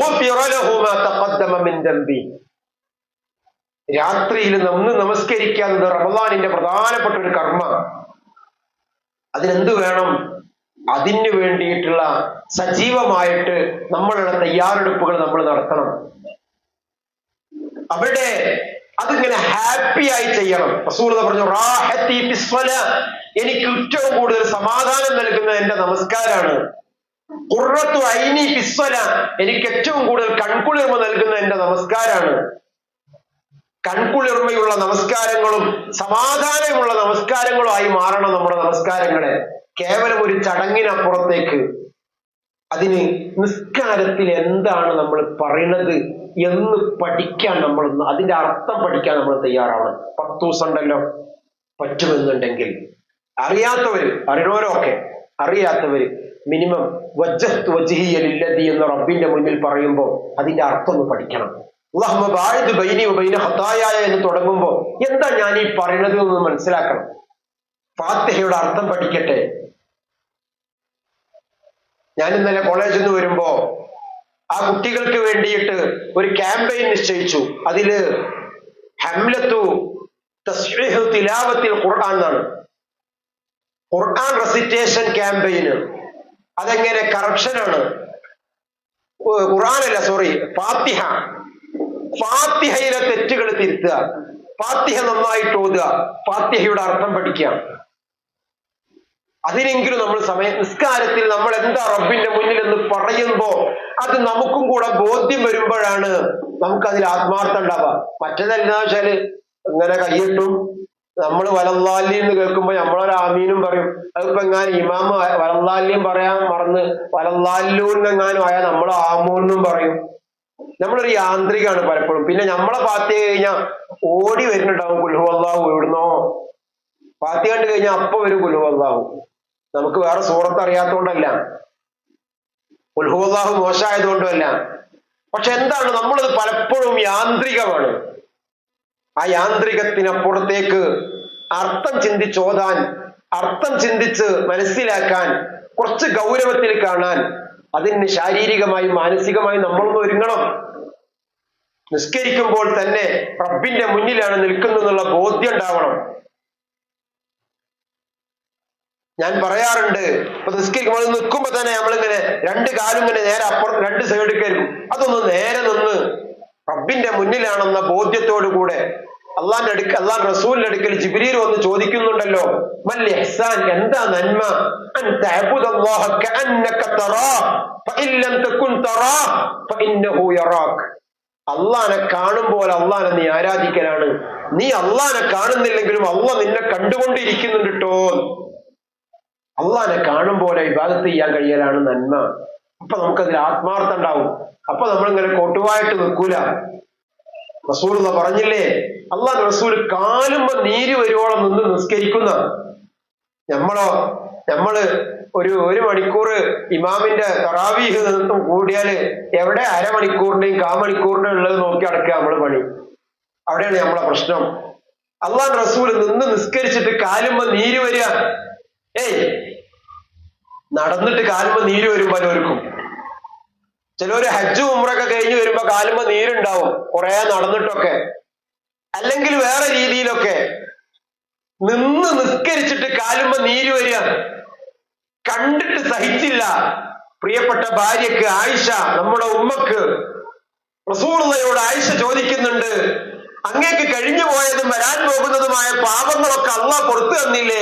ഗുഫിറ ലഹു മാ തഖദ്ദമ മിൻ ദംബി. രാത്രിയിൽ നമ്മൾ നമസ്കരിക്കുക എന്നത് റമളാനിന്റെ പ്രധാനപ്പെട്ട ഒരു കർമ്മ. അതിനെന്ത് വേണം? അതിന് വേണ്ടിയിട്ടുള്ള സജീവമായിട്ട് നമ്മളുടെ തയ്യാറെടുപ്പുകൾ നമ്മൾ നടത്തണം. അവിടെ അതിങ്ങനെ ഹാപ്പി ആയി ചെയ്യണം. റസൂൽ പറഞ്ഞു, റാഹത്തി ഫിസ്സലാ, എനിക്ക് ഏറ്റവും കൂടുതൽ സമാധാനം നൽകുന്ന എന്റെ നമസ്കാരാണ്. ഖുർറത്തു ഐനി ഫിസ്സലാ, എനിക്ക് ഏറ്റവും കൂടുതൽ കൺകുളിർമ നൽകുന്ന എന്റെ നമസ്കാരാണ്. കൺകുളിർമയുള്ള നമസ്കാരങ്ങളും സമാധാനമുള്ള നമസ്കാരങ്ങളും ആയി മാറണം നമ്മുടെ നമസ്കാരങ്ങളെ. കേവലം ഒരു ചടങ്ങിനപ്പുറത്തേക്ക് അതിന് നിസ്കാരത്തിൽ എന്താണ് നമ്മൾ പറയുന്നത് എന്ന് പഠിക്കാൻ നമ്മൾ, അതിന്റെ അർത്ഥം പഠിക്കാൻ നമ്മൾ തയ്യാറാവണം. 10 ദിവസം ഉണ്ടല്ലോ, പറ്റുമെന്നുണ്ടെങ്കിൽ അറിയാത്തവര്, അറിയണവരൊക്കെ, അറിയാത്തവര് മിനിമം വജ്ജഹ്തു വജ്ഹിയ ലില്ലദി എന്ന റബ്ബിന്റെ മുന്നിൽ പറയുമ്പോൾ അതിന്റെ അർത്ഥം ഒന്ന് പഠിക്കണം. അല്ലാഹുമ്മ ബാഇദ് ബൈനി വബൈന ഖതായായ എന്ന് തുടങ്ങുമ്പോ എന്താ ഞാൻ ഈ പറയുന്നത് എന്ന് മനസ്സിലാക്കണം. ഫാത്തിഹയുടെ അർത്ഥം പഠിക്കട്ടെ. ഞാൻ ഇന്നലെ കോളേജിൽ നിന്ന് വരുമ്പോ ആ കുട്ടികൾക്ക് വേണ്ടിയിട്ട് ഒരു ക്യാമ്പയിൻ നിശ്ചയിച്ചു. അതില് ഹംലത്തു തസ്ഹീഹ് തിലാവത്തിൽ ഖുർആൻ എന്നാണ്. ഖുർആൻ റെസിറ്റേഷൻ ക്യാമ്പയിന്. അതെങ്ങനെ കറപ്ഷനാണ്. ഖുർആനല്ല, സോറി, ഫാത്തിഹ. ഫാത്തിഹയിലെ തെറ്റുകൾ തിരുത്തുക, ഫാത്തിഹ നന്നായിട്ട് ഓതുക, ഫാത്തിഹയുടെ അർത്ഥം പഠിക്കുക. അതിനെങ്കിലും നമ്മൾ നിസ്കാരത്തിൽ നമ്മൾ എന്താ റബ്ബിന്റെ മുന്നിൽ എന്ന് പറയുമ്പോ അത് നമുക്കും കൂടെ ബോധ്യം വരുമ്പോഴാണ് നമുക്കതിൽ ആത്മാർത്ഥം ഉണ്ടാവുക. മറ്റേതെന്താ വെച്ചാല് ഇങ്ങനെ കൈയിട്ടും നമ്മൾ വലല്ലാലി എന്ന് കേൾക്കുമ്പോ നമ്മളൊരു ആമീനും പറയും. അതിപ്പോ എങ്ങാനും ഇമാമ വലല്ലാലിയും പറയാൻ മറന്ന് വലല്ലാലൂന്നെങ്ങാനും ആയാൽ നമ്മൾ ആമൂന്നും പറയും. നമ്മളൊരു യാന്ത്രികമാണ് പലപ്പോഴും. പിന്നെ നമ്മളെ ഫാത്തിഹ കഴിഞ്ഞാൽ ഓടി വരുന്നുണ്ടാവും കുൽഹു അല്ലാഹു. എവിടുന്നോ ഫാത്തിഹ കണ്ടു കഴിഞ്ഞാൽ അപ്പൊ വരും കുൽഹു അല്ലാഹു. നമുക്ക് വേറെ സൂറത്ത് അറിയാത്തോണ്ടല്ല, കുൽഹു അല്ലാഹു മോശമായതുകൊണ്ടുമല്ല. പക്ഷെ എന്താണ്, നമ്മളത് പലപ്പോഴും യാന്ത്രികമാണ്. ആ യാന്ത്രികത്തിനപ്പുറത്തേക്ക് അർത്ഥം ചിന്തിച്ചോതാൻ, അർത്ഥം ചിന്തിച്ച് മനസ്സിലാക്കാൻ, കുറച്ച് ഗൗരവത്തിൽ കാണാൻ, അതിന് ശാരീരികമായും മാനസികമായും നമ്മളൊന്ന് ഒരുങ്ങണം. നിസ്കരിക്കുമ്പോൾ തന്നെ റബ്ബിന്റെ മുന്നിലാണ് നിൽക്കുന്നതെന്നുള്ള ബോധ്യം ഉണ്ടാവണം. ഞാൻ പറയാറുണ്ട്, ഇപ്പൊ നിസ്കരിക്കുമ്പോൾ നിൽക്കുമ്പോ തന്നെ നമ്മളിങ്ങനെ 2 കാലും ഇങ്ങനെ നേരെ അപ്പുറം 2 സൈഡിൽ കയറും. അതൊന്ന് നേരെ നിന്ന് റബ്ബിന്റെ മുന്നിലാണെന്ന ബോധ്യത്തോടു കൂടെ അള്ളാഹ് റസൂലിന്റെ അടുക്കൽ ജിബ്രീൽ വന്ന് ചോദിക്കുന്നുണ്ടല്ലോ, മൽ ഇഹ്സാൻ, എന്താ നന്മ? അൻ തഅബുദല്ലാഹ കഅന്നക തറാഹ് ഫഇൻ ലം തകുൻ തറാഹ് ഫഇന്നഹു യറാക്. അള്ളാഹനെ കാണുമ്പോൾ അള്ളാഹനെ നീ ആരാധിക്കലാണ്. നീ അള്ളാഹനെ കാണുന്നില്ലെങ്കിലും അള്ളാഹ് നിന്നെ കണ്ടുകൊണ്ടിരിക്കുന്നുണ്ട് ട്ടോ. അള്ളാഹനെ കാണും പോലെ ഇബാദത്ത് ചെയ്യാൻ കഴിയലാണ് നന്മ. അപ്പൊ നമുക്കതിൽ ആത്മാർത്ഥം ഉണ്ടാവും. അപ്പൊ നമ്മളിങ്ങനെ കൊട്ടുവായിട്ട് നിൽക്കൂല. റസൂലുള്ള പറഞ്ഞില്ലേ, അള്ളാഹ് റസൂൽ കാലുമ്പോ നീര് വരുവോളം നിന്ന് നിസ്കരിക്കുന്ന. നമ്മള് ഒരു മണിക്കൂർ ഇമാമിന്റെ തറാവീഹ് നിന്നും കൂടിയാല് എവിടെ അരമണിക്കൂറിന്റെയും കാമണിക്കൂറിന്റെയും ഉള്ളത് നോക്കി അടക്കുക നമ്മള് പണി. അവിടെയാണ് നമ്മളെ പ്രശ്നം. അള്ളാഹ് റസൂൽ നിന്ന് നിസ്കരിച്ചിട്ട് കാലുമ്പോ നീര് വരിക. നടന്നിട്ട് കാലുമ്പോ നീര് വരും പലർക്കും. ചിലര് ഹജ്ജ് ഉംറയൊക്കെ കഴിഞ്ഞ് വരുമ്പോ കാലുമ്പോ നീരുണ്ടാവും, കുറെ നടന്നിട്ടൊക്കെ, അല്ലെങ്കിൽ വേറെ രീതിയിലൊക്കെ. നിന്ന് നിസ്കരിച്ചിട്ട് കാലുമ്പോ നീര് വരിക, കണ്ടിട്ട് സഹിച്ചില്ല. പ്രിയപ്പെട്ട ഭാര്യക്ക് ആയിഷ, നമ്മുടെ ഉമ്മക്ക്, റസൂലുള്ളാഹിയോട് ആയിഷ ചോദിക്കുന്നുണ്ട്, അങ്ങേക്ക് കഴിഞ്ഞു പോയതും വരാൻ പോകുന്നതുമായ പാപങ്ങളൊക്കെ അള്ളാഹ് പുറത്തു തന്നില്ലേ?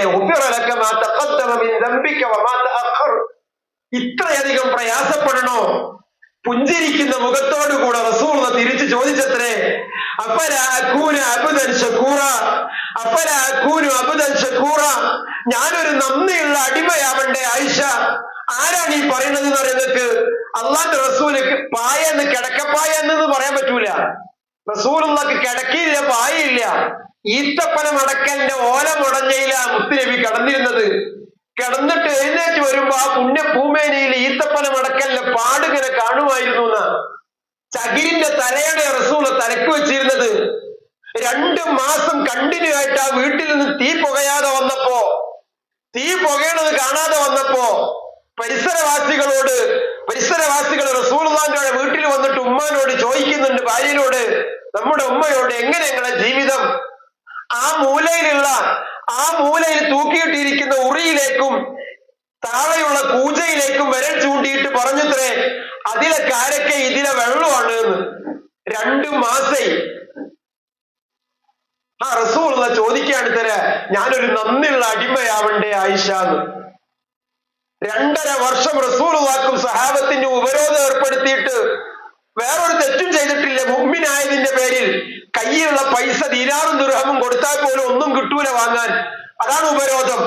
ഇത്രയധികം പ്രയാസപ്പെടണോ? പുഞ്ചിരിക്കുന്ന മുഖത്തോടു കൂടെ റസൂലുള്ള തിരിച്ചു ചോദിച്ചത്രേ, ഞാനൊരു നന്ദിയുള്ള അടിമയാവണ്ടേ ആയിഷ? ആരാണ് ഈ പറയുന്നത് എന്ന് പറയുന്നത്? അള്ളാന്റെ റസൂലിക്ക് പായെന്ന്, കിടക്കപ്പായ എന്ന് പറയാൻ പറ്റൂല. റസൂലുള്ളാഹിക്ക് കിടക്കിയില്ല, പായില്ല. ഈത്തപ്പന മടക്കലിന്റെ ഓല മുടഞ്ഞയില മുത്തുനബി കിടന്നിരുന്നത്. കിടന്നിട്ട് എഴുന്നേറ്റ് വരുമ്പോ ആ പുണ്യ പൂമേനയിൽ ഈത്തപ്പന മടക്കലിന്റെ പാടിങ്ങനെ കാണുമായിരുന്നു എന്ന്. ചകിരിന്റെ തലയുടെ റസൂല് തലക്ക് വെച്ചിരുന്നത്. 2 മാസം കണ്ടിന്യൂ ആയിട്ട് ആ വീട്ടിൽ നിന്ന് തീ പുകയാതെ വന്നപ്പോ, തീ പുകയണത് കാണാതെ വന്നപ്പോ പരിസരവാസികൾ റസൂലുള്ളാഹിന്റെ വീട്ടിൽ വന്നിട്ട് ഉമ്മാനോട് ചോദിക്കുന്നുണ്ട്, ഭാര്യയോട്, നമ്മുടെ ഉമ്മയോട്, എങ്ങനെ ഞങ്ങളുടെ ജീവിതം? ആ മൂലയിൽ തൂക്കിയിട്ടിരിക്കുന്ന ഉറിയിലേക്കും താഴെയുള്ള കൂജയിലേക്കും വിരൽ ചൂണ്ടിയിട്ട് പറഞ്ഞത്രേ, അതിലെ കാരക്കെ ഇതിലെ വെള്ളമാണ് എന്ന്. 2 മാസേ ആ റസൂലുള്ള ചോദിക്കാണ് തരാ, ഞാനൊരു നന്ദിയുള്ള അടിമയാവണ്ടേ ആയിഷ എന്ന്. 2.5 വർഷം റസൂലുള്ളാഹിക്കും സഹാബത്തിന് ഉപരോധം ഏർപ്പെടുത്തിയിട്ട് വേറൊരു തെറ്റും ചെയ്തിട്ടില്ല. മുഅ്മിനായതിന്റെ പേരിൽ കയ്യിലുള്ള പൈസ ദീനാറും ദിർഹമും കൊടുത്താൽ പോലും ഒന്നും കിട്ടൂല വാങ്ങാൻ. അതാണ് ഉപരോധം.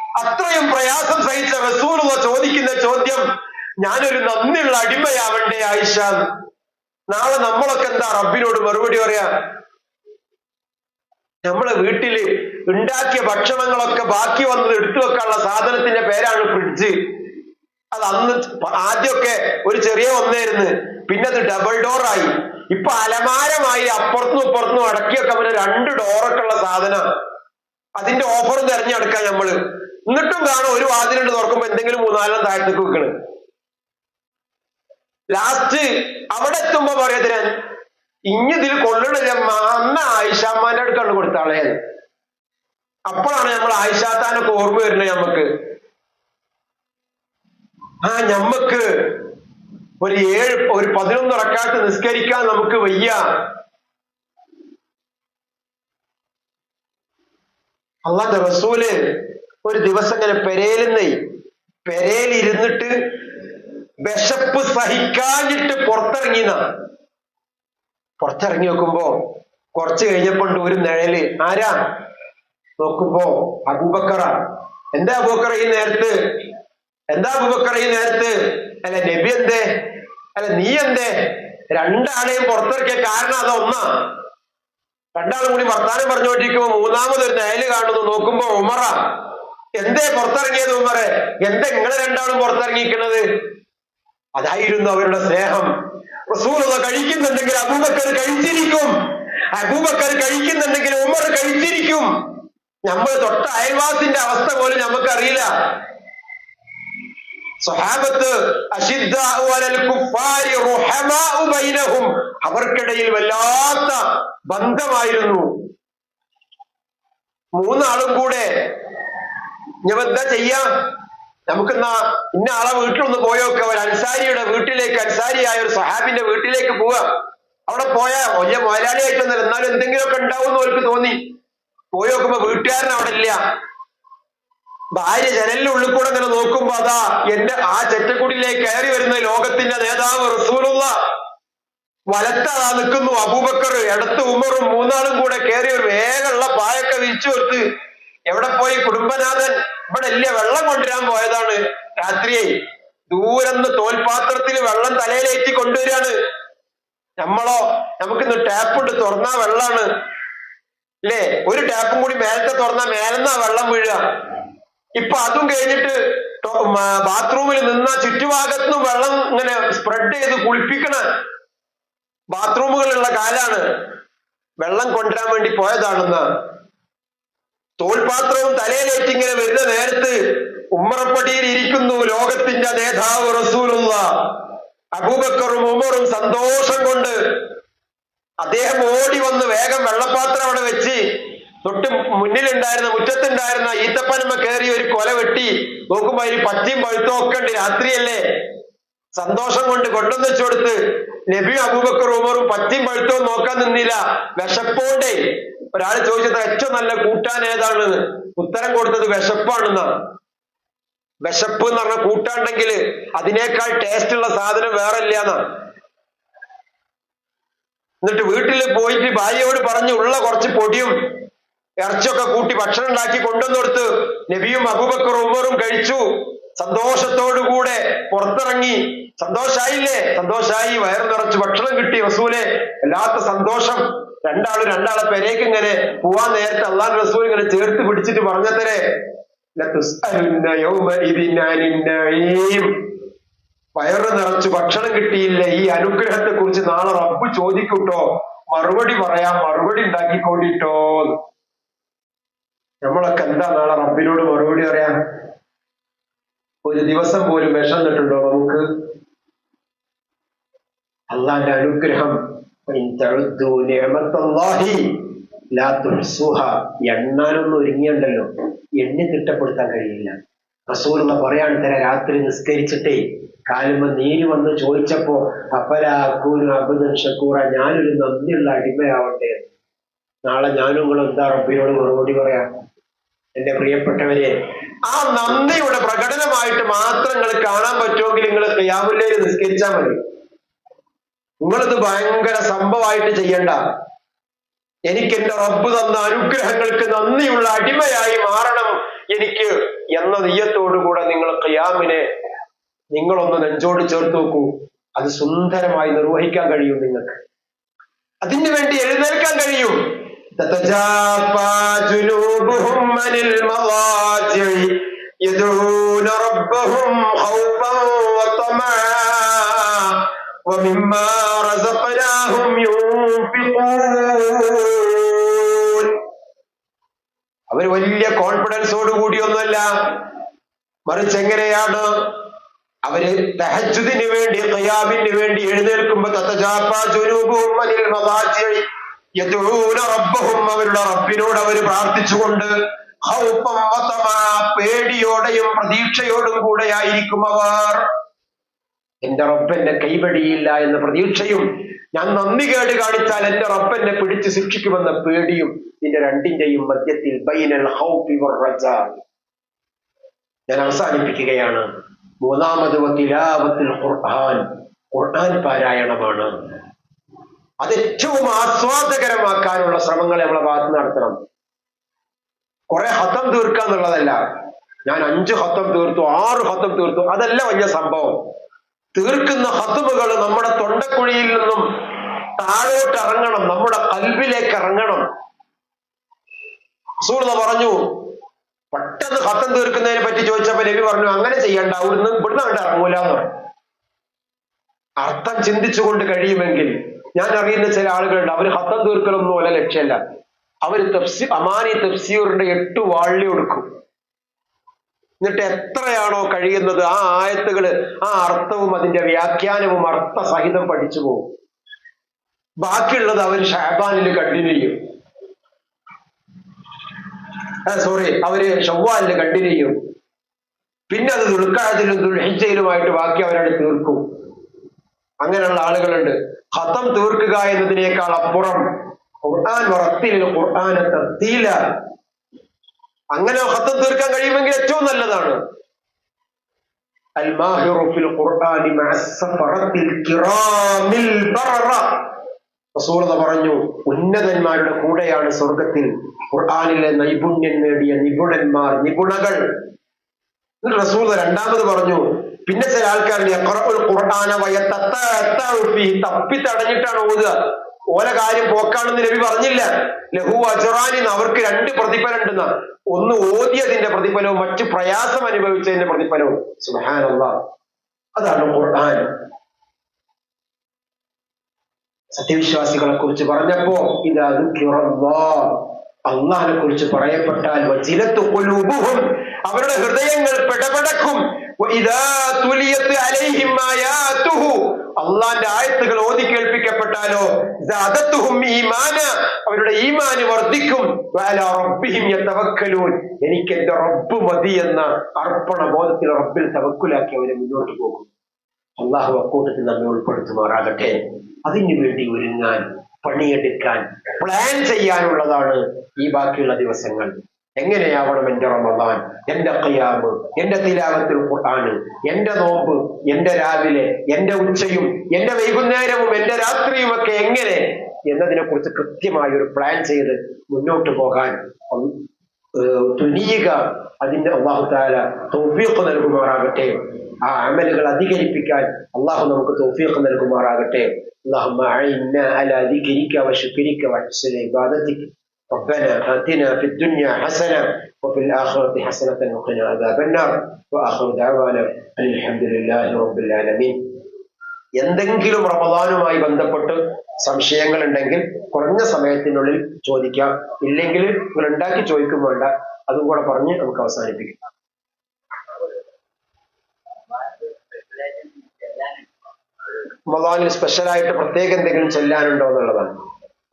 അത്രയും പ്രയാസം സഹിച്ച റസൂലുള്ള ചോദിക്കുന്ന ചോദ്യം, ഞാനൊരു നന്ദിയുള്ള അടിമയാവണ്ടേ ആയിഷ? നാളെ നമ്മളൊക്കെ എന്താ റബ്ബിനോട് മറുപടി പറയാ? നമ്മളെ വീട്ടില് ഉണ്ടാക്കിയ ഭക്ഷണങ്ങളൊക്കെ ബാക്കി വന്നത് എടുത്തു വെക്കാനുള്ള സാധനത്തിന്റെ പേരാണ് ഫ്രിഡ്ജ്. അത് അന്ന് ആദ്യമൊക്കെ ഒരു ചെറിയ ഒന്നായിരുന്നു, പിന്നെ അത് ഡബിൾ ഡോറായി, ഇപ്പൊ അലമാരമായി. അപ്പുറത്തും ഇപ്പുറത്തും അടക്കിയൊക്കെ അവന് 2 ഡോറൊക്കെ ഉള്ള സാധനം. അതിന്റെ ഓഫറും തെരഞ്ഞെടുക്കാൻ നമ്മള്. എന്നിട്ടും കാണും ഒരു വാതിലുണ്ട് തുറക്കുമ്പോ എന്തെങ്കിലും 3-4 താഴത്തേക്ക് വെക്കണ്. ലാസ്റ്റ് അവിടെ എത്തുമ്പോ പറയത്തില്ല, ഇഞ്ഞിതിൽ കൊള്ളണില്ല, അന്ന് ആയിഷാമ്മാന്റെ അടുക്കാണ് കൊടുത്താളേ. അപ്പോഴാണ് നമ്മൾ ആയിഷാത്താനൊക്കെ ഓർമ്മ വരുന്നത് നമ്മക്ക്. ഞമ്മക്ക് ഒരു 11 റക്അത്ത് നിസ്കരിക്കാൻ നമുക്ക് വയ്യ. അല്ലാഹുവിന്റെ റസൂല് ഒരു ദിവസം ഇങ്ങനെ പെരേലിരുന്നിട്ട് വിശപ്പ് സഹിക്കാഞ്ഞിട്ട് പുറത്തിറങ്ങി നോക്കുമ്പോ കുറച്ച് കഴിഞ്ഞപ്പോണ്ട് ഒരു നിഴല്. ആരാ നോക്കുമ്പോ അബൂബക്കറ. എന്താ അബൂബക്കർ ഈ നേരത്ത്? അല്ല നബി എന്തേ? അല്ല നീ എന്തേ? 2 ആളെയും പുറത്തിറക്കിയ കാരണം അതൊന്നാ. 2 ആളും കൂടി വർത്താനം പറഞ്ഞുകൊണ്ടിരിക്കുമ്പോ 3ാമതൊരു നിഴല് കാണുന്നു. നോക്കുമ്പോ ഉമറ. എന്തേ പുറത്തിറങ്ങിയത് ഉമറെ? എന്താ നിങ്ങളെ 2 ആളും പുറത്തിറങ്ങിയിരിക്കുന്നത്? അതായിരുന്നു അവരുടെ സ്നേഹം. റസൂലുള്ള കഴിക്കുന്നുണ്ടെങ്കിൽ അബൂബക്കർ കഴിച്ചിരിക്കും, അബൂബക്കർ കഴിക്കുന്നുണ്ടെങ്കിൽ ഉമർ കഴിച്ചിരിക്കും. നമ്മൾ തൊട്ട അയൽവാസിന്റെ അവസ്ഥ പോലും നമുക്കറിയില്ല. സ്വഹാബത്ത് അശിദ്ദാഉ അലൽ കുഫാരി റുഹമാഉ ബൈനഹും, അവർക്കിടയിൽ വല്ലാത്ത ബന്ധമായിരുന്നു. 3 ആളും കൂടെ ഞാൻ എന്താ ചെയ്യാ, നമുക്കെന്നാ ഇന്ന ആളെ വീട്ടിലൊന്ന് പോയൊക്കെ ഒരു അൻസാരിയുടെ വീട്ടിലേക്ക്, അൻസാരിയായ ഒരു സഹാബിന്റെ വീട്ടിലേക്ക് പോവാ. അവിടെ പോയാ വലിയ മുതലാളിയായിട്ടൊന്നല്ല, എന്നാലും എന്തെങ്കിലുമൊക്കെ ഉണ്ടാവും എന്ന് അവർക്ക് തോന്നി. പോയി നോക്കുമ്പോ വീട്ടുകാരൻ അവിടെ ഇല്ല. ഭാര്യ ജനലിന്റെ ഉള്ളിൽ കൂടെ ഇങ്ങനെ നോക്കുമ്പോ അതാ ആ ചെറ്റക്കുടിയിലേക്ക് കയറി വരുന്ന ലോകത്തിന്റെ നേതാവ് റസൂലുള്ള. വലത്തതാ നിൽക്കുന്നു അബൂബക്കർ, ഇടത്ത് ഉമറും. 3 ആളും കൂടെ കയറി ഒരു വേഗമുള്ള പായൊക്കെ വിരിച്ചു കൊടുത്ത് എവിടെ പോയി? കുടുംബനാഥൻ ഇവിടെ ഇല്ല, വെള്ളം കൊണ്ടുവരാൻ പോയതാണ്. രാത്രിയായി. ദൂരന്ന് തോൽപാത്രത്തിൽ വെള്ളം തലയിലേറ്റി കൊണ്ടുവരികയാണ്. നമുക്കിന്ന് ടാപ്പുണ്ട്, തുറന്നാ വെള്ളാണ് അല്ലേ? ഒരു ടാപ്പും കൂടി മേലത്തെ തുറന്നാ മേലെന്നാ വെള്ളം വീഴുക. ഇപ്പൊ അതും കഴിഞ്ഞിട്ട് ബാത്റൂമിൽ നിന്ന ചുറ്റുഭാഗത്തുനിന്ന് വെള്ളം ഇങ്ങനെ സ്പ്രെഡ് ചെയ്ത് കുളിപ്പിക്കണ ബാത്റൂമുകളുള്ള കാലാണ്. വെള്ളം കൊണ്ടുവരാൻ വേണ്ടി പോയതാണെന്ന്. തോൽപാത്രവും തലയിലേറ്റ് ഇങ്ങനെ വരുന്ന നേരത്ത് ഉമ്മറപ്പടിയിൽ ഇരിക്കുന്നു ലോകത്തിന്റെ നേതാവ് റസൂലുള്ള. അബൂബക്കറും ഉമറും സന്തോഷം കൊണ്ട് അദ്ദേഹം ഓടി വന്ന് വേഗം വെള്ളപ്പാത്രം അവിടെ വെച്ച് തൊട്ട് മുന്നിലുണ്ടായിരുന്ന മുറ്റത്തുണ്ടായിരുന്ന ഈത്തപ്പനമ്മ കയറി ഒരു കൊല വെട്ടി നോക്കുമ്പോ അതിന് പച്ചയും പഴുത്തും ഒക്കെ ഉണ്ട്. രാത്രിയല്ലേ? സന്തോഷം കൊണ്ട് കൊണ്ടുവന്ന് വെച്ചു കൊടുത്ത് നബിയും അബൂബക്കറും ഉമറും പച്ചയും പഴുത്തവും നോക്കാൻ നിന്നില്ല. വിശപ്പോണ്ടേ ഒരാൾ ചോദിച്ചത് ഏറ്റവും നല്ല കൂട്ടാൻ ഏതാണ്? ഉത്തരം കൊടുത്തത് വിശപ്പാണെന്നാണ്. വിശപ്പ് എന്ന് പറഞ്ഞ കൂട്ടാണ്ടെങ്കിൽ അതിനേക്കാൾ ടേസ്റ്റ് ഉള്ള സാധനം വേറെ ഇല്ലാന്നാ. എന്നിട്ട് വീട്ടിൽ പോയിട്ട് ഭാര്യയോട് പറഞ്ഞു ഉള്ള കുറച്ച് പൊടിയും ഇറച്ചിയൊക്കെ കൂട്ടി ഭക്ഷണം ഉണ്ടാക്കി കൊണ്ടുവന്ന് കൊടുത്ത് നബിയും അബൂബക്കറും ഉമറും കഴിച്ചു. സന്തോഷത്തോടുകൂടെ പുറത്തിറങ്ങി. സന്തോഷായില്ലേ? സന്തോഷായി. വയറ് നിറച്ച് ഭക്ഷണം കിട്ടി. റസൂലെ വല്ലാത്ത സന്തോഷം. രണ്ടാളെ പെരേക്ക് ഇങ്ങനെ പോവാൻ നേരത്തെ അള്ളാഹു റസൂൽ ഇങ്ങനെ ചേർത്ത് പിടിച്ചിട്ട് പറഞ്ഞത്രേ, വയറ് നിറച്ച് ഭക്ഷണം കിട്ടിയില്ല, ഈ അനുഗ്രഹത്തെ കുറിച്ച് നാളെ റബ്ബ് ചോദിക്കൂട്ടോ, മറുപടി പറയാം, മറുപടി ഉണ്ടാക്കിക്കൊണ്ടിട്ടോ. നമ്മളൊക്കെ എന്താ നാളെ റബ്ബിനോട് മറുപടി പറയാം? ഒരു ദിവസം പോലും വിശന്നിട്ടുണ്ടോ നമുക്ക്? അള്ളാന്റെ അനുഗ്രഹം എണ്ണാനൊന്നും ഒരുങ്ങിയുണ്ടല്ലോ, എണ്ണി തിട്ടപ്പെടുത്താൻ കഴിയില്ല. റസൂലുള്ള പറയാണ് തരാ, രാത്രി നിസ്കരിച്ചിട്ടേ കാലുമ്പോ നീര് വന്ന് ചോദിച്ചപ്പോ അപ്പലാക്കൂനും അബുദൻ ഷക്കൂറ, ഞാനൊരു നന്ദിയുള്ള അടിമയാവട്ടെ. നാളെ ഞാനും നിങ്ങൾ എന്താ റബ്ബിനോട് മറുപടി പറയാം? എന്റെ പ്രിയപ്പെട്ടവരെ, ആ നന്ദിയുടെ പ്രകടനമായിട്ട് മാത്രം നിങ്ങൾ കാണാൻ പറ്റുമെങ്കിൽ നിങ്ങൾ ഖിയാമുൽ ലൈൽ നിസ്കരിച്ചാൽ മതി. നിങ്ങളിത് ഭയങ്കര സംഭവമായിട്ട് ചെയ്യണ്ട. എനിക്ക് എന്റെ റബ്ബ് തന്ന അനുഗ്രഹങ്ങൾക്ക് നന്ദിയുള്ള അടിമയായി മാറണം എനിക്ക് എന്ന നിയ്യത്തോടുകൂടെ നിങ്ങൾ ഖിയാമിനെ നിങ്ങളൊന്ന് നെഞ്ചോട് ചേർത്ത് നോക്കൂ. അത് സുന്ദരമായി നിർവഹിക്കാൻ കഴിയും നിങ്ങൾക്ക്. അതിനു വേണ്ടി എഴുന്നേൽക്കാൻ കഴിയും. تتجافى جنوبهم عن المضاجع يدعون ربهم خوفا وطمعا ومما رزقناهم ينفقون. അവർ വലിയ കോൺഫിഡൻസോട് കൂടിയൊന്നുമല്ല, മറിച്ച് എങ്ങനെയാണ് അവര് തഹജ്ജുദിന് വേണ്ടി ഖിയാമിന് വേണ്ടി എഴുന്നേൽക്കുമ്പോൾ തതജാഫാ ജുനൂബുഹും അനിൽ മദാജിഇ യദഊന റബ്ബഹും, അവരുടെ റബ്ബിനോട് അവർ പ്രാർത്ഥിച്ചുകൊണ്ട് ഖൗഫൻ വതമാ, പേടിയോടെയും പ്രതീക്ഷയോടും കൂടെയായിരിക്കും അവർ. എന്റെ റബ്ബ് എന്നെ കൈവടിയില്ല എന്ന പ്രതീക്ഷയും ഞാൻ നന്ദികേട് കാണിച്ചാൽ എന്റെ റബ്ബ് എന്നെ പിടിച്ച് ശിക്ഷിക്കുമെന്ന പേടിയും, ഇതിന്റെ രണ്ടിന്റെയും മധ്യത്തിൽ ബൈനൽ ഖൗഫി വറജാ. ഞാൻ അവസാനിപ്പിക്കുകയാണ്. മൂന്നാമത് തിലാവത്തുൽ ഖുർആൻ, ഖുർആൻ പാരായണമാണ്. അത് ഏറ്റവും ആസ്വാദകരമാക്കാനുള്ള ശ്രമങ്ങൾ നമ്മളെ ഭാഗത്ത് നടത്തണം. കുറെ ഹത്തം തീർക്കുക എന്നുള്ളതല്ല. ഞാൻ 5 ഹത്തം തീർത്തു, 6 ഹത്തം തീർത്തു, അതല്ല വലിയ സംഭവം. തീർക്കുന്ന ഹത്തുമുകൾ നമ്മുടെ തൊണ്ടക്കുഴിയിൽ നിന്നും താഴോട്ട് ഇറങ്ങണം, നമ്മുടെ കൽബിലേക്ക് ഇറങ്ങണം. റസൂൽ പറഞ്ഞു, പെട്ടെന്ന് ഹത്തം തീർക്കുന്നതിനെ പറ്റി ചോദിച്ചപ്പോ നബി പറഞ്ഞു, അങ്ങനെ ചെയ്യണ്ട, ഇവിടുന്ന് അങ്ങോട്ട് ഇറങ്ങൂല എന്ന് പറഞ്ഞു. അർത്ഥം ചിന്തിച്ചുകൊണ്ട് കഴിയുമെങ്കിൽ, ഞാൻ അറിയുന്ന ചില ആളുകളുണ്ട്, അവര് ഹത്തം തീർക്കലൊന്നും അല്ല ലക്ഷ്യമല്ല, അവര് അമാനി തഫ്സീറിന്റെ 8 വാള്ളി കൊടുക്കും. എന്നിട്ട് എത്രയാണോ കഴിയുന്നത് ആ ആയത്തുകള്, ആ അർത്ഥവും അതിന്റെ വ്യാഖ്യാനവും അർത്ഥസഹിതം പഠിച്ചു പോകും. ബാക്കിയുള്ളത് അവർ ഷഅബാനിൽ കണ്ടിന്യൂ ചെയ്യും. അവര് ഷവ്വാലിൽ കണ്ടിന്യൂ ചെയ്യും. പിന്നെ അത് ദുൽഖഅദിലും ദുൽഹിജ്ജയിലുമായിട്ട് ബാക്കി അവരവിടെ തീർക്കും. അങ്ങനെയുള്ള ആളുകളുണ്ട്. ഖത്തം തീർക്കുക എന്നതിനേക്കാൾ അപ്പുറം ഖുർആൻ വറത്തിൽ ഖുർആന തർത്തീല, അങ്ങനെ ഖത്തം തീർക്കാൻ കഴിയുമെങ്കിൽ ഏറ്റവും നല്ലതാണ്. അൽ മാഹിറു ഫിൽ ഖുർആനി മഅസ്സഫറത്തിൽ കിറാമിൽ ബററ. റസൂൽ പറഞ്ഞു, ഉന്നതന്മാരുടെ കൂടെയാണ് സ്വർഗത്തിൽ ഖുർആനിലെ നൈപുണ്യം നേടിയ നിപുണന്മാർ, നിപുണകൾ. റസൂൽ രണ്ടാമത് പറഞ്ഞു, പിന്നെ ചില ആൾക്കാരുടെ തപ്പിത്തടഞ്ഞിട്ടാണ് ഓതുക. ഓല കാര്യം പോക്കാണെന്ന് നബി പറഞ്ഞില്ല. ലഹു അജ്റാനി, അവർക്ക് 2 പ്രതിഫലം ഉണ്ടെന്ന. ഒന്ന് ഓതിയതിന്റെ പ്രതിഫലവും മറ്റു പ്രയാസം അനുഭവിച്ചതിന്റെ പ്രതിഫലവും. സുബ്ഹാനല്ലാഹ്, അതാണ് ഖുർആൻ. സത്യവിശ്വാസികളെ കുറിച്ച് പറഞ്ഞപ്പോ ഇദാ ദുക്കിറല്ലാഹ്, അള്ളാഹിനെ കുറിച്ച് പറയപ്പെട്ടാൽ വജിലത്തു ഖുലൂബുഹും, അവരുടെ ഹൃദയങ്ങൾ പിടപെടക്കും. വഇദാ തുലിയത് അലൈഹിം ആയാതുഹു, അള്ളാന്റെ ആയത്തുകൾ ഓതി കേൾപ്പിക്കപ്പെട്ടാലോ സാദത്തുഹും ഈമാന, അവരുടെ ഈമാന് വർദ്ധിക്കും. വഅലാ റബ്ബിഹിം യതവക്കലൂൻ, എനിക്ക് എന്റെ റബ്ബ് മതി എന്ന അർപ്പണ ബോധത്തിൽ റബ്ബിൽ തവക്കുലാക്കി അവരെ മുന്നോട്ട് പോകും. അള്ളാഹു അക്കൂട്ടത്തിൽ നമ്മെ ഉൾപ്പെടുത്തുമാറാകട്ടെ. അതിനു വേണ്ടി ഒരുങ്ങാൻ, പണിയെടുക്കാൻ, പ്ലാൻ ചെയ്യാനുള്ളതാണ് ഈ ബാക്കിയുള്ള ദിവസങ്ങൾ. എങ്ങനെയാവണം എന്റെ റമദാൻ, എന്റെ ഖിയാമ്, എന്റെ തിലാവത്തുൽ ഖുർആൻ, എന്റെ നോമ്പ്, എന്റെ രാവിലെ, എന്റെ ഉച്ചയും, എന്റെ വൈകുന്നേരവും, എന്റെ രാത്രിയും ഒക്കെ എങ്ങനെ എന്നതിനെ കുറിച്ച് കൃത്യമായ ഒരു പ്ലാൻ ചെയ്ത് മുന്നോട്ട് പോകാൻ തുനിയുക. അതിന്റെ അല്ലാഹു തആല തൗഫീഖ് നൽകുമാറാകട്ടെ. ആ അമലുകൾ അധികരിപ്പിക്കാൻ അല്ലാഹു നമുക്ക് തൗഫീഖ് നൽകുമാറാകട്ടെ. اللهم أعنا على ذكرك وشكرك وحسن عبادتك. ربنا آتنا في الدنيا حسنة وفي الآخرة حسنة وقنا عذاب النار. وآخر دعوانا أن الحمد لله رب العالمين. എന്തെങ്കിലും റമദാനുമായി ബന്ധപ്പെട്ട് സംശയങ്ങൾ ഉണ്ടെങ്കിൽ കുറഞ്ഞ സമയത്തിനുള്ളിൽ ചോദിക്കാം. ഇല്ലെങ്കിൽ നിങ്ങൾ ഉണ്ടാക്കി ചോദിക്കും വേണ്ട, അതും കൂടെ പറഞ്ഞ് നമുക്ക് അവസാനിപ്പിക്കാം. റമദാനിൽ സ്പെഷ്യലായിട്ട് പ്രത്യേകം എന്തെങ്കിലും ചെല്ലാനുണ്ടോ എന്നുള്ളതാണ്.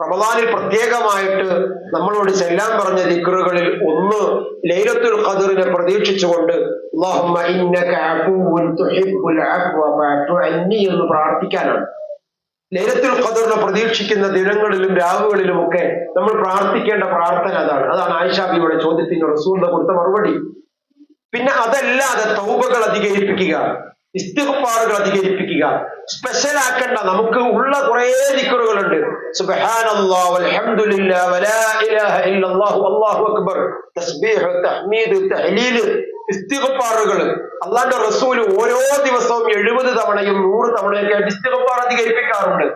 റമദാനിൽ പ്രത്യേകമായിട്ട് നമ്മളോട് ചെല്ലാൻ പറഞ്ഞ ദിക്റുകളിൽ ഒന്ന് ലൈലത്തുൽ ഖദ്റിനെ പ്രതീക്ഷിച്ചുകൊണ്ട് അല്ലാഹുമ്മ ഇന്നക അഫൂവുൻ തുഹിബ്ബുൽ അഫ്വ ഫഅഫു അന്നി എന്ന് പ്രാർത്ഥിക്കാനാണ്. ലൈലത്തുൽ ഖദ്റിനെ പ്രതീക്ഷിക്കുന്ന ദിനങ്ങളിലും രാവുകളിലും ഒക്കെ നമ്മൾ പ്രാർത്ഥിക്കേണ്ട പ്രാർത്ഥന അതാണ്. ആയിഷ ബീവിയുടെ ചോദ്യത്തിന് റസൂലിന്റെ കൊടുത്ത മറുപടി. പിന്നെ അതല്ലാതെ തൗബകൾ അധികരിപ്പിക്കുക. ഇസ്തിഗ്ഫാറുകൾ അധികരിപ്പിക്കുക. സ്പെഷ്യൽ ആക്കണ്ട, നമുക്ക് ഉള്ള കുറെ ദിക്റുകളുണ്ട്. സുബ്ഹാനല്ലാഹ് വൽഹംദുലില്ലാഹ് വലാ ഇലാഹ ഇല്ലല്ലാഹു അല്ലാഹു അക്ബർ, തസ്ബീഹ്, തഹ്മീദ്, തഹ്ലീൽ, ഇസ്തിഗ്ഫാറുകൾ. അല്ലാഹുവിന്റെ റസൂൽ ഓരോ ദിവസവും 70 തവണയും 100 തവണയൊക്കെ ഇസ്തിഗ്ഫാർ അധികരിപ്പിക്കാറുണ്ട്.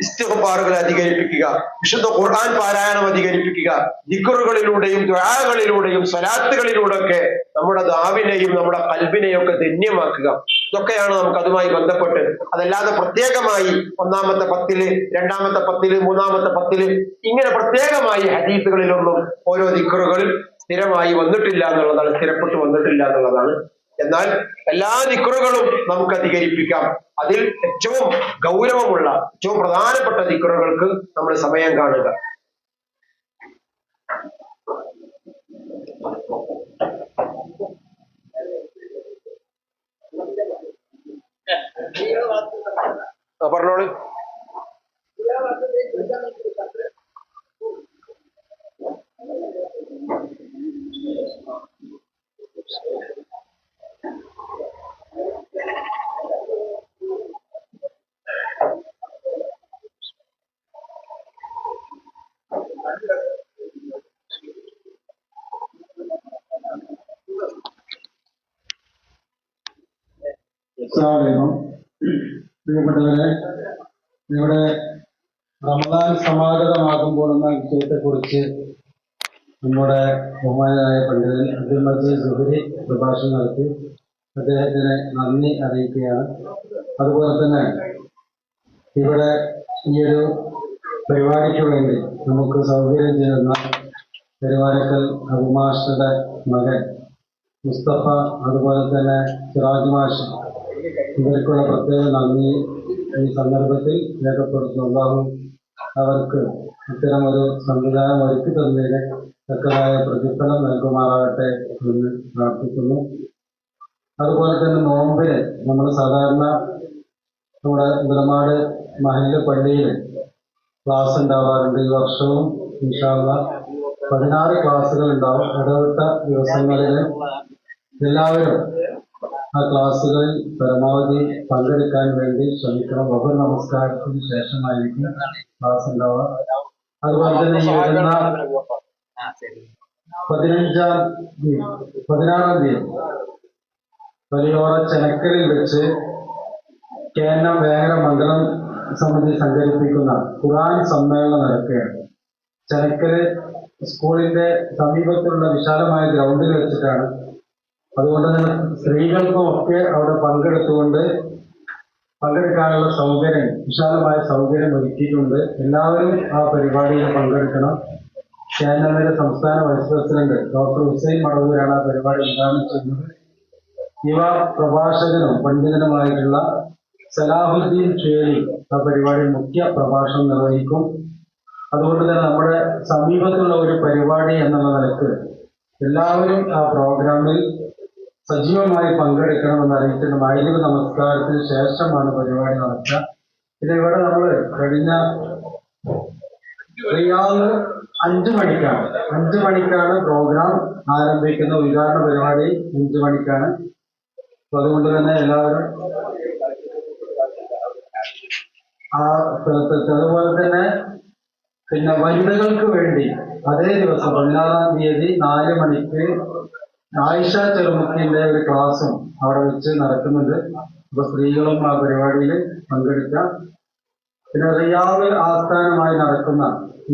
ഇസ്തിഗ്ഫാറുകൾ അധികരിപ്പിക്കുക, വിശുദ്ധ ഖുർആൻ പാരായണം അധികരിപ്പിക്കുക, ദിക്റുകളിലൂടെയും ദുആകളിലൂടെയും സ്വലാത്തുകളിലൂടെ ഒക്കെ നമ്മുടെ ദാവിനെയും നമ്മുടെ ഖൽബിനെയും ഒക്കെ ധന്യമാക്കുക. ഇതൊക്കെയാണ് നമുക്ക് അതുമായി ബന്ധപ്പെട്ട്. അതല്ലാതെ പ്രത്യേകമായി 1-ാമത്തെ 10-ല് 2-ാമത്തെ 10-ല് 3-ാമത്തെ 10-ല് ഇങ്ങനെ പ്രത്യേകമായി ഹദീസുകളിലൊന്നും ഓരോ ദിക്റുകൾ സ്ഥിരമായി വന്നിട്ടില്ല എന്നുള്ളതാണ്, സ്ഥിരപ്പെട്ട് വന്നിട്ടില്ല എന്നുള്ളതാണ്. എന്നാൽ എല്ലാ ദിക്റുകളും നമുക്ക് അധികരിപ്പിക്കാം. അതിൽ ഏറ്റവും ഗൗരവമുള്ള ഏറ്റവും പ്രധാനപ്പെട്ട ദിക്റുകൾക്ക് നമ്മൾ സമയം കാണുക. പറഞ്ഞോളൂ. പ്രിയപ്പെട്ടവരെ, ഇവിടെ റമദാൻ സമാഗതമാകുമ്പോൾ എന്ന വിഷയത്തെക്കുറിച്ച് നമ്മുടെ ബഹുമാനായ പണ്ഡിതൻ അബ്ദുൽ മജീദ് സുഹരി പ്രഭാഷണം നടത്തി. അദ്ദേഹത്തിന് നന്ദി അറിയിക്കുകയാണ്. അതുപോലെ തന്നെ ഇവിടെ ഈയൊരു പരിപാടിക്ക് വേണ്ടി നമുക്ക് സൗകര്യം ചെയ്യുന്ന പെരുവാരക്കൽ അബുമാഷയുടെ മകൻ മുസ്തഫ, അതുപോലെ തന്നെ സിറാജ് മാഷ്, ഇവർക്കുള്ള പ്രത്യേക നന്ദി ഈ സന്ദർഭത്തിൽ രേഖപ്പെടുത്തുന്നു. അല്ലാഹു അവർക്ക് ഇത്തരം ഒരു സംവിധാനം ഒരുക്കി തന്നതിന് തക്കതായ പ്രതിഫലം നൽകുമാറാകട്ടെ എന്ന് പ്രാർത്ഥിക്കുന്നു. അതുപോലെ തന്നെ നോമ്പിന് നമ്മൾ സാധാരണ നമ്മുടെ ഉദരമാട് മഹല്ല് പള്ളിയിൽ ക്ലാസ് ഉണ്ടാവാറുണ്ട്. ഈ വർഷവും ഇൻഷാ അല്ലാഹ് 16 ക്ലാസ്സുകൾ ഉണ്ടാവും. ഇടവിട്ട ദിവസങ്ങളിൽ എല്ലാവരും ആ ക്ലാസ്സുകളിൽ പരമാവധി പങ്കെടുക്കാൻ വേണ്ടി ശ്രമിക്കണം. വഹർ നമസ്കാരത്തിന് ശേഷമായിരിക്കും ക്ലാസ് ഉണ്ടാവുക. അതുപോലെ തന്നെ ഈ വരുന്ന 16-ാം തീയതി വലിയോറ ചെനക്കലിൽ വെച്ച് കേന്ദ്രം വേങ്ങര മണ്ഡലം സമിതി സംഘടിപ്പിക്കുന്ന ഖുർആൻ സമ്മേളനം നടക്കുകയാണ്. ചെനക്കല് സ്കൂളിന്റെ സമീപത്തുള്ള വിശാലമായ ഗ്രൗണ്ടിൽ വെച്ചിട്ടാണ്. അതുകൊണ്ട് തന്നെ സ്ത്രീകൾക്കും ഒക്കെ അവിടെ പങ്കെടുക്കാനുള്ള സൗകര്യം, വിശാലമായ സൗകര്യം ഒരുക്കിയിട്ടുണ്ട്. എല്ലാവരും ആ പരിപാടിയിൽ പങ്കെടുക്കണം. കേന്ദ്രയുടെ സംസ്ഥാന വൈസ് പ്രസിഡന്റ് ഡോക്ടർ ഹുസൈൻ മടവൂരാണ് ആ പരിപാടി ഉദ്ഘാടനം ചെയ്യുന്നത്. യുവ പ്രഭാഷകനും പണ്ഡിതനുമായിട്ടുള്ള സലാഹുദ്ദീൻ ഷേരി ആ പരിപാടിയിൽ മുഖ്യ പ്രഭാഷണം നിർവഹിക്കും. അതുകൊണ്ട് തന്നെ നമ്മുടെ സമീപത്തുള്ള ഒരു പരിപാടി എന്നുള്ള നിലക്ക് എല്ലാവരും ആ പ്രോഗ്രാമിൽ സജീവമായി പങ്കെടുക്കണമെന്ന് അറിയിച്ചിട്ടുണ്ട്. മഗ്‌രിബ് നമസ്കാരത്തിന് ശേഷമാണ് പരിപാടി നടക്കുക. പിന്നെ ഇവിടെ നമ്മൾ കഴിഞ്ഞ റിയാദ് 5 മണിക്കാണ് പ്രോഗ്രാം ആരംഭിക്കുന്ന. ഉദ്ഘാടന പരിപാടി 5 മണിക്കാണ്. അപ്പൊ അതുകൊണ്ട് തന്നെ എല്ലാവരും ആ സ്ഥലത്തെത്തും. അതുപോലെ തന്നെ പിന്നെ വനിതകൾക്ക് വേണ്ടി അതേ ദിവസം 16-ാം തീയതി 4 മണിക്ക് ആയിഷ ചെറുമുക്കിന്റെ ഒരു ക്ലാസ്സും അവിടെ വെച്ച് നടക്കുന്നുണ്ട്. അപ്പൊ സ്ത്രീകളും ആ പരിപാടിയിൽ പങ്കെടുക്കാം. പിന്നെ റിയാദ് ആസ്ഥാനമായി നടക്കുന്ന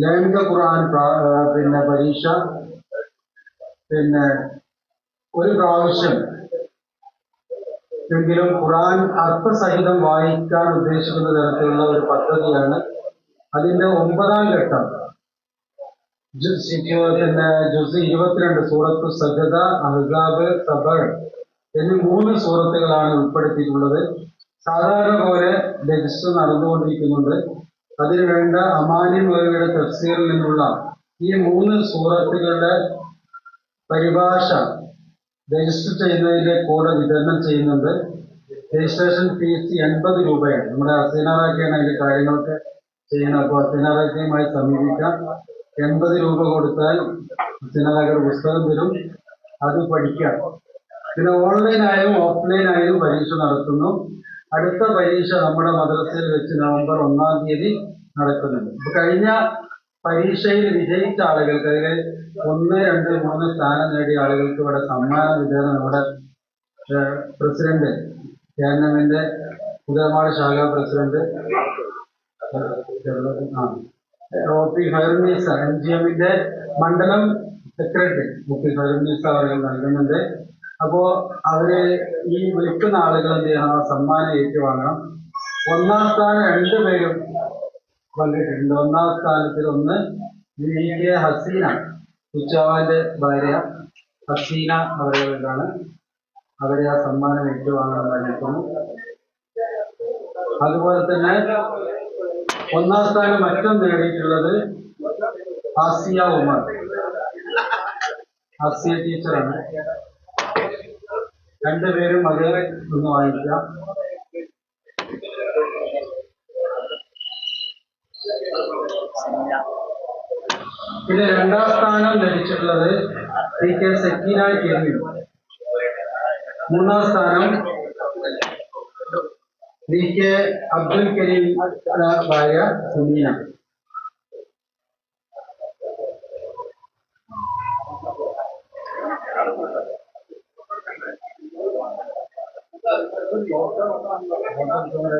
ലൈംഗിക ഖുർആൻ പിന്നെ പരീക്ഷ പിന്നെ ഒരു പ്രാവശ്യം എങ്കിലും ഖുർആൻ അർത്ഥസഹിതം വായിക്കാൻ ഉദ്ദേശിക്കുന്ന തരത്തിലുള്ള ഒരു പദ്ധതിയാണ്. അതിന്റെ 9ാം ഘട്ടം പിന്നെ ജുസ് 22 സൂറത്തു സജദ, അഹ്സാബ്, സബർ എന്നീ 3 സൂറത്തുകളാണ് ഉൾപ്പെടുത്തിയിട്ടുള്ളത്. സാധാരണ പോലെ രജിസ്റ്റർ നടന്നുകൊണ്ടിരിക്കുന്നുണ്ട്. അതിനുവേണ്ട അമാനി മുറയുടെ തഫ്സീറിൽ നിന്നുള്ള ഈ 3 സൂറത്തുകളുടെ പരിഭാഷ രജിസ്റ്റർ ചെയ്യുന്നതിന്റെ കൂടെ വിതരണം ചെയ്യുന്നുണ്ട്. രജിസ്ട്രേഷൻ ഫീസ് 80 രൂപയാണ്. നമ്മുടെ അസീനാറാക്കിയാണ് അതിന്റെ കാര്യങ്ങളൊക്കെ ചെയ്യുന്നത്. അപ്പോൾ അസീനാറാക്കിയുമായി സമീപിക്കാം. 80 രൂപ കൊടുത്താൽ അസീനാറാക്കിയുടെ പുസ്തകം തരും, അത് പഠിക്കാം. പിന്നെ ഓൺലൈനായും ഓഫ്ലൈനായും പരീക്ഷ നടത്തുന്നു. അടുത്ത പരീക്ഷ നമ്മുടെ മദ്രസയിൽ വെച്ച് നവംബർ 1-ാം തീയതി നടക്കുന്നുണ്ട്. ഇപ്പൊ കഴിഞ്ഞ പരീക്ഷയിൽ വിജയിച്ച ആളുകൾക്ക്, അതിൽ 1, 2, 3 സ്ഥാനം നേടിയ ആളുകൾക്ക് ഇവിടെ സമ്മാന വിതരണം നമ്മുടെ പ്രസിഡന്റ്, ഗവൺമെന്റിന്റെ ഉദയമാട് ശാഖ പ്രസിഡന്റ് OP ഫൈറുന്നീസ, MGMന്റെ മണ്ഡലം സെക്രട്ടറി OP ഫൈറുന്നീസ അവർ നൽകുന്നുണ്ട്. അപ്പോ അവര് ഈ വിളിക്കുന്ന ആളുകൾ എന്ത് ചെയ്യണം? ആ സമ്മാനം ഏറ്റുവാങ്ങണം. 1-ാം സ്ഥാനം 2 പേരും പങ്കിട്ടിട്ടുണ്ട്. 1-ാം സ്ഥാനത്തിൽ ഒന്ന് VK ഹസീന, ഉച്ചാവാന്റെ ഭാര്യ ഹസീന അവരുടേതാണ്. അവരെ ആ സമ്മാനം ഏറ്റുവാങ്ങണം അറിയിക്കുന്നു. അതുപോലെ തന്നെ 1-ാം സ്ഥാനം മറ്റും നേടിയിട്ടുള്ളത് ആസിയ ഉമർ, ആസിയ ടീച്ചറാണ്. 2 പേരും അത് ഒന്ന് വായിക്കാം. പിന്നെ 2-ാം സ്ഥാനം ലഭിച്ചിട്ടുള്ളത് PK സക്കീന കെവിൻ. 3-ാം സ്ഥാനം VK അബ്ദുൽ കരീം ഭാര്യ സുമീന.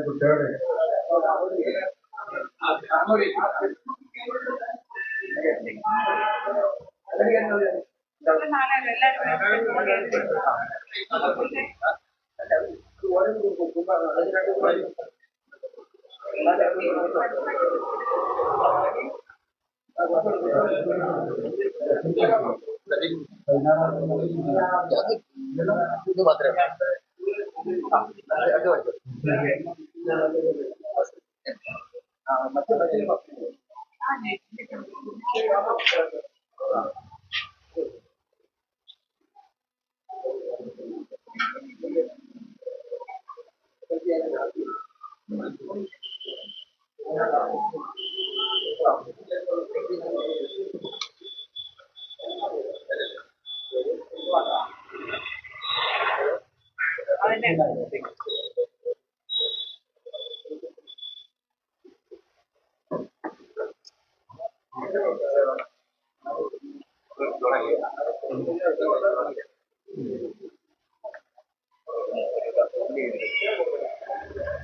കുട്ടികളുടെ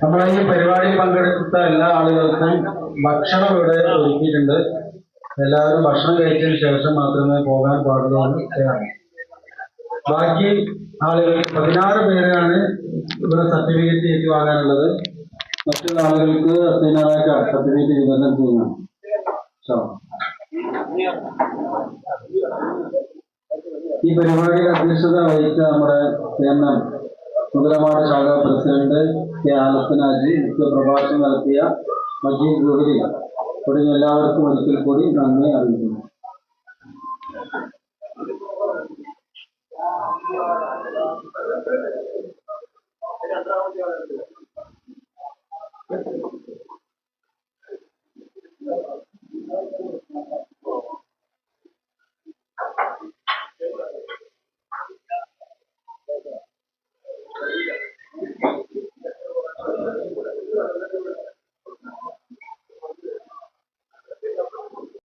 നമ്മളെ ഈ പരിപാടിയിൽ പങ്കെടുത്ത എല്ലാ ആളുകൾക്കും ഭക്ഷണം ഇവിടെ ഒരുക്കിയിട്ടുണ്ട്. എല്ലാവരും ഭക്ഷണം കഴിച്ചതിന് ശേഷം മാത്രമേ പോകാൻ പാടുള്ളൂ എന്ന് പറയാം. ബാക്കി ആളുകൾ 16 പേരാണ് ഇവിടെ സർട്ടിഫിക്കറ്റ് ഏറ്റുവാങ്ങാനുള്ളത്. മറ്റുള്ള ആളുകൾക്ക് അതിനായിട്ട് സർട്ടിഫിക്കറ്റ് വിതരണം ചെയ്യണം. ഈ പരിപാടിയുടെ അധ്യക്ഷത വഹിച്ച നമ്മുടെ കേരളം മുതലമാട് ശാഖ പ്രസിഡന്റ് കെ ആലപ്പനാജി, മുഖ്യ പ്രഭാഷണം നടത്തിയ മജീദ് ഗുഹരി തുടങ്ങിയ എല്ലാവർക്കും ഒരിക്കൽ കൂടി നന്ദി അറിയിക്കുന്നു.